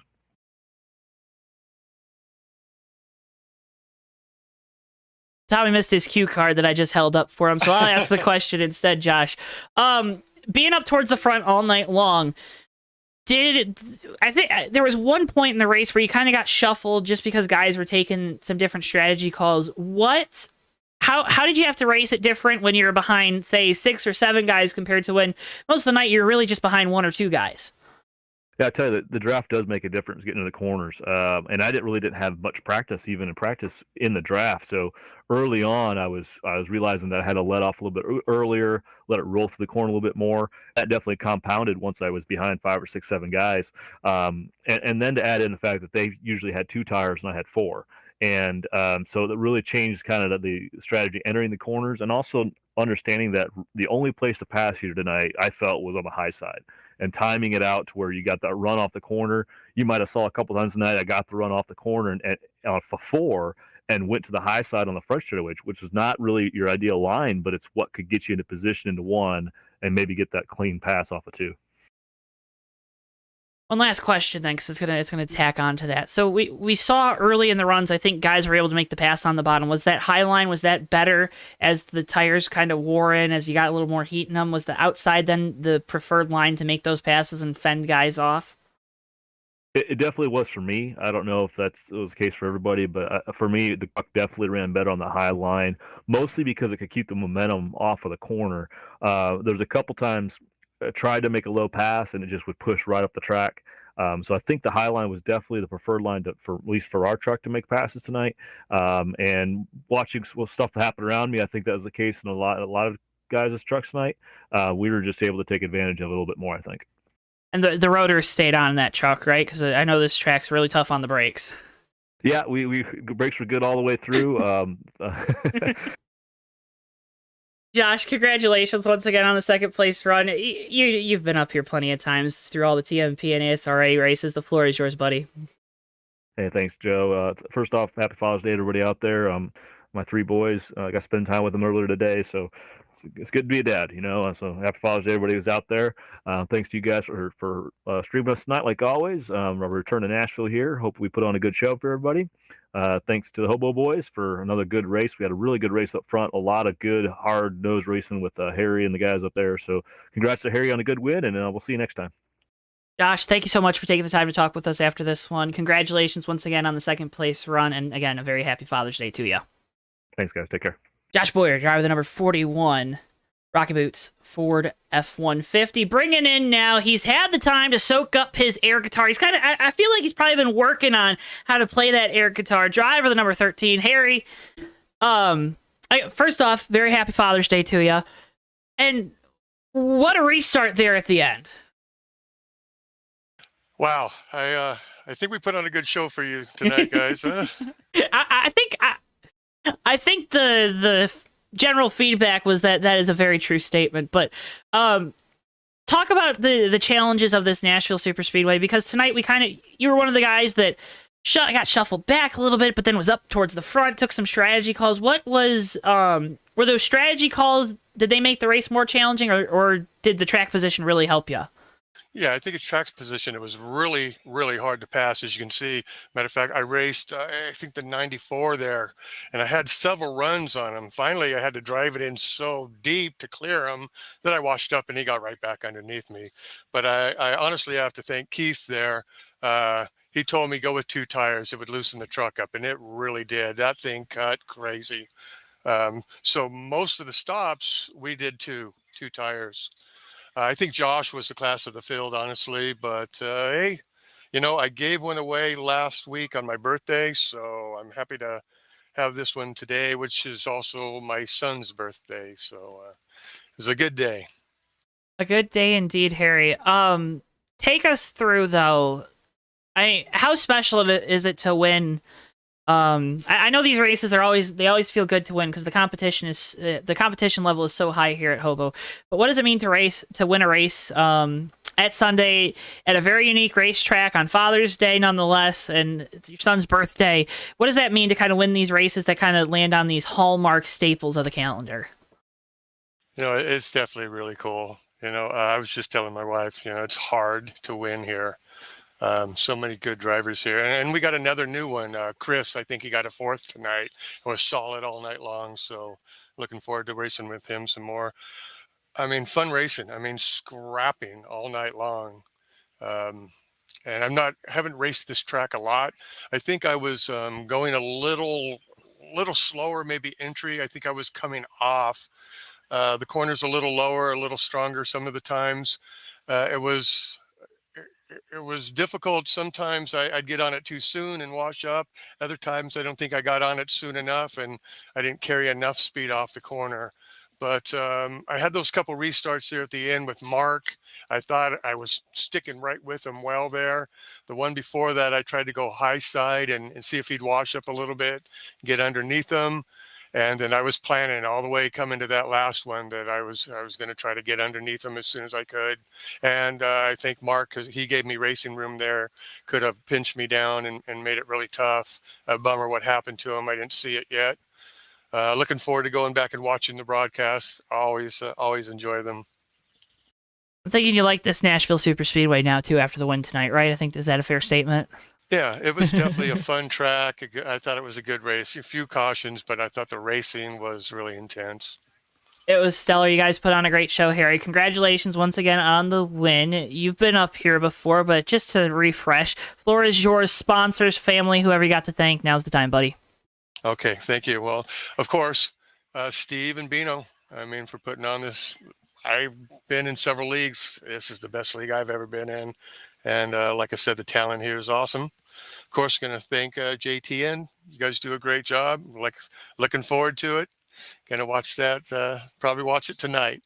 Tommy missed his cue card that I just held up for him, so I'll ask the question instead, Josh. Being up towards the front all night long, I think there was one point in the race where you kind of got shuffled just because guys were taking some different strategy calls. How did you have to race it different when you were behind, say, 6 or 7 guys compared to when most of the night you're really just behind 1 or 2 guys? Yeah, I tell you, the draft does make a difference getting into the corners. And I didn't have much practice, even in the draft. So early on, I was realizing that I had to let off a little bit earlier, let it roll through the corner a little bit more. That definitely compounded once I was behind 5 or 6, 7 guys. And then to add in the fact that they usually had 2 tires and I had 4. And so that really changed kind of the strategy entering the corners, and also understanding that the only place to pass you tonight, I felt, was on the high side, and timing it out to where you got that run off the corner. You might have saw a couple times tonight I got the run off the corner and for 4 and went to the high side on the front straightaway, which is not really your ideal line, but it's what could get you into position into 1 and maybe get that clean pass off of 2. One last question then, because it's gonna tack on to that. So we saw early in the runs, I think guys were able to make the pass on the bottom. Was that high line, was that better as the tires kind of wore in, as you got a little more heat in them? Was the outside then the preferred line to make those passes and fend guys off? It definitely was for me. I don't know if it was the case for everybody, but for me, the truck definitely ran better on the high line, mostly because it could keep the momentum off of the corner. There's a couple times I tried to make a low pass, and it just would push right up the track. So I think the high line was definitely the preferred line for at least for our truck to make passes tonight. And watching stuff that happened around me, I think that was the case in a lot of guys' trucks tonight. We were just able to take advantage of it a little bit more, I think. And the rotors stayed on in that truck, right? Because I know this track's really tough on the brakes. Yeah, we brakes were good all the way through. Josh, congratulations once again on the second place run. You've been up here plenty of times through all the TMP and ASRA races. The floor is yours, buddy. Hey, thanks, Joe. First off, happy Father's Day to everybody out there. My 3 boys, I got to spend time with them earlier today, so it's good to be a dad, So happy Father's Day, everybody who's out there. Thanks to you guys for streaming us tonight, like always. I'll return to Nashville here. Hope we put on a good show for everybody. Thanks to the Hobo boys for another good race. We had a really good race up front, a lot of good hard nose racing with Harry and the guys up there. So congrats to Harry on a good win, and we'll see you next time. Josh, thank you so much for taking the time to talk with us after this one. Congratulations once again on the second place run, and again, a very happy Father's Day to you. Thanks, guys. Take care. Josh Boyer, driver of the number 41 Rocky Boots Ford F-150. Bringing in now, he's had the time to soak up his air guitar. He's I feel like he's probably been working on how to play that air guitar. Driver of the number 13, Harry. First off, very happy Father's Day to you. And what a restart there at the end. Wow, I think we put on a good show for you tonight, guys. I think the general feedback was that is a very true statement. But talk about the challenges of this Nashville Superspeedway, because tonight you were one of the guys that got shuffled back a little bit, but then was up towards the front, took some strategy calls. What was were those strategy calls? Did they make the race more challenging, or did the track position really help you? Yeah, I think at track position, it was really, really hard to pass, as you can see. Matter of fact, I raced, I think the 94 there, and I had several runs on him. Finally, I had to drive it in so deep to clear him that I washed up and he got right back underneath me. But I honestly have to thank Keith there. He told me go with 2 tires. It would loosen the truck up, and it really did. That thing cut crazy. So most of the stops, we did two tires. I think Josh was the class of the field, honestly, but hey, I gave one away last week on my birthday, so I'm happy to have this one today, which is also my son's birthday. So it was a good day. A good day indeed, Harry. Take us through though. How special is it to win? I know these races are always feel good to win because the competition level is so high here at Hobo. But what does it mean to win a race at Sunday at a very unique racetrack on Father's Day, nonetheless, and it's your son's birthday? What does that mean to kind of win these races that kind of land on these hallmark staples of the calendar? It's definitely really cool. I was just telling my wife, it's hard to win here. So many good drivers here. And we got another new one. Chris, I think he got a fourth tonight. It was solid all night long. So looking forward to racing with him some more. I mean, fun racing. I mean, scrapping all night long. And haven't raced this track a lot. I think I was going a little slower, maybe entry. I think I was coming off. The corner's a little lower, a little stronger some of the times. It was difficult. Sometimes I'd get on it too soon and wash up. Other times I don't think I got on it soon enough and I didn't carry enough speed off the corner. But I had those couple restarts there at the end with Mark. I thought I was sticking right with him well there. The one before that, I tried to go high side and see if he'd wash up a little bit, get underneath him. And then I was planning all the way coming to that last one that I was going to try to get underneath him as soon as I could. And I think Mark, because he gave me racing room there, could have pinched me down and made it really tough. A bummer what happened to him. I didn't see it yet. Looking forward to going back and watching the broadcast. Always enjoy them. I'm thinking you like this Nashville Superspeedway now too after the win tonight, right? Is that a fair statement? Yeah, it was definitely a fun track. I thought it was a good race. A few cautions, but I thought the racing was really intense. It was stellar. You guys put on a great show, Harry. Congratulations once again on the win. You've been up here before, but just to refresh, floor is yours, sponsors, family, whoever you got to thank. Now's the time, buddy. Okay, thank you. Well, of course, Steve and Bino, for putting on this. I've been in several leagues. This is the best league I've ever been in. And like I said, the talent here is awesome. Of course, going to thank JTN. You guys do a great job. Looking forward to it. Going to watch that, probably watch it tonight.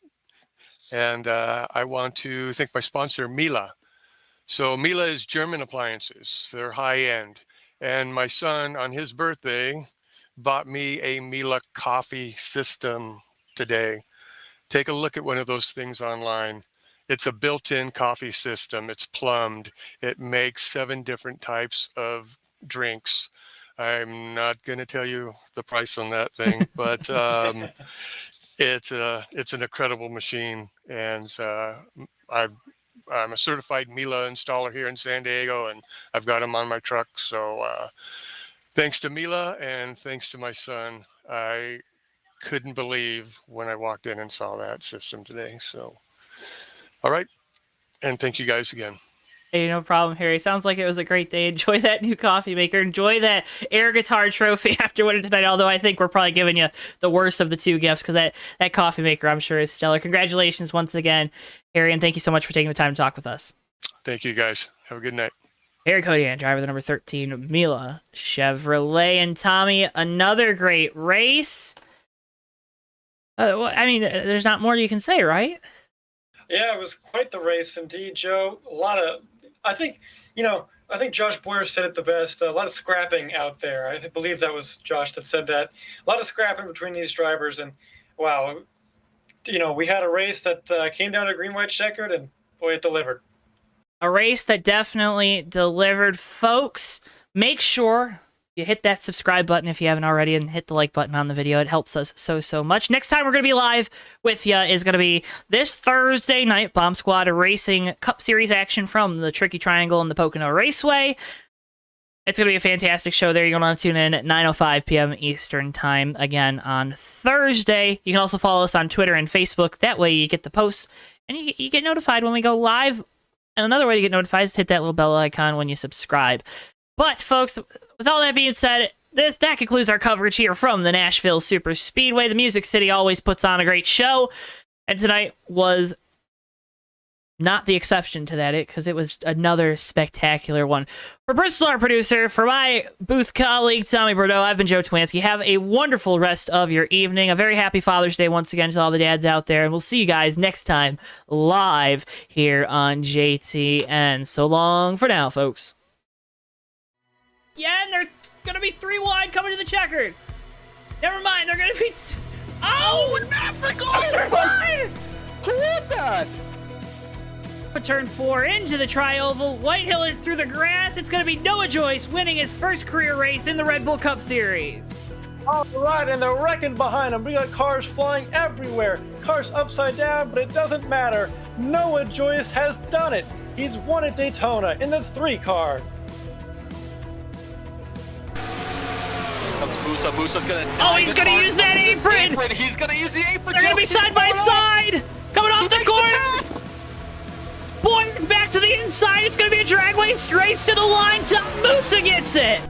And I want to thank my sponsor, Miele. So Miele is German appliances. They're high end. And my son, on his birthday, bought me a Miele coffee system today. Take a look at one of those things online. It's a built-in coffee system. It's plumbed. It makes 7 different types of drinks. I'm not going to tell you the price on that thing, but it's an incredible machine. And I'm a certified Miele installer here in San Diego, and I've got them on my truck. So thanks to Miele and thanks to my son, I couldn't believe when I walked in and saw that system today. So, all right. And thank you guys again. Hey, no problem, Harry. Sounds like it was a great day. Enjoy that new coffee maker. Enjoy that air guitar trophy after winning tonight, although I think we're probably giving you the worst of the two gifts because that coffee maker, I'm sure, is stellar. Congratulations once again, Harry, and thank you so much for taking the time to talk with us. Thank you, guys. Have a good night. Harry Kodian, driver the number 13 Miele Chevrolet. And Tommy, another great race. There's not more you can say, right? Yeah, it was quite the race indeed, Joe. I think Josh Boyer said it the best. A lot of scrapping out there. I believe that was Josh that said that. A lot of scrapping between these drivers, and wow, we had a race that came down to green-white checkered, and boy, it delivered. A race that definitely delivered, folks. Make sure you hit that subscribe button if you haven't already, and hit the like button on the video. It helps us so much. Next time we're going to be live with you is going to be this Thursday night. Bomb Squad Racing Cup Series action from the Tricky Triangle and the Pocono Raceway. It's going to be a fantastic show there. You're going to want to tune in at 9:05 p.m. Eastern Time again on Thursday. You can also follow us on Twitter and Facebook. That way you get the posts and you get notified when we go live. And another way to get notified is to hit that little bell icon when you subscribe. But, folks, with all that being said, that concludes our coverage here from the Nashville Superspeedway. The Music City always puts on a great show, and tonight was not the exception to that, because it was another spectacular one. For Bristol, our producer, for my booth colleague, Tommy Bordeaux, I've been Joe Twansky. Have a wonderful rest of your evening. A very happy Father's Day once again to all the dads out there. And we'll see you guys next time live here on JTN. So long for now, folks. Yeah, and they're going to be 3 wide coming to the checkered. Never mind, they're going to be... Oh, Maverick they're wide! Who did that? Turn 4 into the tri-oval. Whitehill through the grass. It's going to be Noah Joyce winning his first career race in the Red Bull Cup Series. All right, and they're wrecking behind them. We got cars flying everywhere. Cars upside down, but it doesn't matter. Noah Joyce has done it. He's won at Daytona in the 3 car. Comes Musa. Musa's gonna. Oh, he's going to use that apron. He's gonna use the apron. They're going to be side by side. Coming off the corner. Boy, back to the inside. It's going to be a drag race to the line. Musa gets it.